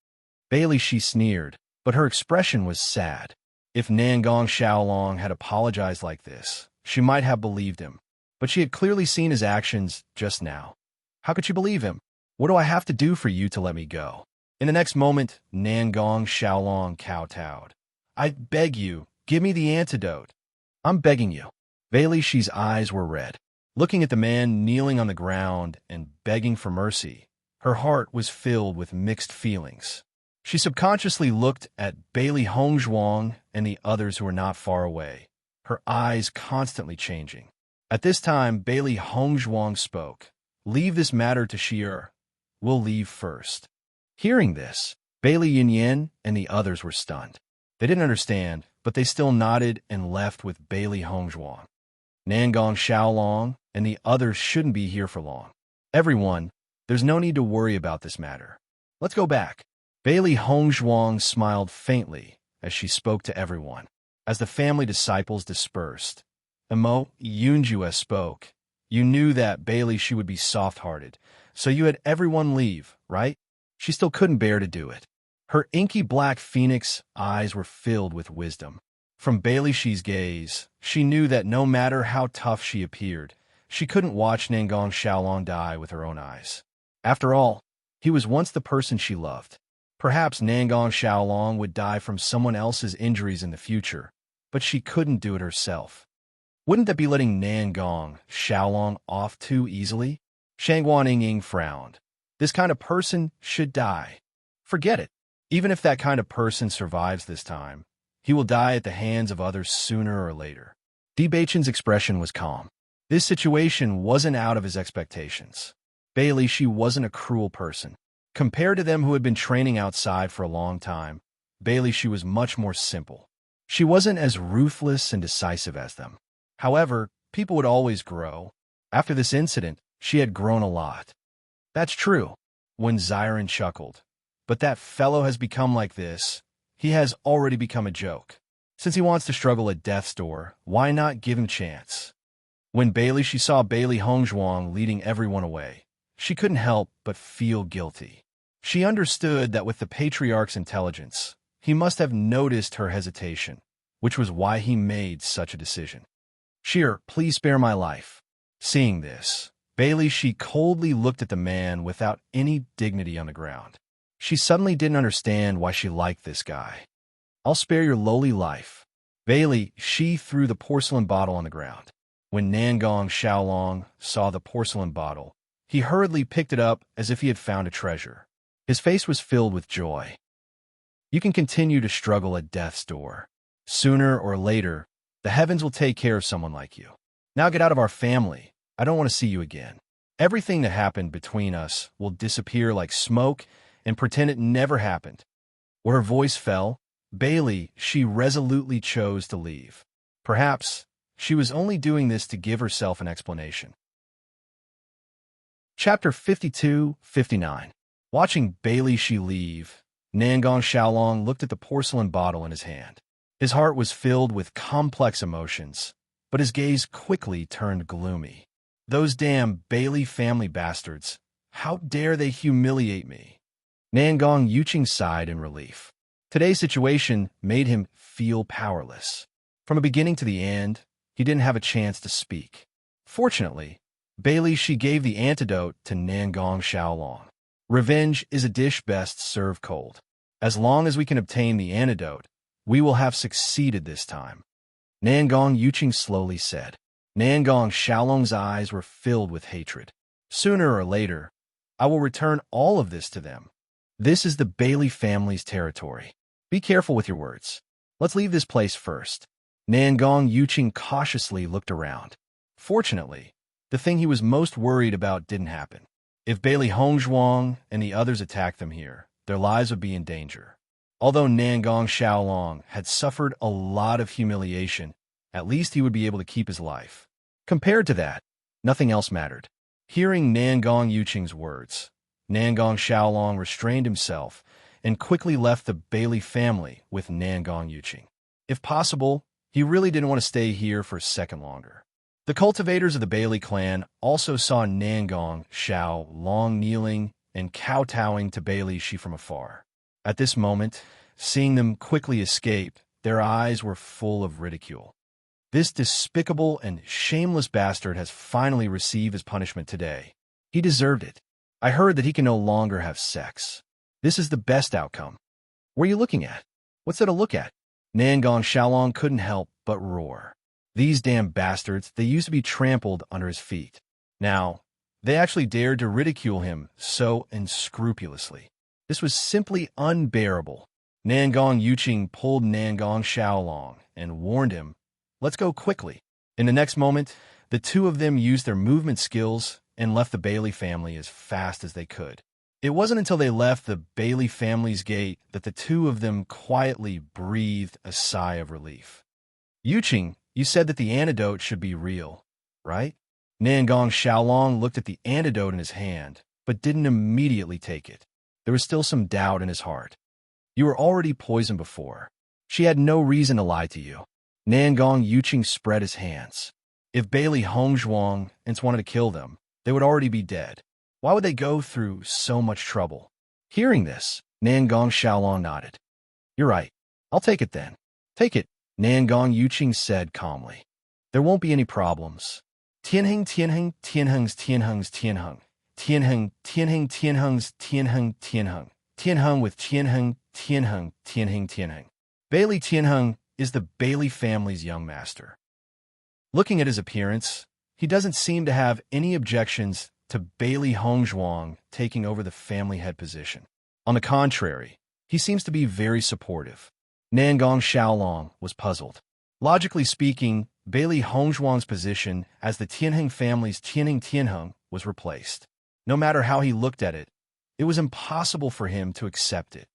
Bailey Shi sneered, but her expression was sad. If Nangong Xiaolong had apologized like this, she might have believed him. But she had clearly seen his actions just now. How could she believe him? "What do I have to do for you to let me go?" In the next moment, Nangong Xiaolong kowtowed. "I beg you, give me the antidote. I'm begging you." Bailey Shi's eyes were red. Looking at the man kneeling on the ground and begging for mercy, her heart was filled with mixed feelings. She subconsciously looked at Bailey Hongzhuang and the others who were not far away, her eyes constantly changing. At this time, Bailey Hongzhuang spoke. "Leave this matter to Shi'er. We'll leave first." Hearing this, Bailey Yinyan and the others were stunned. They didn't understand, but they still nodded and left with Bailey Hongzhuang. Nangong Xiaolong and the others shouldn't be here for long. "Everyone, there's no need to worry about this matter. Let's go back." Bailey Hongzhuang smiled faintly as she spoke to everyone. As the family disciples dispersed, Emo Yunjue spoke. "You knew that Bailey Shi would be soft-hearted, so you had everyone leave, right?" She still couldn't bear to do it. Her inky black phoenix eyes were filled with wisdom. From Bailey Shi's gaze, she knew that no matter how tough she appeared, she couldn't watch Nangong Xiaolong die with her own eyes. After all, he was once the person she loved. Perhaps Nangong Xiaolong would die from someone else's injuries in the future, but she couldn't do it herself. Wouldn't that be letting Nangong Xiaolong off too easily? Shangguan Ying frowned. This kind of person should die. Forget it. Even if that kind of person survives this time, he will die at the hands of others sooner or later. Di Beichen's expression was calm. This situation wasn't out of his expectations. Bailey Shi wasn't a cruel person. Compared to them who had been training outside for a long time, Bailey Shi was much more simple. She wasn't as ruthless and decisive as them. However, people would always grow. After this incident, she had grown a lot. "That's true," when Xiren chuckled. "But that fellow has become like this. He has already become a joke. Since he wants to struggle at death's door, why not give him a chance?" When Bailey Shi saw Bailey Hongzhuang leading everyone away, she couldn't help but feel guilty. She understood that with the patriarch's intelligence, he must have noticed her hesitation, which was why he made such a decision. "Shi'er, please spare my life." Seeing this, Bailey Shi coldly looked at the man without any dignity on the ground. She suddenly didn't understand why she liked this guy. "I'll spare your lowly life." Bailey Shi threw the porcelain bottle on the ground. When Nangong Xiaolong saw the porcelain bottle, he hurriedly picked it up as if he had found a treasure. His face was filled with joy. "You can continue to struggle at death's door. Sooner or later, the heavens will take care of someone like you. Now get out of our family. I don't want to see you again. Everything that happened between us will disappear like smoke and pretend it never happened." Where her voice fell, Bailey Shi resolutely chose to leave. Perhaps she was only doing this to give herself an explanation. Chapter 52-59. Watching Bailey Shi leave, Nangong Xiaolong looked at the porcelain bottle in his hand. His heart was filled with complex emotions, but his gaze quickly turned gloomy. "Those damn Bailey family bastards. How dare they humiliate me?" Nangong Yuqing sighed in relief. Today's situation made him feel powerless. From the beginning to the end, he didn't have a chance to speak. Fortunately, Bailey she gave the antidote to Nangong Xiaolong. Revenge is a dish best served cold. As long as we can obtain the antidote, we will have succeeded this time. Nangong Yuqing slowly said. Nangong Xiaolong's eyes were filled with hatred. Sooner or later, I will return all of this to them. This is the Bailey family's territory. Be careful with your words. Let's leave this place first. Nangong Yuqing cautiously looked around. Fortunately, the thing he was most worried about didn't happen. If Bailey Hongzhuang and the others attacked them here, their lives would be in danger. Although Nangong Xiaolong had suffered a lot of humiliation, at least he would be able to keep his life. Compared to that, nothing else mattered. Hearing Nangong Yuqing's words, Nangong Xiaolong restrained himself and quickly left the Bailey family with Nangong Yuqing. If possible, he really didn't want to stay here for a second longer. The cultivators of the Bailey clan also saw Nangong Xiaolong kneeling and kowtowing to Bailey Shi from afar. At this moment, seeing them quickly escape, their eyes were full of ridicule. This despicable and shameless bastard has finally received his punishment today. He deserved it. I heard that he can no longer have sex. This is the best outcome. What are you looking at? What's there to look at? Nangong Xiaolong couldn't help but roar. These damn bastards, they used to be trampled under his feet. Now, they actually dared to ridicule him so unscrupulously. This was simply unbearable. Nangong Yuqing pulled Nangong Xiaolong and warned him, "Let's go quickly." In the next moment, the two of them used their movement skills and left the Bailey family as fast as they could. It wasn't until they left the Bailey family's gate that the two of them quietly breathed a sigh of relief. Yuqing, you said that the antidote should be real, right? Nangong Xiaolong looked at the antidote in his hand, but didn't immediately take it. There was still some doubt in his heart. You were already poisoned before. She had no reason to lie to you. Nangong Yuqing spread his hands. If Bailey Hongzhuang wanted to kill them, they would already be dead. Why would they go through so much trouble? Hearing this, Nangong Xiaolong nodded. You're right. I'll take it then. Take it, Nangong Yuqing said calmly. There won't be any problems. Tianheng, Tianheng, Tianheng's Tianheng's Tianheng. Tianheng, Tianheng, Tianheng's Tianheng, Tianheng. Tianheng with Tianheng, Tianheng, Tianheng, Tianheng. Bailey Tianheng is the Bailey family's young master. Looking at his appearance, he doesn't seem to have any objections to Bailey Hongzhuang taking over the family head position. On the contrary, he seems to be very supportive. Nangong Xiaolong was puzzled. Logically speaking, Bailey Hongzhuang's position as the Tianheng family's Tianheng was replaced. No matter how he looked at it, it was impossible for him to accept it.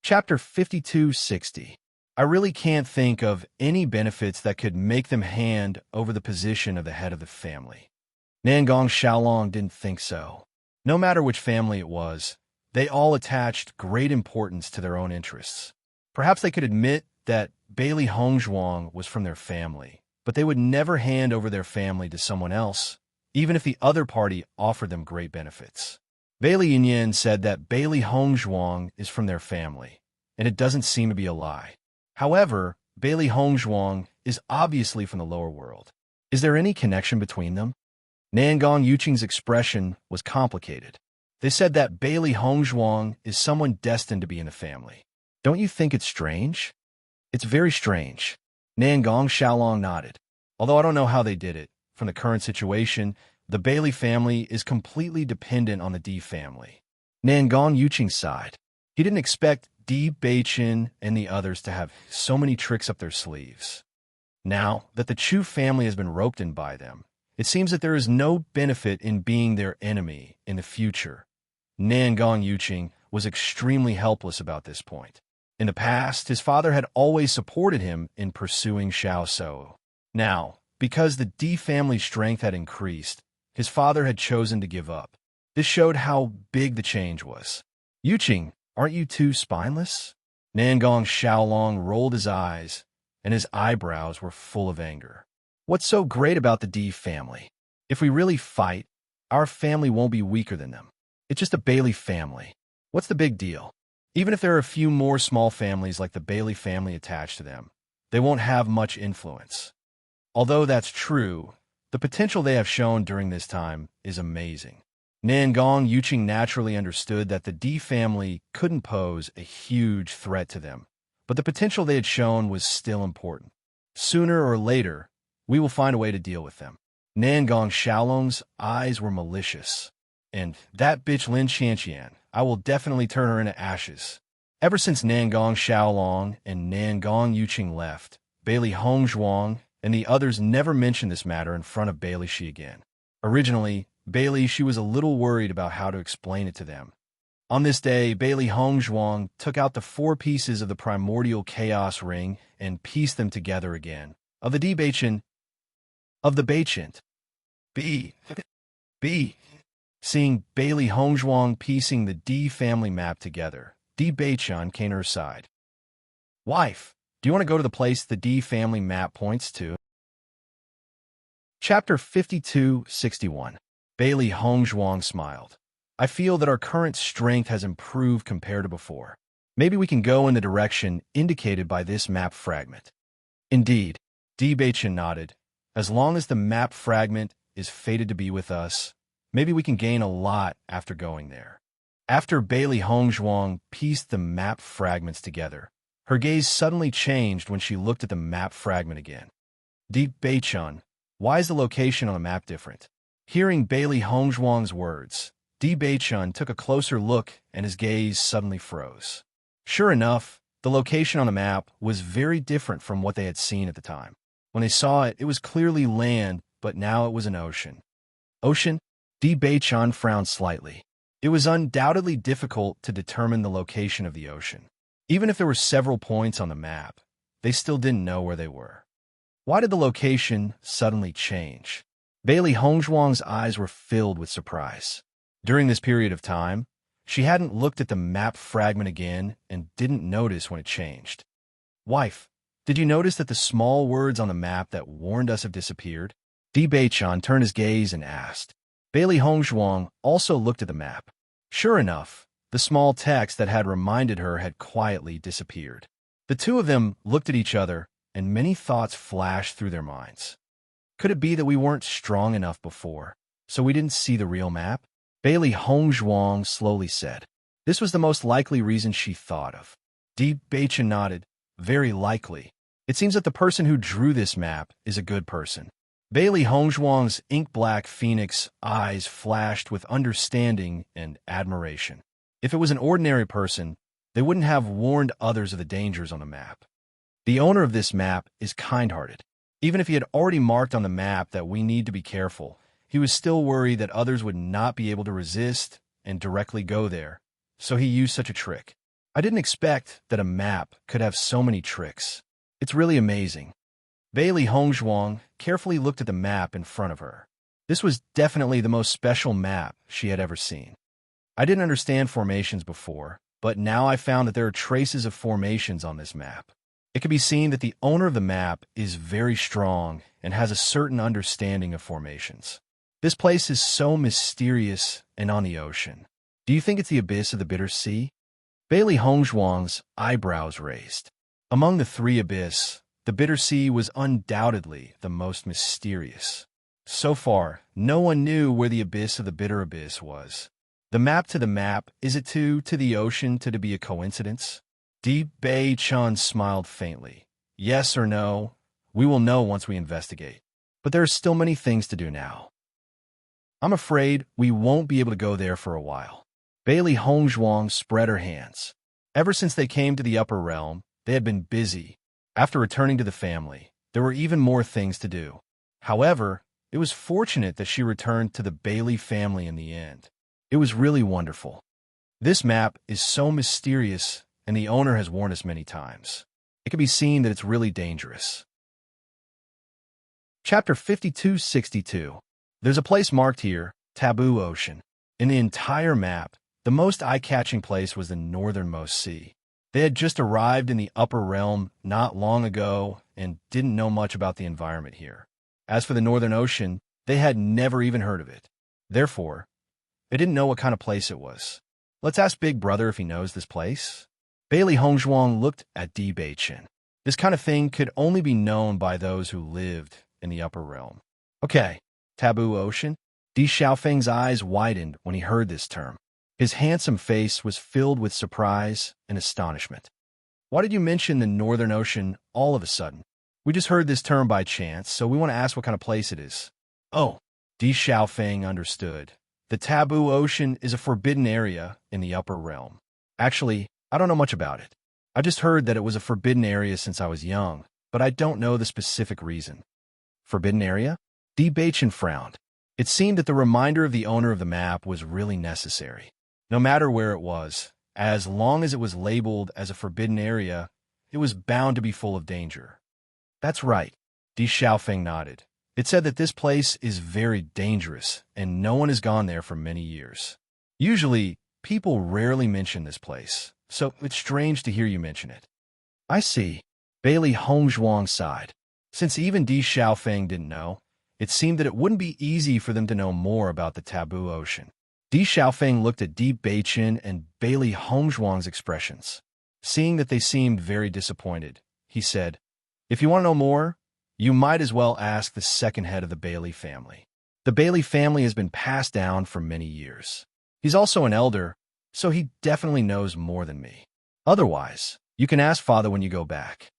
Chapter 5260. I really can't think of any benefits that could make them hand over the position of the head of the family. Nangong Xiaolong didn't think so. No matter which family it was, they all attached great importance to their own interests. Perhaps they could admit that Bailey Hongzhuang was from their family, but they would never hand over their family to someone else, even if the other party offered them great benefits. Bailey Yinyan said that Bailey Hongzhuang is from their family, and it doesn't seem to be a lie. However, Bailey Hongzhuang is obviously from the lower world. Is there any connection between them? Nangong Yuqing's expression was complicated. They said that Bailey Hongzhuang is someone destined to be in the family. Don't you think it's strange? It's very strange. Nangong Xiaolong nodded. Although I don't know how they did it, from the current situation, the Bailey family is completely dependent on the D family. Nangong Yuqing sighed. He didn't expect Di Beichin and the others to have so many tricks up their sleeves. Now that the Chu family has been roped in by them, it seems that there is no benefit in being their enemy in the future. Nangong Yuqing was extremely helpless about this point. In the past, his father had always supported him in pursuing Xiaoshou. Now, because the D family's strength had increased, his father had chosen to give up. This showed how big the change was. Yuqing, aren't you too spineless? Nangong Xiaolong rolled his eyes, and his eyebrows were full of anger. What's so great about the D family? If we really fight, our family won't be weaker than them. It's just a Bailey family. What's the big deal? Even if there are a few more small families like the Bailey family attached to them, they won't have much influence. Although that's true, the potential they have shown during this time is amazing. Nangong Yuqing naturally understood that the D family couldn't pose a huge threat to them, but the potential they had shown was still important. Sooner or later, we will find a way to deal with them. Nangong Xiaolong's eyes were malicious. And that bitch Lin Qianqian, I will definitely turn her into ashes. Ever since Nangong Xiaolong and Nangong Yuqing left, Bailey Hongzhuang and the others never mentioned this matter in front of Bailey Shi again. Originally, Bailey Shi was a little worried about how to explain it to them. On this day, Bailey Hongzhuang took out the 4 pieces of the primordial chaos ring and pieced them together again. Of the Beichant. Seeing Bailey Hongzhuang piecing the D family map together, D Beichan came to her side. Wife, do you want to go to the place the D family map points to? Chapter 52-61. Bailey Hongzhuang smiled. I feel that our current strength has improved compared to before. Maybe we can go in the direction indicated by this map fragment. Indeed, D Beichan nodded. As long as the map fragment is fated to be with us, maybe we can gain a lot after going there. After Bailey Hongzhuang pieced the map fragments together, her gaze suddenly changed when she looked at the map fragment again. D Beichan, why is the location on the map different? Hearing Bailey Hongzhuang's words, D Beichan took a closer look and his gaze suddenly froze. Sure enough, the location on the map was very different from what they had seen at the time. When they saw it, it was clearly land, but now it was an ocean. Ocean? D Beichan frowned slightly. It was undoubtedly difficult to determine the location of the ocean. Even if there were several points on the map, they still didn't know where they were. Why did the location suddenly change? Bailey Hongzhuang's eyes were filled with surprise. During this period of time, she hadn't looked at the map fragment again and didn't notice when it changed. Wife, did you notice that the small words on the map that warned us have disappeared? D Beichan turned his gaze and asked. Bailey Hongzhuang also looked at the map. Sure enough, the small text that had reminded her had quietly disappeared. The two of them looked at each other, and many thoughts flashed through their minds. Could it be that we weren't strong enough before, so we didn't see the real map? Bailey Hongzhuang slowly said. This was the most likely reason she thought of. D Beichan nodded. Very likely. It seems that the person who drew this map is a good person. Bailey Hongzhuang's ink-black phoenix eyes flashed with understanding and admiration. If it was an ordinary person, they wouldn't have warned others of the dangers on the map. The owner of this map is kind-hearted. Even if he had already marked on the map that we need to be careful, he was still worried that others would not be able to resist and directly go there, so he used such a trick. I didn't expect that a map could have so many tricks. It's really amazing. Bailey Hongzhuang carefully looked at the map in front of her. This was definitely the most special map she had ever seen. I didn't understand formations before, but now I found that there are traces of formations on this map. It can be seen that the owner of the map is very strong and has a certain understanding of formations. This place is so mysterious and on the ocean. Do you think it's the abyss of the Bitter Sea? Bailey Hongzhuang's eyebrows raised. Among the 3 abyss, the Bitter Sea was undoubtedly the most mysterious. So far, no one knew where the abyss of the Bitter Abyss was. The map to the map, is it to the ocean to be a coincidence? D Beichan smiled faintly. Yes or no, we will know once we investigate. But there are still many things to do now. I'm afraid we won't be able to go there for a while. Bailey Hongzhuang spread her hands. Ever since they came to the upper realm, they had been busy. After returning to the family, there were even more things to do. However, it was fortunate that she returned to the Bailey family in the end. It was really wonderful. This map is so mysterious, and the owner has warned us many times. It can be seen that it's really dangerous. Chapter 52-62. There's a place marked here, Taboo Ocean. In the entire map, the most eye-catching place was the northernmost sea. They had just arrived in the upper realm not long ago and didn't know much about the environment here. As for the Northern Ocean, they had never even heard of it. Therefore, they didn't know what kind of place it was. Let's ask Big Brother if he knows this place. Bailey Hongzhuang looked at Di Beichen. This kind of thing could only be known by those who lived in the upper realm. Okay, taboo ocean? Di Xiaofeng's eyes widened when he heard this term. His handsome face was filled with surprise and astonishment. Why did you mention the Northern Ocean all of a sudden? We just heard this term by chance, so we want to ask what kind of place it is. Oh, Di Xiaofeng understood. The taboo ocean is a forbidden area in the upper realm. Actually, I don't know much about it. I just heard that it was a forbidden area since I was young, but I don't know the specific reason. Forbidden area? Di Beichen frowned. It seemed that the reminder of the owner of the map was really necessary. No matter where it was, as long as it was labeled as a forbidden area, it was bound to be full of danger. That's right, Di Xiaofeng nodded. It said that this place is very dangerous, and no one has gone there for many years. Usually, people rarely mention this place, so it's strange to hear you mention it. I see. Bailey Hongzhuang sighed. Since even Di Xiaofeng didn't know, it seemed that it wouldn't be easy for them to know more about the taboo ocean. Di Xiaofeng looked at Di Beichen and Bailey Hongzhuang's expressions. Seeing that they seemed very disappointed, he said, "If you want to know more, you might as well ask the second head of the Bailey family. The Bailey family has been passed down for many years. He's also an elder, so he definitely knows more than me. Otherwise, you can ask father when you go back."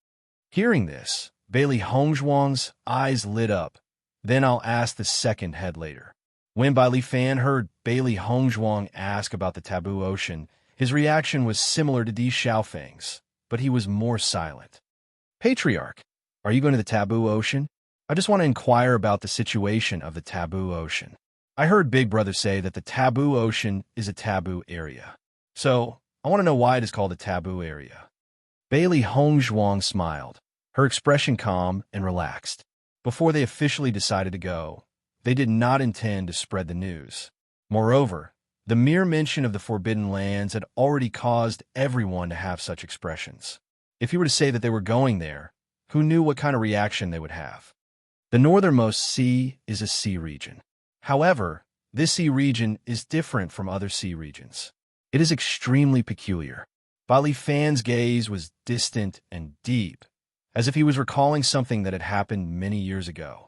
Hearing this, Bailey Hongzhuang's eyes lit up. "Then I'll ask the second head later." When Bai Li Fan heard Bailey Hongzhuang ask about the taboo ocean, his reaction was similar to Di Xiaofeng's, but he was more silent. "Patriarch, are you going to the taboo ocean? I just want to inquire about the situation of the taboo ocean. I heard Big Brother say that the taboo ocean is a taboo area. So, I want to know why it is called a taboo area." Bailey Hongzhuang smiled, her expression calm and relaxed. Before they officially decided to go, they did not intend to spread the news. Moreover, the mere mention of the Forbidden Lands had already caused everyone to have such expressions. If you were to say that they were going there, who knew what kind of reaction they would have? The northernmost sea is a sea region. However, this sea region is different from other sea regions. It is extremely peculiar. Bai Li Fan's gaze was distant and deep, as if he was recalling something that had happened many years ago.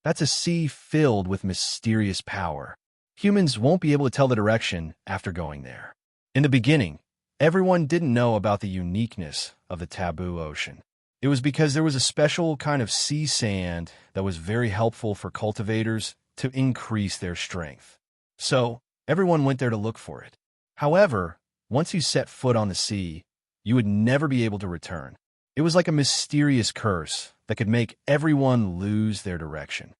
That's a sea filled with mysterious power. Humans won't be able to tell the direction after going there. In the beginning, everyone didn't know about the uniqueness of the taboo ocean. It was because there was a special kind of sea sand that was very helpful for cultivators to increase their strength. So, everyone went there to look for it. However, once you set foot on the sea, you would never be able to return. It was like a mysterious curse that could make everyone lose their direction.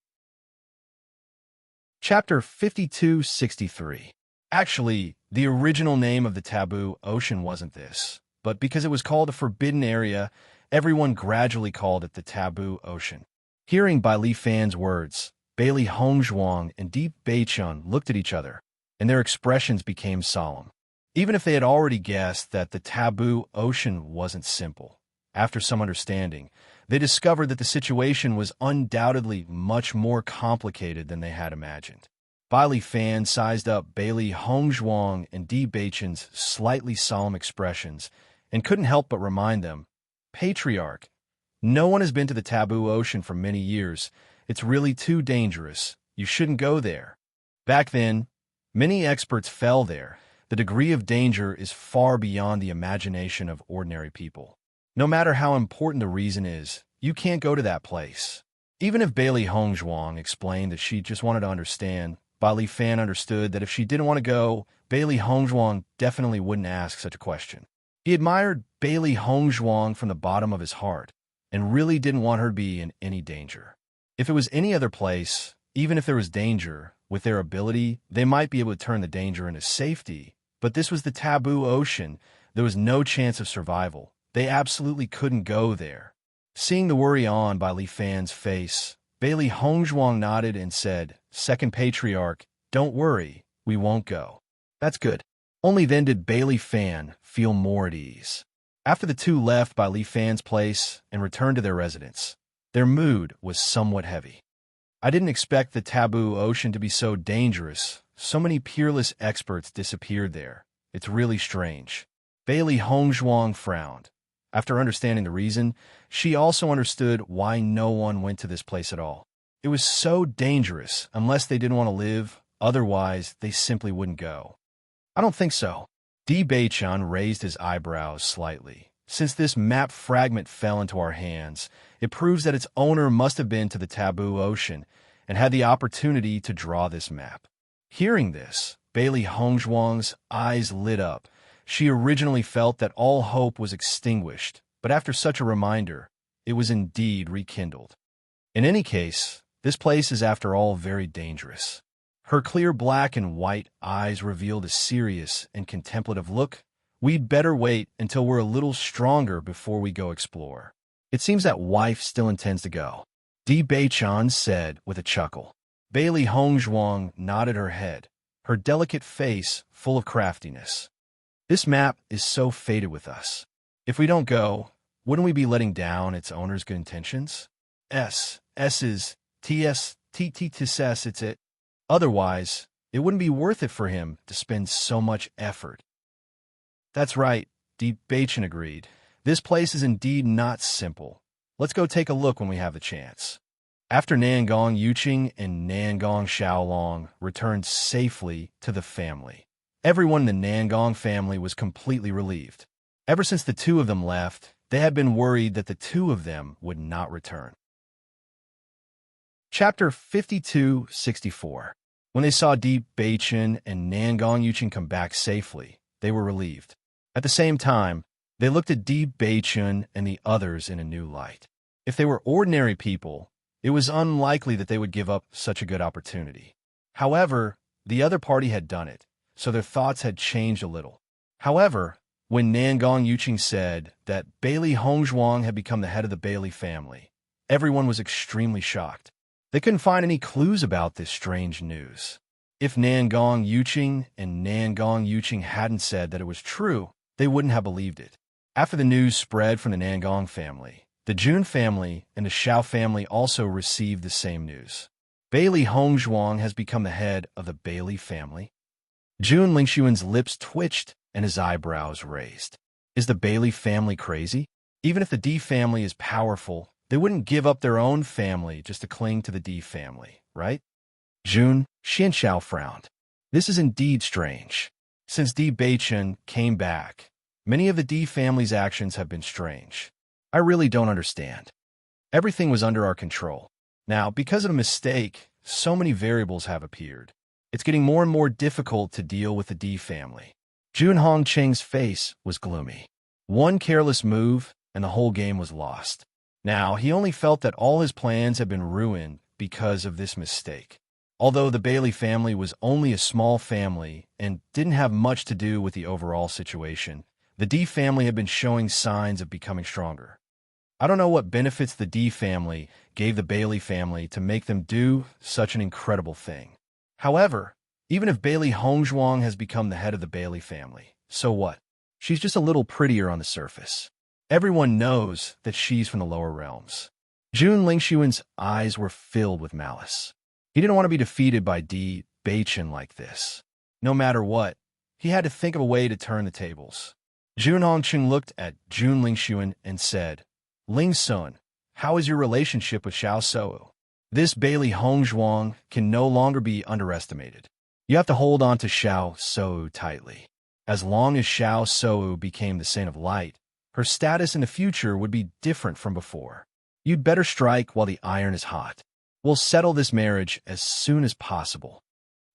Chapter 5263. Actually, the original name of the taboo ocean wasn't this, but because it was called a forbidden area, everyone gradually called it the taboo ocean. Hearing Bai Li Fan's words, Bailey Hongzhuang and Di Beichen looked at each other, and their expressions became solemn. Even if they had already guessed that the taboo ocean wasn't simple, after some understanding, they discovered that the situation was undoubtedly much more complicated than they had imagined. Bai Li Fan sized up Bailey Hongzhuang and Di Beichen's slightly solemn expressions and couldn't help but remind them, "Patriarch, no one has been to the taboo ocean for many years. It's really too dangerous. You shouldn't go there." Back then, many experts fell there. The degree of danger is far beyond the imagination of ordinary people. No matter how important the reason is, you can't go to that place. Even if Bailey Hongzhuang explained that she just wanted to understand, Bai Li Fan understood that if she didn't want to go, Bailey Hongzhuang definitely wouldn't ask such a question. He admired Bailey Hongzhuang from the bottom of his heart and really didn't want her to be in any danger. If it was any other place, even if there was danger, with their ability, they might be able to turn the danger into safety. But this was the taboo ocean. There was no chance of survival. They absolutely couldn't go there. Seeing the worry on Bai Li Fan's face, Bailey Hongzhuang nodded and said, "Second Patriarch, don't worry, we won't go." "That's good." Only then did Bailey Fan feel more at ease. After the two left Bai Li Fan's place and returned to their residence, their mood was somewhat heavy. "I didn't expect the taboo ocean to be so dangerous. So many peerless experts disappeared there. It's really strange." Bailey Hongzhuang frowned. After understanding the reason, she also understood why no one went to this place at all. It was so dangerous unless they didn't want to live, otherwise they simply wouldn't go. I don't think so. Di Beichan raised his eyebrows slightly. Since this map fragment fell into our hands, it proves that its owner must have been to the Taboo Ocean and had the opportunity to draw this map. Hearing this, Bailey Hongzhuang's eyes lit up. She originally felt that all hope was extinguished, but after such a reminder, it was indeed rekindled. In any case, this place is after all very dangerous. Her clear black and white eyes revealed a serious and contemplative look. We'd better wait until we're a little stronger before we go explore. It seems that wife still intends to go, Di Beichan said with a chuckle. Bailey Hongzhuang nodded her head, her delicate face full of craftiness. This map is so fated with us. If we don't go, wouldn't we be letting down its owner's good intentions? S's, TS, TTTS, it's it. Otherwise, it wouldn't be worth it for him to spend so much effort. That's right, Di Beichan agreed. This place is indeed not simple. Let's go take a look when we have the chance. After Nangong Yuqing and Nangong Xiaolong returned safely to the family, everyone in the Nangong family was completely relieved. Ever since the two of them left, they had been worried that the two of them would not return. Chapter 52-64. When they saw Di Beichan and Nangong Yuqing come back safely, they were relieved. At the same time, they looked at Di Beichan and the others in a new light. If they were ordinary people, it was unlikely that they would give up such a good opportunity. However, the other party had done it, so their thoughts had changed a little. However, when Nangong Yuqing said that Bailey Hongzhuang had become the head of the Bailey family, everyone was extremely shocked. They couldn't find any clues about this strange news. If Nangong Yuqing and Nangong Yuqing hadn't said that it was true, they wouldn't have believed it. After the news spread from the Nangong family, the Jun family and the Xiao family also received the same news. Bailey Hongzhuang has become the head of the Bailey family. Jun Lingxuan's lips twitched and his eyebrows raised. Is the Bailey family crazy? Even if the Di family is powerful, they wouldn't give up their own family just to cling to the Di family, right? Jun Xianxiao frowned. This is indeed strange. Since Di Beichan came back, many of the Di family's actions have been strange. I really don't understand. Everything was under our control. Now, because of a mistake, so many variables have appeared. It's getting more and more difficult to deal with the Di family. Jun Hongqing's face was gloomy. One careless move, and the whole game was lost. Now, he only felt that all his plans had been ruined because of this mistake. Although the Bailey family was only a small family and didn't have much to do with the overall situation, the Di family had been showing signs of becoming stronger. I don't know what benefits the Di family gave the Bailey family to make them do such an incredible thing. However, even if Bailey Hongzhuang has become the head of the Bailey family, so what? She's just a little prettier on the surface. Everyone knows that she's from the lower realms. Jun Lingxuan's eyes were filled with malice. He didn't want to be defeated by Di Beichan like this. No matter what, he had to think of a way to turn the tables. Jun Hongqing looked at Jun Lingxuan and said, Ling Sun, how is your relationship with Xiao Sou? This Bailey Hongzhuang can no longer be underestimated. You have to hold on to Xiao Sou tightly. As long as Xiao Sou became the Saint of Light, her status in the future would be different from before. You'd better strike while the iron is hot. We'll settle this marriage as soon as possible.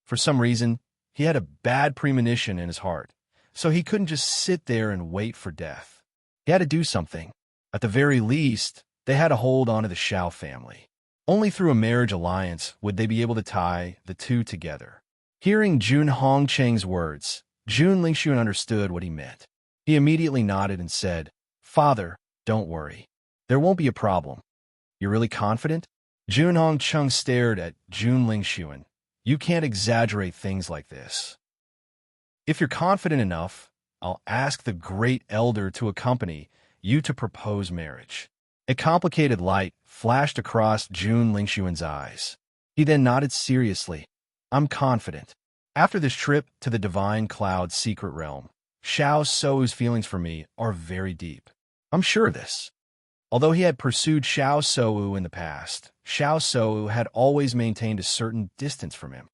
For some reason, he had a bad premonition in his heart, so he couldn't just sit there and wait for death. He had to do something. At the very least, they had to hold on to the Xiao family. Only through a marriage alliance would they be able to tie the two together. Hearing Jun Hongqing's words, Jun Lingxuan understood what he meant. He immediately nodded and said, Father, don't worry. There won't be a problem. You're really confident? Jun Hongqing stared at Jun Lingxuan. You can't exaggerate things like this. If you're confident enough, I'll ask the Great Elder to accompany you to propose marriage. A complicated light flashed across Jun Lingxuan's eyes. He then nodded seriously. I'm confident. After this trip to the Divine Cloud secret realm, Xiao Sou's feelings for me are very deep. I'm sure of this. Although he had pursued Xiao Sou in the past, Xiao Sou had always maintained a certain distance from him.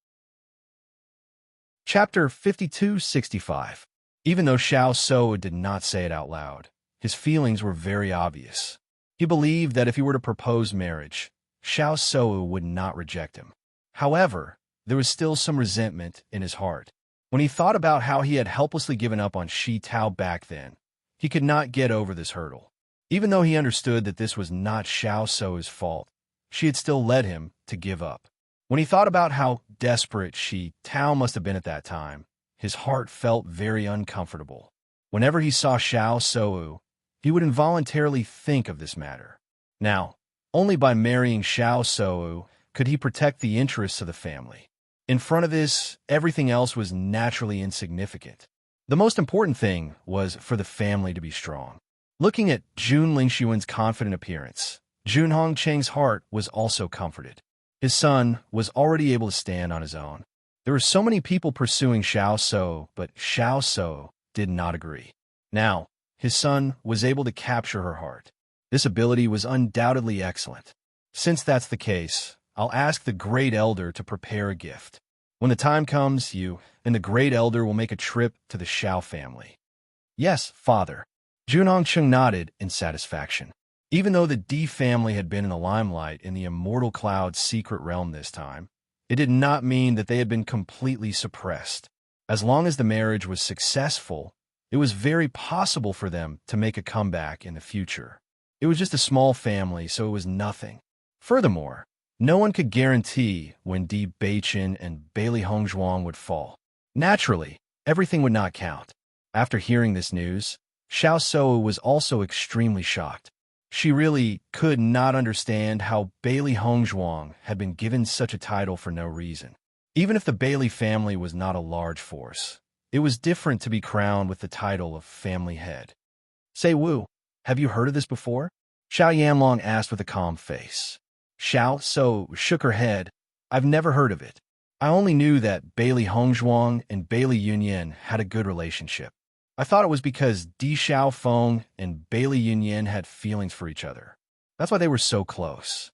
Chapter 5265. Even though Xiao Sou did not say it out loud, his feelings were very obvious. He believed that if he were to propose marriage, Xiao Sou would not reject him. However, there was still some resentment in his heart. When he thought about how he had helplessly given up on Shi Tao back then, he could not get over this hurdle. Even though he understood that this was not Xiao Sou's fault, she had still led him to give up. When he thought about how desperate Shi Tao must have been at that time, his heart felt very uncomfortable. Whenever he saw Xiao Sou, he would involuntarily think of this matter. Now, only by marrying Xiao Sou could he protect the interests of the family. In front of this, everything else was naturally insignificant. The most important thing was for the family to be strong. Looking at Jun Lingxuan's confident appearance, Jun Hongcheng's heart was also comforted. His son was already able to stand on his own. There were so many people pursuing Xiao Sou, but Xiao Sou did not agree. Now, his son was able to capture her heart. This ability was undoubtedly excellent. Since that's the case, I'll ask the Great Elder to prepare a gift. When the time comes, you and the Great Elder will make a trip to the Xiao family. Yes, father. Jun Hongcheng nodded in satisfaction. Even though the D family had been in the limelight in the Immortal Cloud's secret realm this time, it did not mean that they had been completely suppressed. As long as the marriage was successful, it was very possible for them to make a comeback in the future. It was just a small family, so it was nothing. Furthermore, no one could guarantee when Di Beichen and Bailey Hongzhuang would fall. Naturally, everything would not count. After hearing this news, Xiao Sou was also extremely shocked. She really could not understand how Bailey Hongzhuang had been given such a title for no reason. Even if the Bailey family was not a large force, it was different to be crowned with the title of family head. Say Wu, have you heard of this before? Xiao Yanlong asked with a calm face. Xiao Sou shook her head. I've never heard of it. I only knew that Bailey Hongzhuang and Bailey Yunyan had a good relationship. I thought it was because Di Xiaofeng and Bailey Yunyan had feelings for each other. That's why they were so close.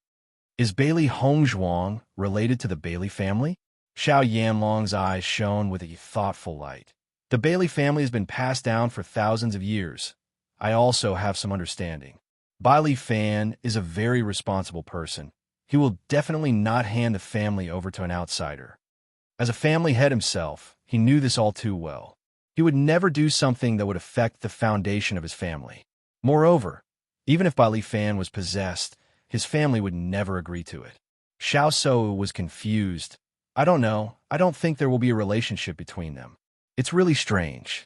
Is Bailey Hongzhuang related to the Bailey family? Xiao Yanlong's eyes shone with a thoughtful light. The Bailey family has been passed down for thousands of years. I also have some understanding. Bailey Fan is a very responsible person. He will definitely not hand the family over to an outsider. As a family head himself, he knew this all too well. He would never do something that would affect the foundation of his family. Moreover, even if Bailey Fan was possessed, his family would never agree to it. Xiao Sou was confused. I don't know. I don't think there will be a relationship between them. It's really strange.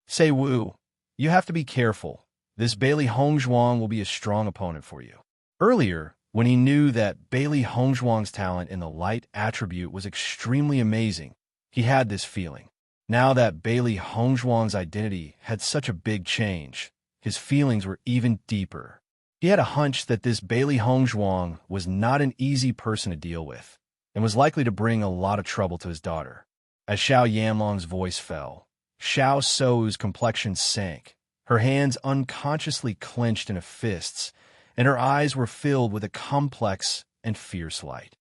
Say Wu, you have to be careful. This Bailey Hongzhuang will be a strong opponent for you. Earlier, when he knew that Bailey Hongzhuang's talent in the light attribute was extremely amazing, he had this feeling. Now that Bailey Hongzhuang's identity had such a big change, his feelings were even deeper. He had a hunch that this Bailey Hongzhuang was not an easy person to deal with, and was likely to bring a lot of trouble to his daughter. As Xiao Yanlong's voice fell, Xiao Sou's complexion sank. Her hands unconsciously clenched into fists, and her eyes were filled with a complex and fierce light.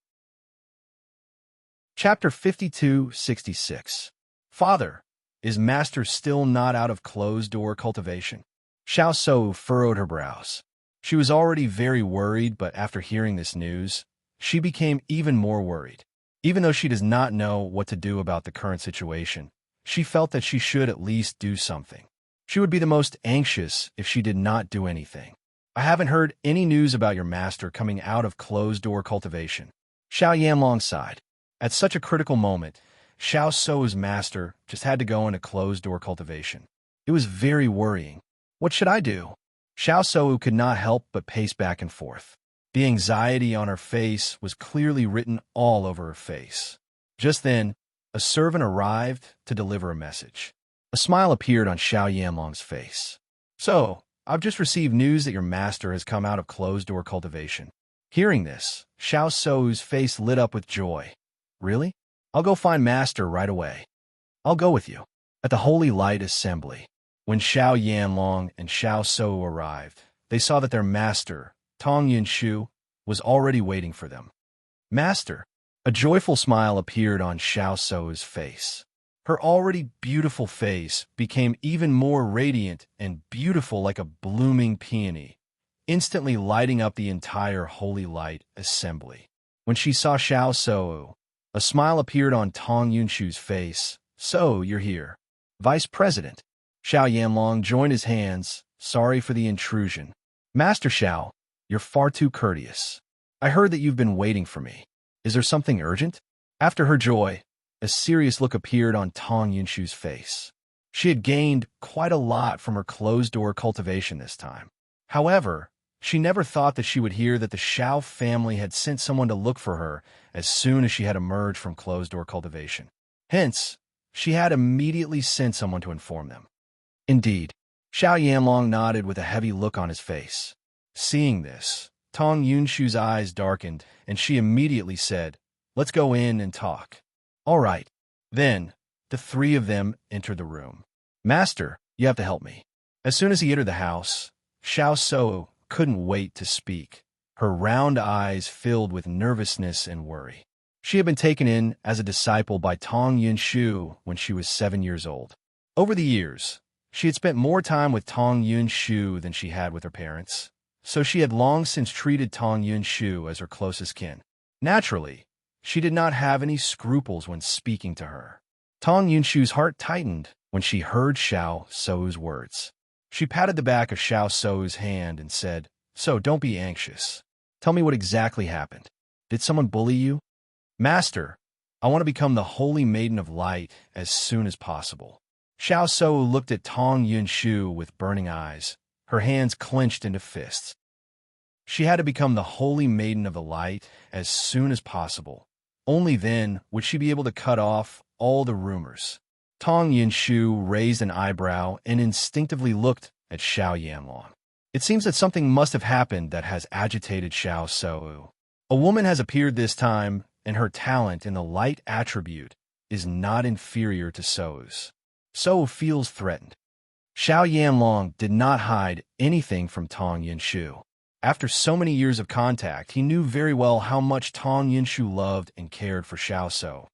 Chapter 5266. Father, is Master still not out of closed-door cultivation? Xiao Sou furrowed her brows. She was already very worried, but after hearing this news, she became even more worried. Even though she does not know what to do about the current situation, she felt that she should at least do something. She would be the most anxious if she did not do anything. I haven't heard any news about your master coming out of closed-door cultivation. Xiao Yanlong sighed. At such a critical moment, Xiao Sou's master just had to go into closed-door cultivation. It was very worrying. What should I do? Xiao Sou could not help but pace back and forth. The anxiety on her face was clearly written all over her face. Just then, a servant arrived to deliver a message. A smile appeared on Xiao Yanlong's face. So, I've just received news that your master has come out of closed-door cultivation. Hearing this, Xiao Sou's face lit up with joy. Really? I'll go find master right away. I'll go with you. At the Holy Light Assembly, when Xiao Yanlong and Xiao Shou arrived, they saw that their master, Tong Yunshu, was already waiting for them. Master, a joyful smile appeared on Xiao Shou's face. Her already beautiful face became even more radiant and beautiful like a blooming peony, instantly lighting up the entire Holy Light Assembly. When she saw Xiao Shou, a smile appeared on Tong Yunshu's face. So, you're here. Vice President. Xiao Yanlong joined his hands, sorry for the intrusion. Master Xiao, you're far too courteous. I heard that you've been waiting for me. Is there something urgent? After her joy, a serious look appeared on Tong Yunshu's face. She had gained quite a lot from her closed-door cultivation this time. However, she never thought that she would hear that the Xiao family had sent someone to look for her as soon as she had emerged from closed-door cultivation. Hence, she had immediately sent someone to inform them. Indeed, Xiao Yanlong nodded with a heavy look on his face. Seeing this, Tong Yunshu's eyes darkened, and she immediately said, "Let's go in and talk." All right. Then, the three of them entered the room. Master, you have to help me. As soon as he entered the house, Xiao Shou couldn't wait to speak, her round eyes filled with nervousness and worry. She had been taken in as a disciple by Tong Yunshu when she was 7 years old. Over the years, she had spent more time with Tong Yunshu than she had with her parents, so she had long since treated Tong Yunshu as her closest kin. Naturally, she did not have any scruples when speaking to her. Tong Yunshu's heart tightened when she heard Xiao Shou's words. She patted the back of Xiao Shou's hand and said, "So don't be anxious. Tell me what exactly happened. Did someone bully you?" Master, I want to become the Holy Maiden of Light as soon as possible. Xiao Shou looked at Tong Yunshu with burning eyes, her hands clenched into fists. She had to become the Holy Maiden of the Light as soon as possible. Only then would she be able to cut off all the rumors. Tong Yunshu raised an eyebrow and instinctively looked at Xiao Yanlong. It seems that something must have happened that has agitated Xiao Shou. A woman has appeared this time, and her talent in the light attribute is not inferior to Shou's. Shou feels threatened. Xiao Yanlong did not hide anything from Tong Yunshu. After so many years of contact, he knew very well how much Tong Yunshu loved and cared for Xiao Shou.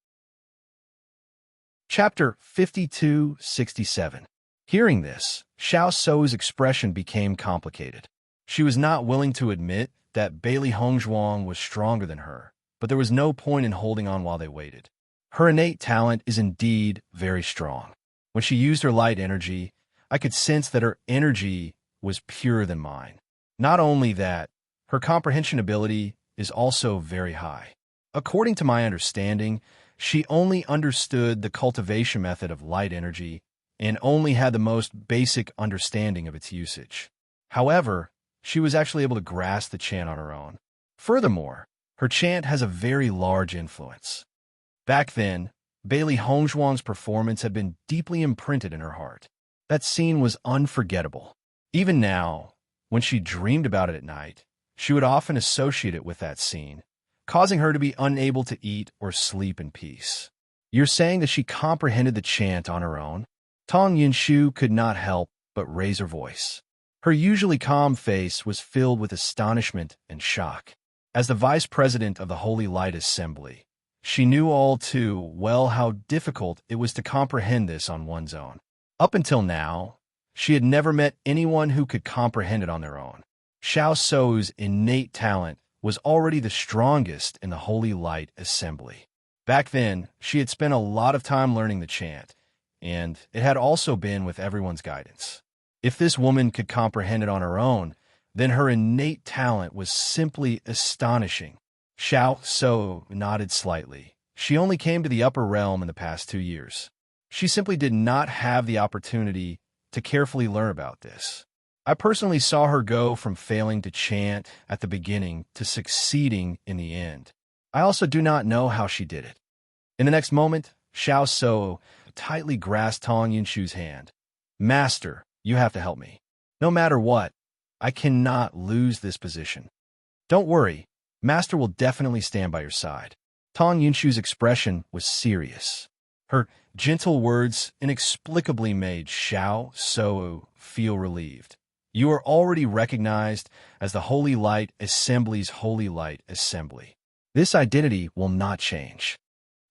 Chapter 5267. Hearing this, Xiao Shou's expression became complicated. She was not willing to admit that Bailey Hongzhuang was stronger than her, but there was no point in holding on while they waited. Her innate talent is indeed very strong. When she used her light energy, I could sense that her energy was purer than mine. Not only that, her comprehension ability is also very high. According to my understanding, she only understood the cultivation method of light energy and only had the most basic understanding of its usage. However, she was actually able to grasp the chant on her own. Furthermore, her chant has a very large influence. Back then, Bailey Hongzhuang's performance had been deeply imprinted in her heart. That scene was unforgettable. Even now, when she dreamed about it at night, she would often associate it with that scene, causing her to be unable to eat or sleep in peace. You're saying that she comprehended the chant on her own? Tong Yunshu could not help but raise her voice. Her usually calm face was filled with astonishment and shock. As the vice president of the Holy Light Assembly, she knew all too well how difficult it was to comprehend this on one's own. Up until now, she had never met anyone who could comprehend it on their own. Xiao Shou's innate talent was already the strongest in the Holy Light Assembly. Back then, she had spent a lot of time learning the chant, and it had also been with everyone's guidance. If this woman could comprehend it on her own, then her innate talent was simply astonishing. Xiao Shou nodded slightly. She only came to the upper realm in the past 2 years. She simply did not have the opportunity to carefully learn about this. I personally saw her go from failing to chant at the beginning to succeeding in the end. I also do not know how she did it. In the next moment, Xiao Shou tightly grasped Tong Yunshu's hand. Master, you have to help me. No matter what, I cannot lose this position. Don't worry, Master will definitely stand by your side. Tong Yunshu's expression was serious. Her gentle words inexplicably made Xiao Sou feel relieved. You are already recognized as the Holy Light Assembly's Holy Light Assembly. This identity will not change.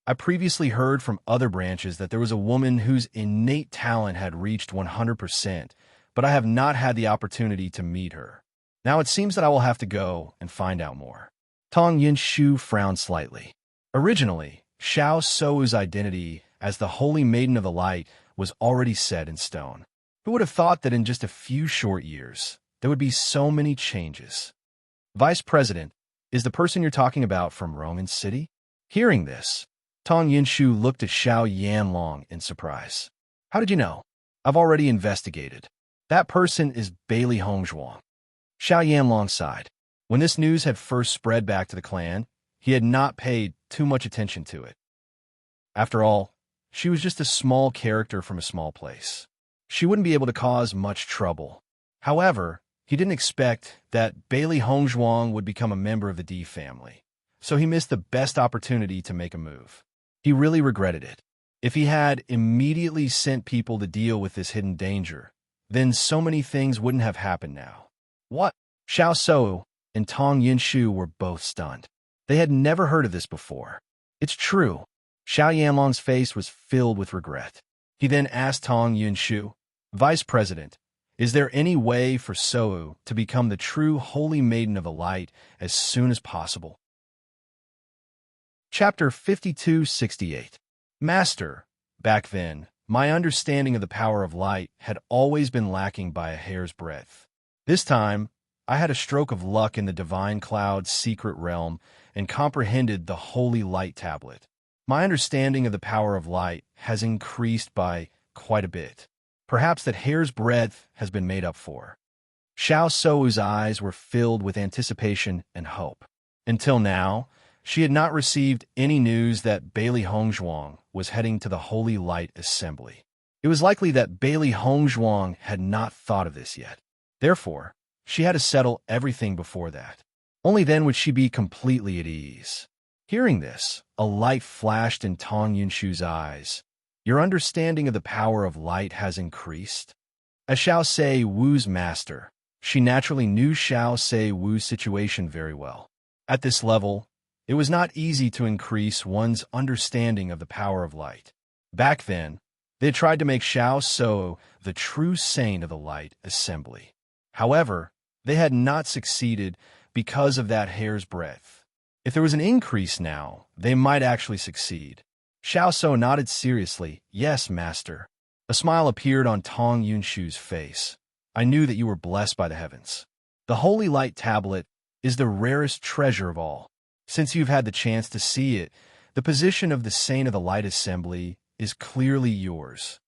I previously heard from other branches that there was a woman whose innate talent had reached 100%, but I have not had the opportunity to meet her. Now it seems that I will have to go and find out more. Tong Yinshu frowned slightly. Originally, Xiao Sou's identity as the Holy Maiden of the Light was already set in stone. Who would have thought that in just a few short years, there would be so many changes? Vice President, is the person you're talking about from Roman City? Hearing this, Tong Yinshu looked at Xiao Yanlong in surprise. How did you know? I've already investigated. That person is Bailey Hongzhuang. Xiao Yanlong sighed. When this news had first spread back to the clan, he had not paid too much attention to it. After all, she was just a small character from a small place. She wouldn't be able to cause much trouble. However, he didn't expect that Bailey Hongzhuang would become a member of the D family, so he missed the best opportunity to make a move. He really regretted it. If he had immediately sent people to deal with this hidden danger, then so many things wouldn't have happened now. What? Xiao Sou and Tong Yinshu were both stunned. They had never heard of this before. It's true. Xiao Yanlong's face was filled with regret. He then asked Tong Yinshu, Vice President, is there any way for Sou to become the true Holy Maiden of the Light as soon as possible? Chapter 5268. Master, back then, my understanding of the power of light had always been lacking by a hair's breadth. This time, I had a stroke of luck in the Divine Cloud's secret realm and comprehended the Holy Light Tablet. My understanding of the power of light has increased by quite a bit. Perhaps that hair's breadth has been made up for. Xiao Sou's eyes were filled with anticipation and hope. Until now, she had not received any news that Bailey Hongzhuang was heading to the Holy Light Assembly. It was likely that Bailey Hongzhuang had not thought of this yet. Therefore, she had to settle everything before that. Only then would she be completely at ease. Hearing this, a light flashed in Tong Yinshu's eyes. Your understanding of the power of light has increased? As Xiao Se Wu's master, she naturally knew Xiao Se Wu's situation very well. At this level, it was not easy to increase one's understanding of the power of light. Back then, they had tried to make Xiao Sou the true saint of the Light Assembly. However, they had not succeeded because of that hair's breadth. If there was an increase now, they might actually succeed. Xiao Sou nodded seriously. Yes, master. A smile appeared on Tong Yinshu's face. I knew that you were blessed by the heavens. The Holy Light Tablet is the rarest treasure of all. Since you've had the chance to see it, the position of the Saint of the Light Assembly is clearly yours.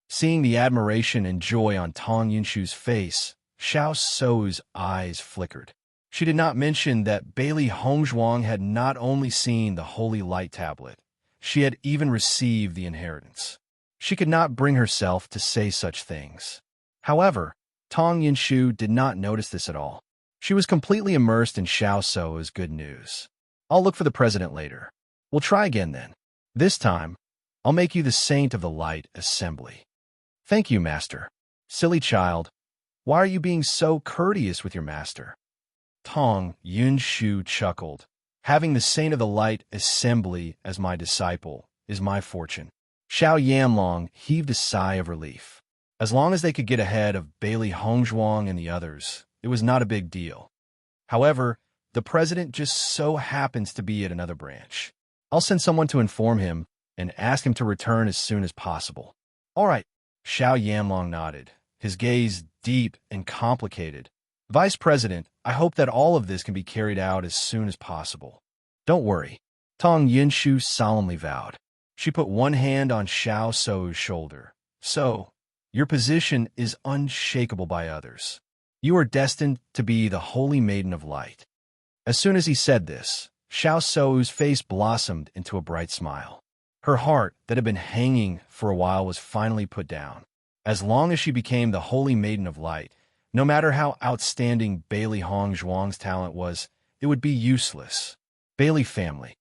Seeing the admiration and joy on Tong Yinshu's face, Xiao Sou's eyes flickered. She did not mention that Bailey Hongzhuang had not only seen the Holy Light Tablet, she had even received the inheritance. She could not bring herself to say such things. However, Tong Yinshu did not notice this at all. She was completely immersed in Xiao Sou's good news. I'll look for the president later. We'll try again then. This time, I'll make you the Saint of the Light Assembly. Thank you, Master. Silly child, why are you being so courteous with your master? Tong Yinshu chuckled. Having the Saint of the Light Assembly as my disciple is my fortune. Xiao Yanlong heaved a sigh of relief. As long as they could get ahead of Bailey Hongzhuang and the others, it was not a big deal. However, the president just so happens to be at another branch. I'll send someone to inform him and ask him to return as soon as possible. All right, Xiao Yanlong nodded, his gaze deep and complicated. Vice President, I hope that all of this can be carried out as soon as possible. Don't worry, Tong Yinshu solemnly vowed. She put one hand on Xiao Sou's shoulder. So, your position is unshakable by others. You are destined to be the Holy Maiden of Light. As soon as he said this, Xiao Sou's face blossomed into a bright smile. Her heart, that had been hanging for a while, was finally put down. As long as she became the Holy Maiden of Light, no matter how outstanding Bailey Hongzhuang's talent was, it would be useless. Bailey family.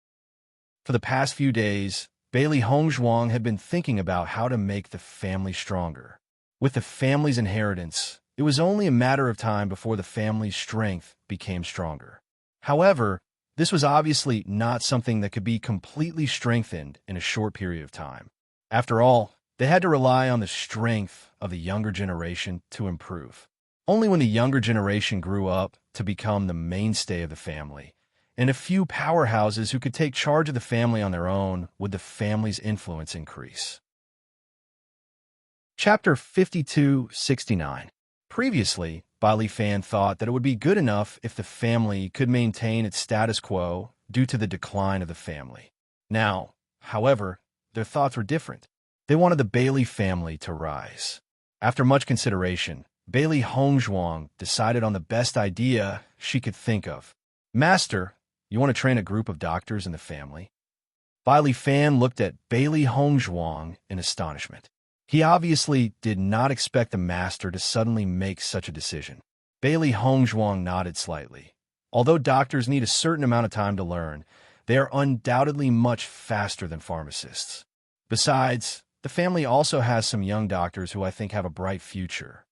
For the past few days, Bailey Hongzhuang had been thinking about how to make the family stronger. With the family's inheritance, it was only a matter of time before the family's strength became stronger. However, this was obviously not something that could be completely strengthened in a short period of time. After all, they had to rely on the strength of the younger generation to improve. Only when the younger generation grew up to become the mainstay of the family, and a few powerhouses who could take charge of the family on their own, would the family's influence increase. Chapter 5269. Previously, Bai Fan thought that it would be good enough if the family could maintain its status quo due to the decline of the family. Now, however, their thoughts were different. They wanted the Bailey family to rise. After much consideration, Bailey Hongzhuang decided on the best idea she could think of. Master, you want to train a group of doctors in the family? Bai Fan looked at Bailey Hongzhuang in astonishment. He obviously did not expect the master to suddenly make such a decision. Bailey Hongzhuang nodded slightly. Although doctors need a certain amount of time to learn, they are undoubtedly much faster than pharmacists. Besides, the family also has some young doctors who I think have a bright future.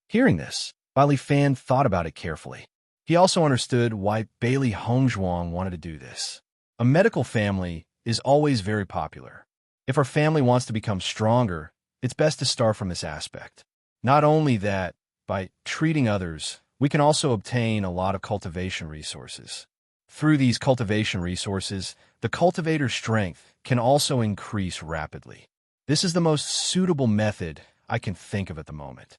Hearing this, Bai Fan thought about it carefully. He also understood why Bailey Hongzhuang wanted to do this. A medical family is always very popular. If our family wants to become stronger, it's best to start from this aspect. Not only that, by treating others, we can also obtain a lot of cultivation resources. Through these cultivation resources, the cultivator's strength can also increase rapidly. This is the most suitable method I can think of at the moment.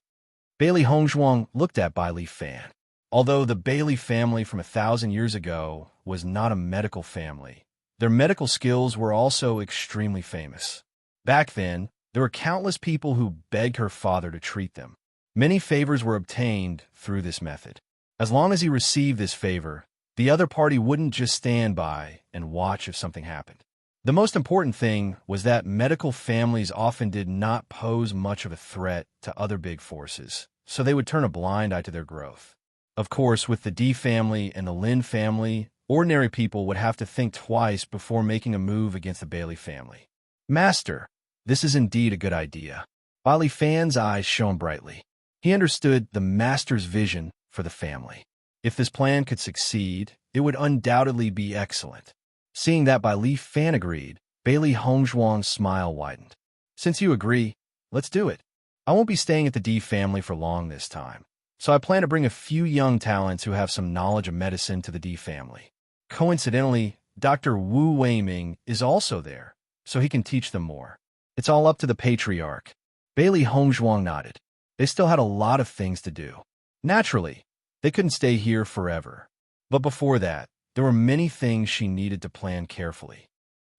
Bailey Hongzhuang looked at Bai Fan. Although the Bailey family from 1,000 years ago was not a medical family, their medical skills were also extremely famous. Back then, there were countless people who begged her father to treat them. Many favors were obtained through this method. As long as he received this favor, the other party wouldn't just stand by and watch if something happened. The most important thing was that medical families often did not pose much of a threat to other big forces, so they would turn a blind eye to their growth. Of course, with the D family and the Lin family, ordinary people would have to think twice before making a move against the Bailey family. Master, this is indeed a good idea. Bai Fan's eyes shone brightly. He understood the master's vision for the family. If this plan could succeed, it would undoubtedly be excellent. Seeing that Bai Fan agreed, Bailey Hongzhuang's smile widened. Since you agree, let's do it. I won't be staying at the D family for long this time, so I plan to bring a few young talents who have some knowledge of medicine to the D family. Coincidentally, Dr. Wu Weiming is also there, so he can teach them more. It's all up to the patriarch. Bailey Hongzhuang nodded. They still had a lot of things to do. Naturally, they couldn't stay here forever. But before that, there were many things she needed to plan carefully.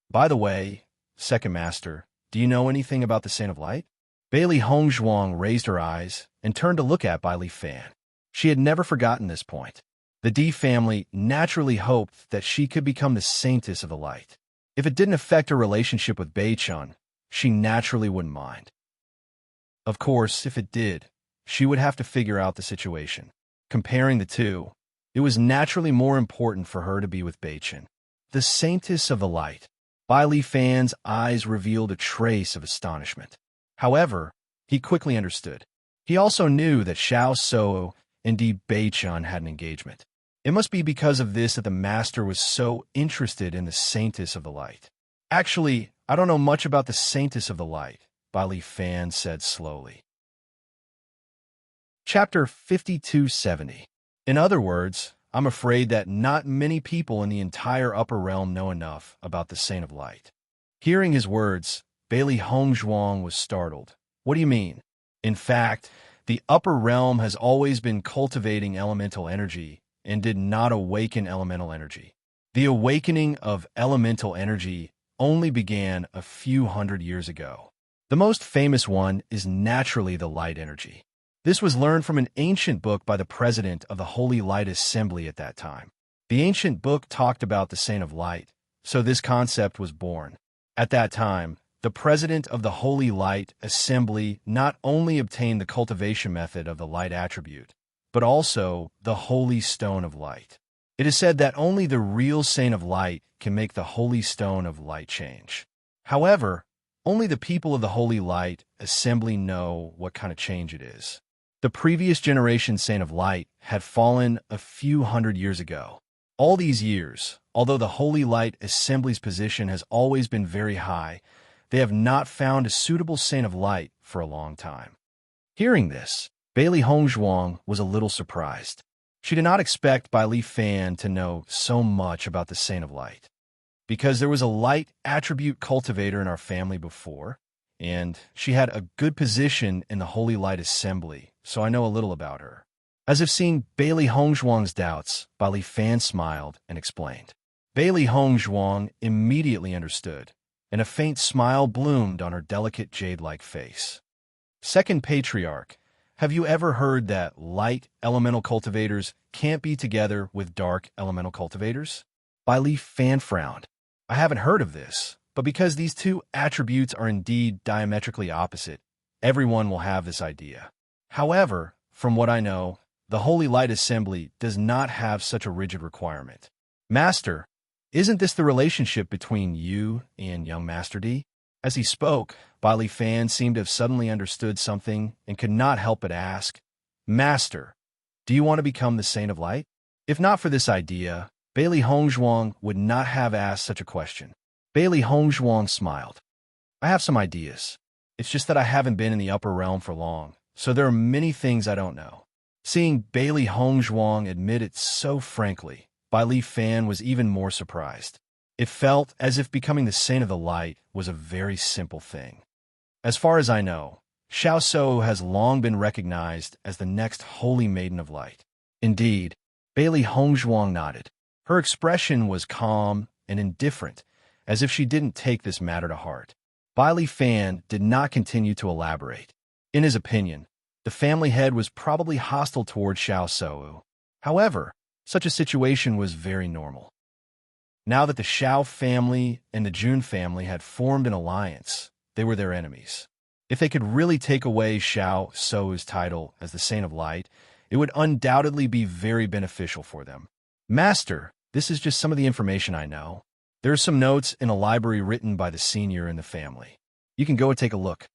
By the way, Second Master, do you know anything about the Saint of Light? Bailey Hongzhuang raised her eyes and turned to look at Bai Fan. She had never forgotten this point. The D family naturally hoped that she could become the Saintess of the Light. If it didn't affect her relationship with Bei-chun, she naturally wouldn't mind. Of course, if it did, she would have to figure out the situation. Comparing the two, it was naturally more important for her to be with Bei-chun, the Saintess of the Light. Bai Fan's eyes revealed a trace of astonishment. However, he quickly understood. He also knew that Xiao Sou and Di Bei-chun had an engagement. It must be because of this that the master was so interested in the Saintess of the Light. Actually, I don't know much about the Saintess of the Light, Bai Fan said slowly. Chapter 5270. In other words, I'm afraid that not many people in the entire upper realm know enough about the Saint of Light. Hearing his words, Bailey Hongzhuang was startled. What do you mean? In fact, the upper realm has always been cultivating elemental energy and did not awaken elemental energy. The awakening of elemental energy only began a few hundred years ago. The most famous one is naturally the light energy. This was learned from an ancient book by the president of the Holy Light Assembly at that time. The ancient book talked about the Saint of Light, so this concept was born. At that time, the president of the Holy Light Assembly not only obtained the cultivation method of the light attribute, but also the Holy Stone of Light. It is said that only the real Saint of Light can make the Holy Stone of Light change. However, only the people of the Holy Light Assembly know what kind of change it is. The previous generation Saint of Light had fallen a few hundred years ago. All these years, although the Holy Light Assembly's position has always been very high, they have not found a suitable Saint of Light for a long time. Hearing this, Bailey Hongzhuang was a little surprised. She did not expect Bai Li Fan to know so much about the Saint of Light. Because there was a light attribute cultivator in our family before, and she had a good position in the Holy Light Assembly, so I know a little about her. As if seeing Bailey Hongzhuang's doubts, Bai Li Fan smiled and explained. Bailey Hongzhuang immediately understood, and a faint smile bloomed on her delicate jade-like face. Second Patriarch, have you ever heard that light elemental cultivators can't be together with dark elemental cultivators? Bai Li Fan frowned. I haven't heard of this, but because these two attributes are indeed diametrically opposite, everyone will have this idea. However, from what I know, the Holy Light Assembly does not have such a rigid requirement. Master, isn't this the relationship between you and young Master D? As he spoke, Bai Li Fan seemed to have suddenly understood something and could not help but ask, Master, do you want to become the Saint of Light? If not for this idea, Bailey Hongzhuang would not have asked such a question. Bailey Hongzhuang smiled. I have some ideas. It's just that I haven't been in the upper realm for long, so there are many things I don't know. Seeing Bailey Hongzhuang admit it so frankly, Bai Li Fan was even more surprised. It felt as if becoming the Saint of the Light was a very simple thing. As far as I know, Xiao So has long been recognized as the next Holy Maiden of Light. Indeed, Bailey Hongzhuang nodded. Her expression was calm and indifferent, as if she didn't take this matter to heart. Bai Li Fan did not continue to elaborate. In his opinion, the family head was probably hostile toward Xiao So. However, such a situation was very normal. Now that the Xiao family and the Jun family had formed an alliance, they were their enemies. If they could really take away Xiao So's title as the Saint of Light, it would undoubtedly be very beneficial for them. Master, this is just some of the information I know. There are some notes in a library written by the senior in the family. You can go and take a look.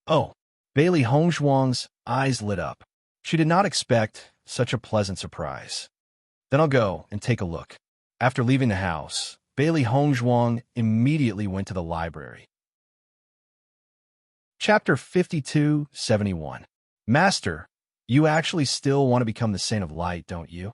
Oh, Bailey Hongzhuang's eyes lit up. She did not expect such a pleasant surprise. Then I'll go and take a look. After leaving the house, Bailey Hongzhuang immediately went to the library. Chapter 52-71. Master, you actually still want to become the Saint of Light, don't you?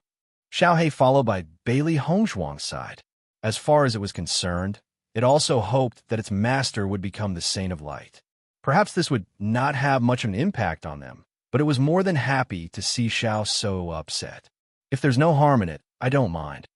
Xiao He followed by Bailey Hongzhuang's side. As far as it was concerned, it also hoped that its master would become the Saint of Light. Perhaps this would not have much of an impact on them, but it was more than happy to see Xiao So upset. If there's no harm in it, I don't mind.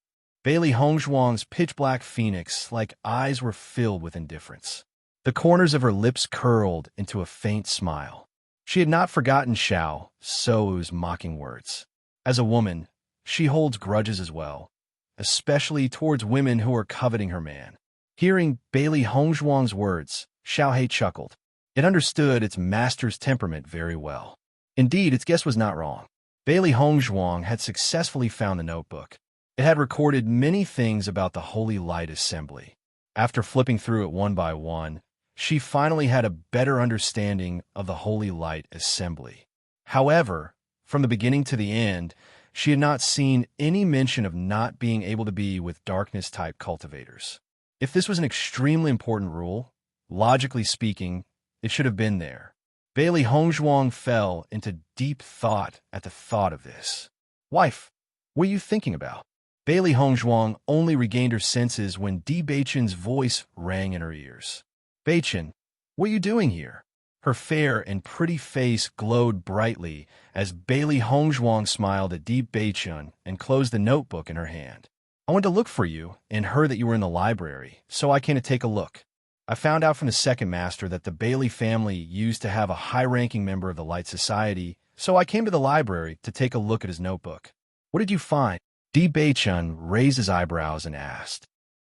Bailey Hongzhuang's pitch-black phoenix-like eyes were filled with indifference. The corners of her lips curled into a faint smile. She had not forgotten Xiao So's mocking words. As a woman, she holds grudges as well, especially towards women who are coveting her man. Hearing Bailey Hongzhuang's words, Xiao He chuckled. It understood its master's temperament very well. Indeed, its guess was not wrong. Bailey Hongzhuang had successfully found the notebook. It had recorded many things about the Holy Light Assembly. After flipping through it one by one, she finally had a better understanding of the Holy Light Assembly. However, from the beginning to the end, she had not seen any mention of not being able to be with darkness-type cultivators. If this was an extremely important rule, logically speaking, it should have been there. Bailey Hongzhuang fell into deep thought at the thought of this. Wife, what are you thinking about? Bailey Hongzhuang only regained her senses when Di Beichen's voice rang in her ears. Beichen, what are you doing here? Her fair and pretty face glowed brightly as Bailey Hongzhuang smiled at Di Beichen and closed the notebook in her hand. I went to look for you and heard that you were in the library, so I came to take a look. I found out from the second master that the Bailey family used to have a high-ranking member of the Light Society, so I came to the library to take a look at his notebook. What did you find? Di Beichen raised his eyebrows and asked.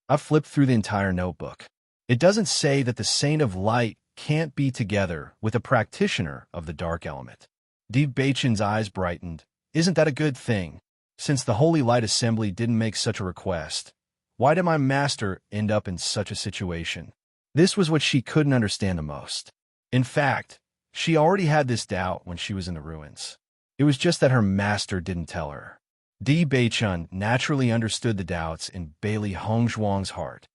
I flipped through the entire notebook. It doesn't say that the Saint of Light can't be together with a practitioner of the dark element. Di Beichen's eyes brightened. Isn't that a good thing? Since the Holy Light Assembly didn't make such a request, why did my master end up in such a situation? This was what she couldn't understand the most. In fact, she already had this doubt when she was in the ruins. It was just that her master didn't tell her. Di Beichun naturally understood the doubts in Bailey Hongzhuang's heart.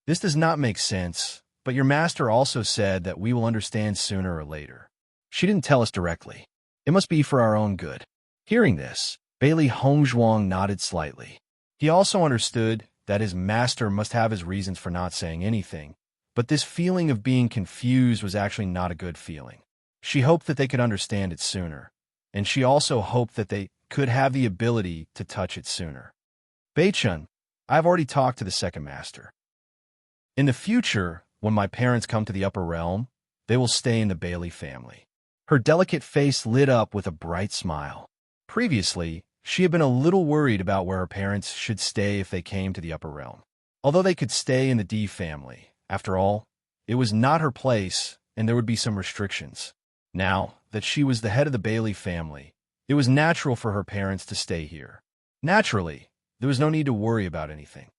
This does not make sense, but your master also said that we will understand sooner or later. She didn't tell us directly. It must be for our own good. Hearing this, Bailey Hongzhuang nodded slightly. He also understood that his master must have his reasons for not saying anything, but this feeling of being confused was actually not a good feeling. She hoped that they could understand it sooner, and she also hoped that they could have the ability to touch it sooner. Beichun, I've already talked to the second master. In the future, when my parents come to the upper realm, they will stay in the Bailey family. Her delicate face lit up with a bright smile. Previously, she had been a little worried about where her parents should stay if they came to the upper realm. Although they could stay in the D family, after all, it was not her place and there would be some restrictions. Now that she was the head of the Bailey family, it was natural for her parents to stay here. Naturally, there was no need to worry about anything.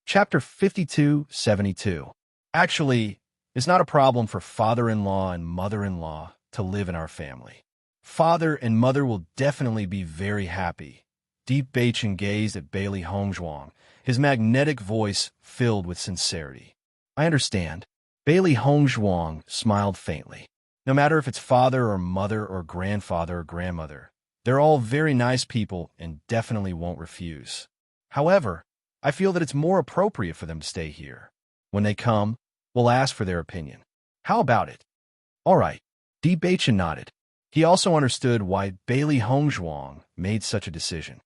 Chapter 52-72. Actually, it's not a problem for father-in-law and mother-in-law to live in our family. Father and mother will definitely be very happy. Deep Beichun gazed at Bailey Hongzhuang, his magnetic voice filled with sincerity. I understand. Bailey Hongzhuang smiled faintly. No matter if it's father or mother or grandfather or grandmother, they're all very nice people and definitely won't refuse. However, I feel that it's more appropriate for them to stay here. When they come, we'll ask for their opinion. How about it? All right. Di Beichun nodded. He also understood why Bailey Hongzhuang made such a decision.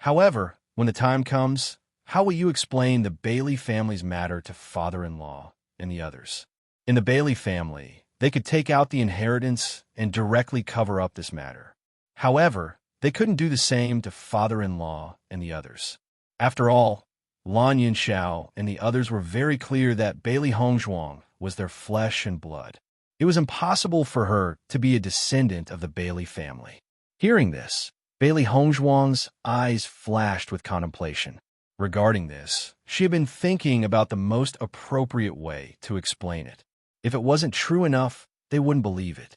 However, when the time comes, how will you explain the Bailey family's matter to father-in-law and the others? In the Bailey family, they could take out the inheritance and directly cover up this matter. However, they couldn't do the same to father-in-law and the others. After all, Lan Yunxiao and the others were very clear that Bailey Hongzhuang was their flesh and blood. It was impossible for her to be a descendant of the Bailey family. Hearing this, Bailey Hongzhuang's eyes flashed with contemplation. Regarding this, she had been thinking about the most appropriate way to explain it. If it wasn't true enough, they wouldn't believe it.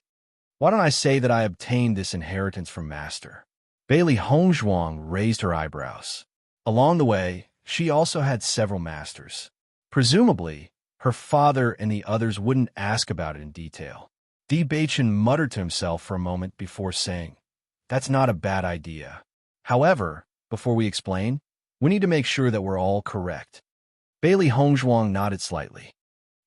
Why don't I say that I obtained this inheritance from Master? Bailey Hongzhuang raised her eyebrows. Along the way, she also had several masters. Presumably, her father and the others wouldn't ask about it in detail. Di Beichun muttered to himself for a moment before saying, "That's not a bad idea. However, before we explain, we need to make sure that we're all correct." Bailey Hongzhuang nodded slightly.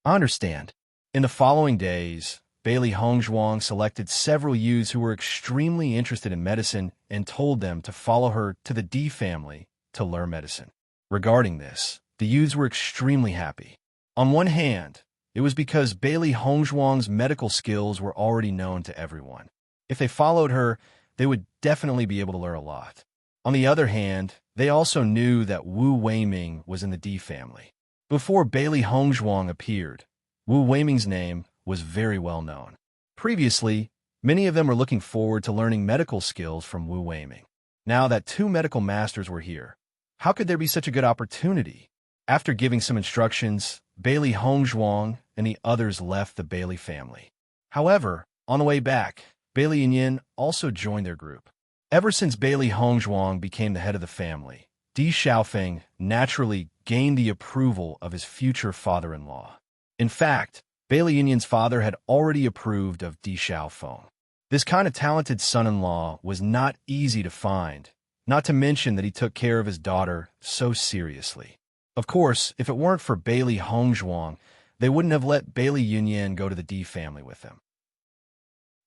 I understand. In the following days, Bailey Hongzhuang selected several youths who were extremely interested in medicine and told them to follow her to the D family to learn medicine. Regarding this, the youths were extremely happy. On one hand, it was because Bailey Hongzhuang's medical skills were already known to everyone. If they followed her, they would definitely be able to learn a lot. On the other hand, they also knew that Wu Weiming was in the D family. Before Bailey Hongzhuang appeared, Wu Weiming's name was very well known. Previously, many of them were looking forward to learning medical skills from Wu Weiming. Now that two medical masters were here, how could there be such a good opportunity? After giving some instructions, Bailey Hongzhuang and the others left the Bailey family. However, on the way back, Bailey Yinyan also joined their group. Ever since Bailey Hongzhuang became the head of the family, Di Xiaofeng naturally gained the approval of his future father-in-law. In fact, Bailey Yinyan's father had already approved of Di Xiaofeng. This kind of talented son-in-law was not easy to find, not to mention that he took care of his daughter so seriously. Of course, if it weren't for Bailey Hongzhuang, they wouldn't have let Bailey Yunyan go to the D family with them.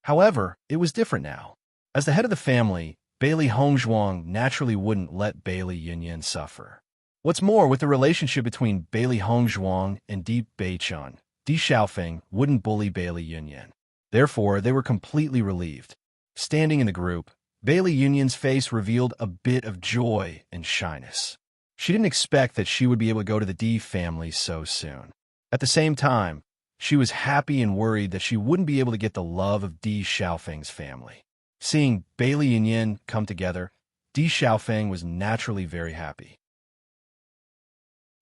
However, it was different now. As the head of the family, Bailey Hongzhuang naturally wouldn't let Bailey Yunyan suffer. What's more, with the relationship between Bailey Hongzhuang and Di Beichun, Di Xiaofeng wouldn't bully Bailey Yunyan. Therefore, they were completely relieved. Standing in the group, Bailey Yunyan's face revealed a bit of joy and shyness. She didn't expect that she would be able to go to the D family so soon. At the same time, she was happy and worried that she wouldn't be able to get the love of Di Xiaofeng's family. Seeing Bailey and Yin come together, Di Xiaofeng was naturally very happy.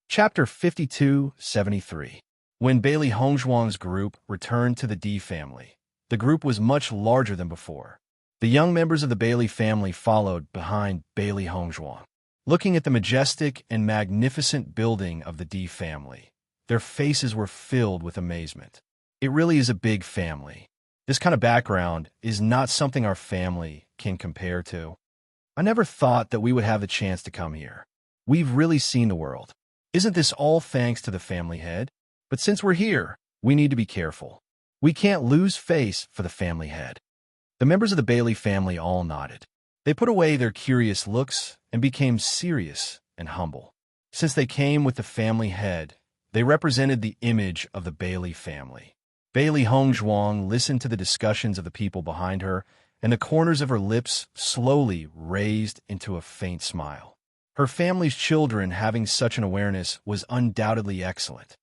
Chapter 5273. When Bailey Hongzhuang's group returned to the D family, the group was much larger than before. The young members of the Bailey family followed behind Bailey Hongzhuang. Looking at the majestic and magnificent building of the D family, their faces were filled with amazement. It really is a big family. This kind of background is not something our family can compare to. I never thought that we would have the chance to come here. We've really seen the world. Isn't this all thanks to the family head? But since we're here, we need to be careful. We can't lose face for the family head. The members of the Bailey family all nodded. They put away their curious looks and became serious and humble. Since they came with the family head, they represented the image of the Bailey family. Bailey Hongzhuang listened to the discussions of the people behind her, and the corners of her lips slowly raised into a faint smile. Her family's children having such an awareness was undoubtedly excellent.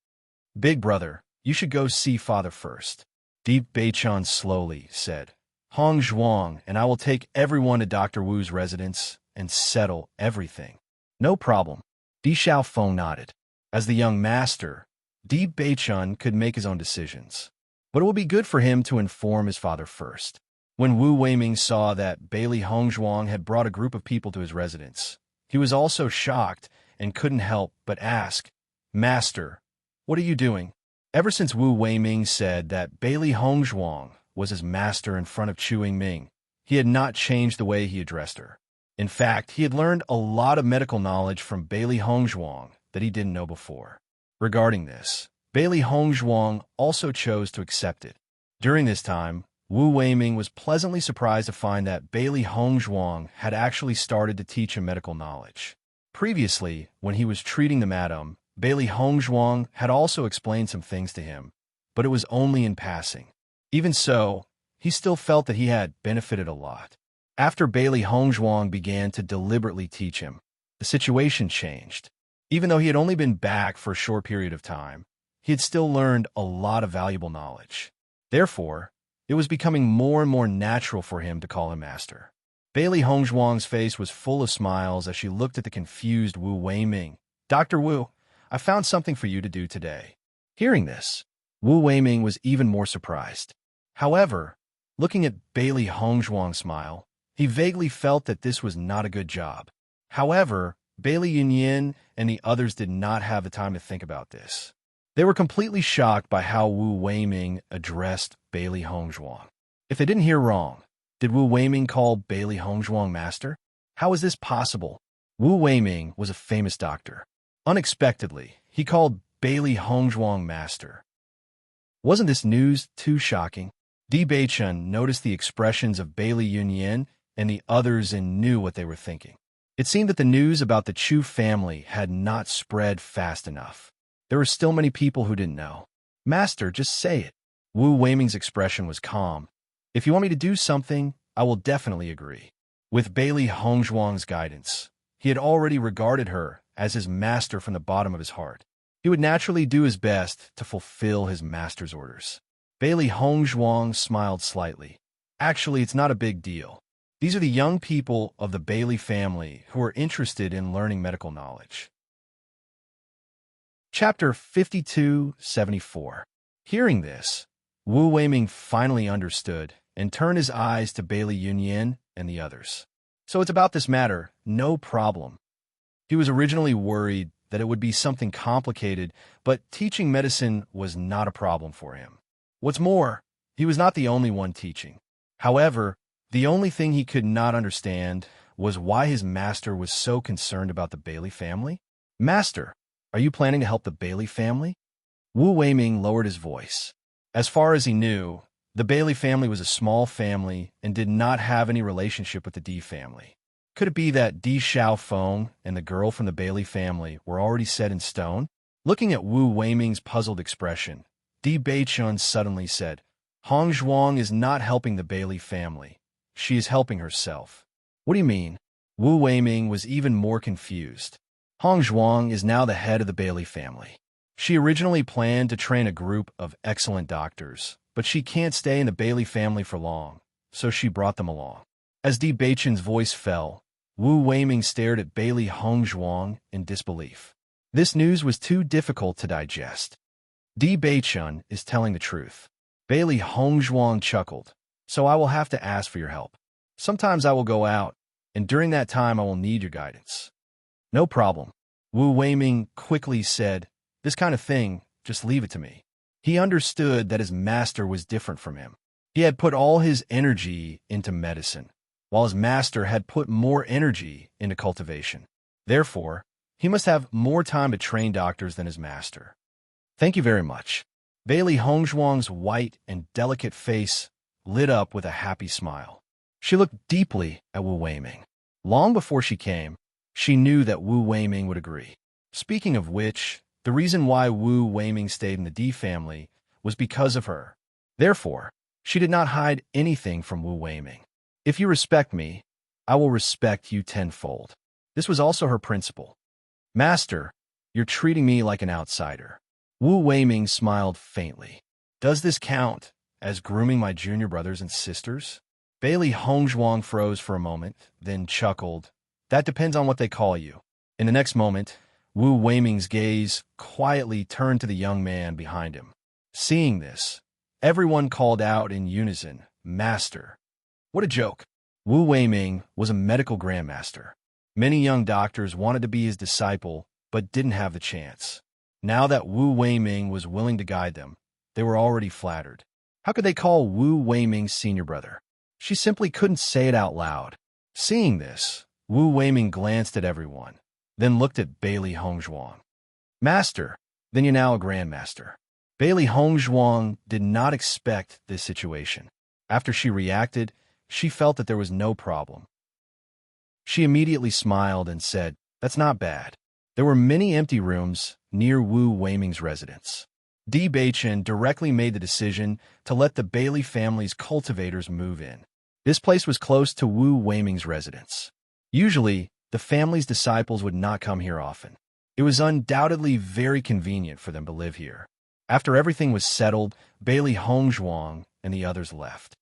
Big brother, you should go see father first. Deep Beichan slowly said. Hongzhuang and I will take everyone to Dr. Wu's residence and settle everything. No problem. Di Xiaofeng nodded. As the young master, Di Beichun could make his own decisions. But it would be good for him to inform his father first. When Wu Weiming saw that Bailey Hongzhuang had brought a group of people to his residence, he was also shocked and couldn't help but ask, Master, what are you doing? Ever since Wu Weiming said that Bailey Hongzhuang was his master in front of Chu Yingming, he had not changed the way he addressed her. In fact, he had learned a lot of medical knowledge from Bailey Hongzhuang that he didn't know before. Regarding this, Bailey Hongzhuang also chose to accept it. During this time, Wu Weiming was pleasantly surprised to find that Bailey Hongzhuang had actually started to teach him medical knowledge. Previously, when he was treating the madam, Bailey Hongzhuang had also explained some things to him, but it was only in passing. Even so, he still felt that he had benefited a lot. After Bailey Hongzhuang began to deliberately teach him, the situation changed. Even though he had only been back for a short period of time, he had still learned a lot of valuable knowledge. Therefore, it was becoming more and more natural for him to call him master. Bailey Hongzhuang's face was full of smiles as she looked at the confused Wu Weiming. Dr. Wu, I found something for you to do today. Hearing this, Wu Weiming was even more surprised. However, looking at Bailey Hongzhuang's smile, he vaguely felt that this was not a good job. However, Bailey Yunyin and the others did not have the time to think about this. They were completely shocked by how Wu Weiming addressed Bailey Hongzhuang. If they didn't hear wrong, did Wu Weiming call Bailey Hongzhuang master? How is this possible? Wu Weiming was a famous doctor. Unexpectedly, he called Bailey Hongzhuang master. Wasn't this news too shocking? Di Beichun noticed the expressions of Bailey Yunyin and the others and knew what they were thinking. It seemed that the news about the Chu family had not spread fast enough. There were still many people who didn't know. Master, just say it. Wu Weiming's expression was calm. If you want me to do something, I will definitely agree. With Bailey Hongzhuang's guidance, he had already regarded her as his master from the bottom of his heart. He would naturally do his best to fulfill his master's orders. Bailey Hongzhuang smiled slightly. Actually, it's not a big deal. These are the young people of the Bailey family who are interested in learning medical knowledge. Chapter 5274. Hearing this, Wu Weiming finally understood and turned his eyes to Bailey Yunyin and the others. So it's about this matter, no problem. He was originally worried that it would be something complicated, but teaching medicine was not a problem for him. What's more, he was not the only one teaching. However, the only thing he could not understand was why his master was so concerned about the Bailey family. Master, are you planning to help the Bailey family? Wu Weiming lowered his voice. As far as he knew, the Bailey family was a small family and did not have any relationship with the Di family. Could it be that Di Xiaofeng and the girl from the Bailey family were already set in stone? Looking at Wu Weiming's puzzled expression, Di Beichun suddenly said, Hongzhuang is not helping the Bailey family. She is helping herself. What do you mean? Wu Weiming was even more confused. Hongzhuang is now the head of the Bailey family. She originally planned to train a group of excellent doctors, but she can't stay in the Bailey family for long, so she brought them along. As Di Beichun's voice fell, Wu Weiming stared at Bailey Hongzhuang in disbelief. This news was too difficult to digest. Di Beichun is telling the truth. Bailey Hongzhuang chuckled. So I will have to ask for your help. Sometimes I will go out, and during that time I will need your guidance. No problem. Wu Weiming quickly said, this kind of thing, just leave it to me. He understood that his master was different from him. He had put all his energy into medicine, while his master had put more energy into cultivation. Therefore, he must have more time to train doctors than his master. Thank you very much. Bailey Hongzhuang's white and delicate face lit up with a happy smile. She looked deeply at Wu Weiming. Long before she came, she knew that Wu Weiming would agree. Speaking of which, the reason why Wu Weiming stayed in the Di family was because of her. Therefore, she did not hide anything from Wu Weiming. If you respect me, I will respect you tenfold. This was also her principle. Master, you're treating me like an outsider. Wu Weiming smiled faintly. Does this count as grooming my junior brothers and sisters? Bailey Hongzhuang froze for a moment, then chuckled. That depends on what they call you. In the next moment, Wu Weiming's gaze quietly turned to the young man behind him. Seeing this, everyone called out in unison, Master. What a joke. Wu Weiming was a medical grandmaster. Many young doctors wanted to be his disciple, but didn't have the chance. Now that Wu Weiming was willing to guide them, they were already flattered. How could they call Wu Weiming's senior brother? She simply couldn't say it out loud. Seeing this, Wu Weiming glanced at everyone, then looked at Bailey Hongzhuang. Master, then you're now a grandmaster. Bailey Hongzhuang did not expect this situation. After she reacted, she felt that there was no problem. She immediately smiled and said, that's not bad. There were many empty rooms near Wu Weiming's residence. Di Beichun directly made the decision to let the Bailey family's cultivators move in. This place was close to Wu Weiming's residence. Usually, the family's disciples would not come here often. It was undoubtedly very convenient for them to live here. After everything was settled, Bailey Hongzhuang and the others left.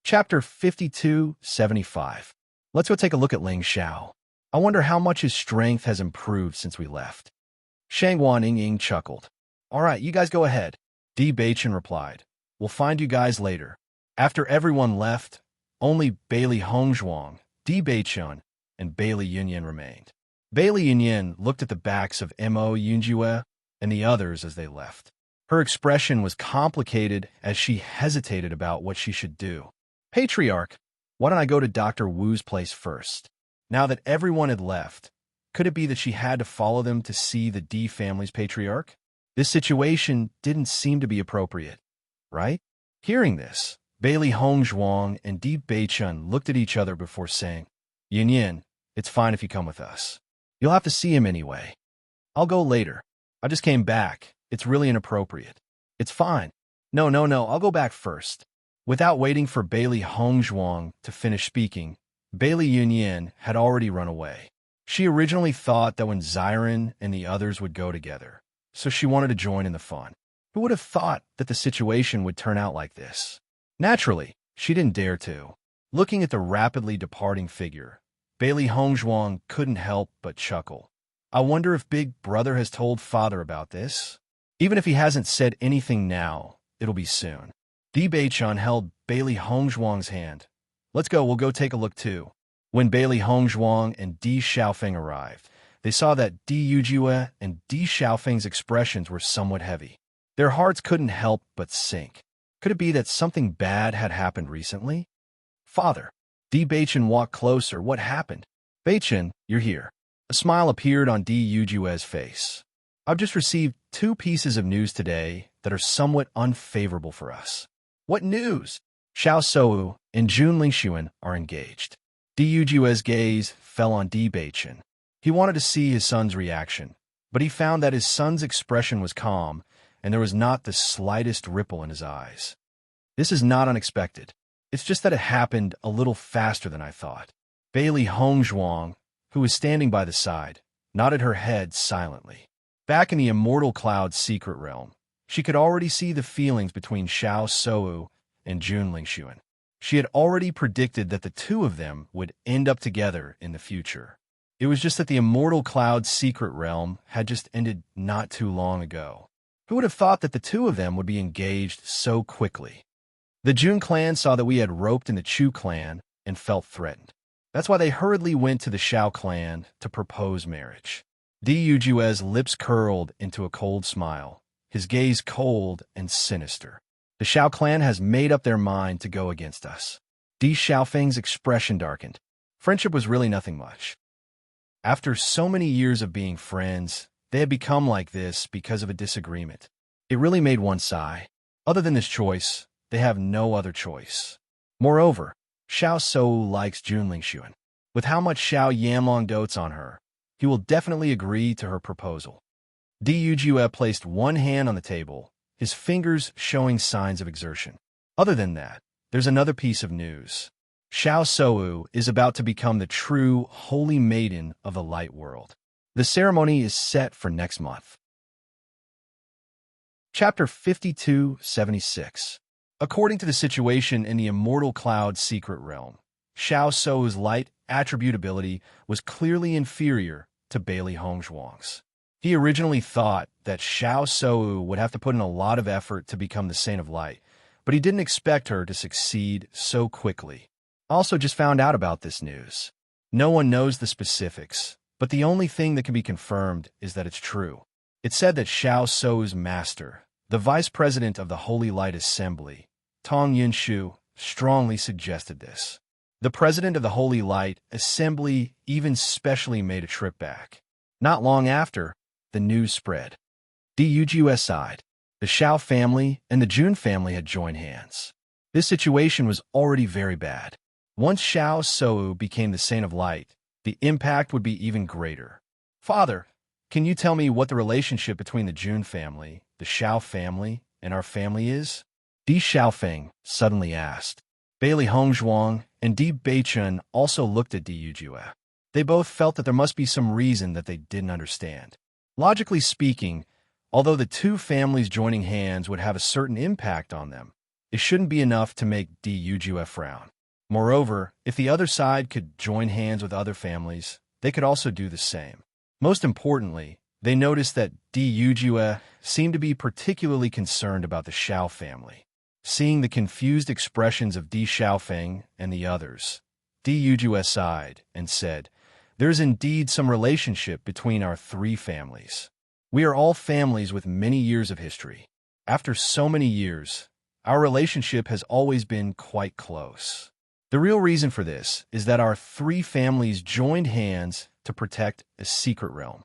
Chapter 5275. Let's go take a look at Ling Xiao. I wonder how much his strength has improved since we left. Shangguan Ying chuckled. All right, you guys go ahead. Di Beichun replied. We'll find you guys later. After everyone left, only Bailey Hongzhuang, Di Beichun, and Bailey Yunyan remained. Bailey Yunyan looked at the backs of Mo Yunjue and the others as they left. Her expression was complicated as she hesitated about what she should do. Patriarch, why don't I go to Dr. Wu's place first? Now that everyone had left, could it be that she had to follow them to see the Di family's patriarch? This situation didn't seem to be appropriate, right? Hearing this, Bailey Hongzhuang and Di Beichun looked at each other before saying, Yin, it's fine if you come with us. You'll have to see him anyway. I'll go later. I just came back. It's really inappropriate. It's fine. No, I'll go back first. Without waiting for Bailey Hongzhuang to finish speaking, Bailey Yunyan had already run away. She originally thought that when Xiren and the others would go together, so she wanted to join in the fun. Who would have thought that the situation would turn out like this? Naturally, she didn't dare to. Looking at the rapidly departing figure, Bailey Hongzhuang couldn't help but chuckle. I wonder if Big Brother has told Father about this? Even if he hasn't said anything now, it'll be soon. Di Beichun held Bailey Hongzhuang's hand. Let's go, we'll go take a look too. When Bailey Hongzhuang and Di Xiaofeng arrived, they saw that Di Yujue and Di Xiaofeng's expressions were somewhat heavy. Their hearts couldn't help but sink. Could it be that something bad had happened recently? Father. Di Beichun walked closer. What happened? Beichun, you're here. A smile appeared on Di Yujue's face. I've just received 2 pieces of news today that are somewhat unfavorable for us. What news? Xiao Sou and Jun Lingxuan are engaged. Di Yujue's gaze fell on Di Beichun. He wanted to see his son's reaction, but he found that his son's expression was calm, and there was not the slightest ripple in his eyes. This is not unexpected. It's just that it happened a little faster than I thought. Bailey Hongzhuang, who was standing by the side, nodded her head silently. Back in the Immortal Cloud's secret realm, she could already see the feelings between Xiao Sou and Jun Lingxuan. She had already predicted that the 2 of them would end up together in the future. It was just that the Immortal Cloud's secret realm had just ended not too long ago. Who would have thought that the two of them would be engaged so quickly? The Jun clan saw that we had roped in the Chu clan and felt threatened. That's why they hurriedly went to the Shao clan to propose marriage. Di Yujue's lips curled into a cold smile, his gaze cold and sinister. The Shao clan has made up their mind to go against us. Di Xiaofeng's expression darkened. Friendship was really nothing much. After so many years of being friends, they had become like this because of a disagreement. It really made one sigh. Other than this choice, they have no other choice. Moreover, Xiao Shou likes Jun Lingxuan. With how much Xiao Yanlong dotes on her, he will definitely agree to her proposal. Di Yujue placed one hand on the table, his fingers showing signs of exertion. Other than that, there's another piece of news. Xiao Shou is about to become the true holy maiden of the light world. The ceremony is set for next month. Chapter 5276. According to the situation in the Immortal Cloud's secret realm, Xiao Shou's light attribute ability was clearly inferior to Bailey Hongzhuang's. He originally thought that Xiao Shou would have to put in a lot of effort to become the Saint of Light, but he didn't expect her to succeed so quickly. Also just found out about this news. No one knows the specifics, but the only thing that can be confirmed is that it's true. It said that Xiao Shou's master, the vice president of the Holy Light Assembly, Tong Yinshu, strongly suggested this. The president of the Holy Light Assembly even specially made a trip back. Not long after, the news spread. Di Yujue sighed. The Xiao family and the Jun family had joined hands. This situation was already very bad. Once Xiao Shou became the Saint of Light, the impact would be even greater. Father, can you tell me what the relationship between the Jun family, the Xiao family, and our family is? Di Xiaofeng suddenly asked. Bailey Hongzhuang and Di Beichun also looked at Di Yujue. They both felt that there must be some reason that they didn't understand. Logically speaking, although the two families joining hands would have a certain impact on them, it shouldn't be enough to make Di Yujue frown. Moreover, if the other side could join hands with other families, they could also do the same. Most importantly, they noticed that Di Yujue seemed to be particularly concerned about the Xiao family. Seeing the confused expressions of Di Xiaofeng and the others, Di Yujue sighed and said, "There's indeed some relationship between our three families. We are all families with many years of history. After so many years, our relationship has always been quite close. The real reason for this is that our three families joined hands to protect a secret realm."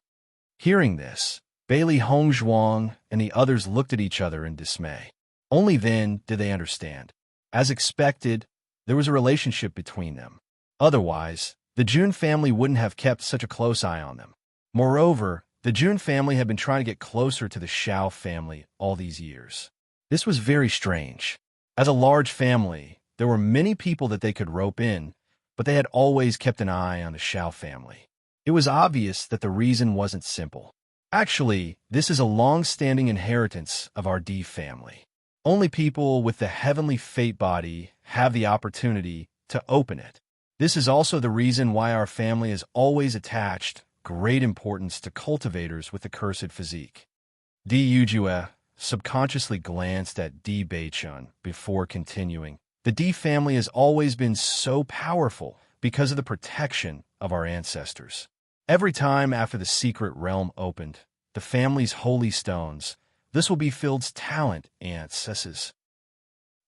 Hearing this, Bailey Hongzhuang and the others looked at each other in dismay. Only then did they understand. As expected, there was a relationship between them. Otherwise, the Jun family wouldn't have kept such a close eye on them. Moreover, the Jun family had been trying to get closer to the Xiao family all these years. This was very strange. As a large family, there were many people that they could rope in, but they had always kept an eye on the Xiao family. It was obvious that the reason wasn't simple. Actually, this is a long-standing inheritance of our Di family. Only people with the heavenly fate body have the opportunity to open it. This is also the reason why our family has always attached great importance to cultivators with the cursed physique. Di Yujue subconsciously glanced at Di Beichun before continuing. The Di family has always been so powerful because of the protection of our ancestors. Every time after the secret realm opened, the family's holy stones, this will be Field's talent and successes.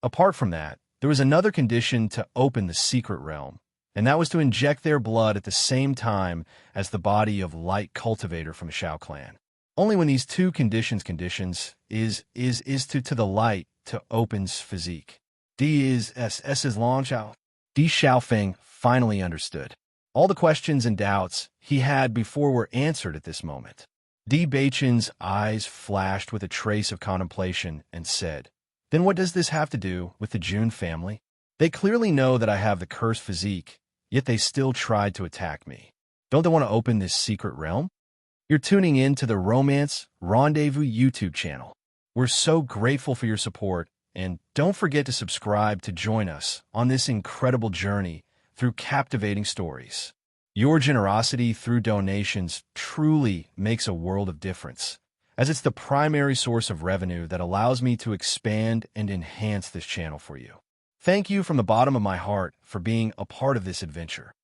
Apart from that, there was another condition to open the secret realm, and that was to inject their blood at the same time as the body of light cultivator from the Shao clan. Only when these two conditions is to the light to opens physique. D is S launch out. Di Xiaofeng finally understood. All the questions and doubts he had before were answered at this moment. Di Beichun's eyes flashed with a trace of contemplation and said, "Then what does this have to do with the Jun family? They clearly know that I have the cursed physique, yet they still tried to attack me. Don't they want to open this secret realm?" You're tuning in to the Romance Rendezvous YouTube channel. We're so grateful for your support, and don't forget to subscribe to join us on this incredible journey through captivating stories. Your generosity through donations truly makes a world of difference, as it's the primary source of revenue that allows me to expand and enhance this channel for you. Thank you from the bottom of my heart for being a part of this adventure.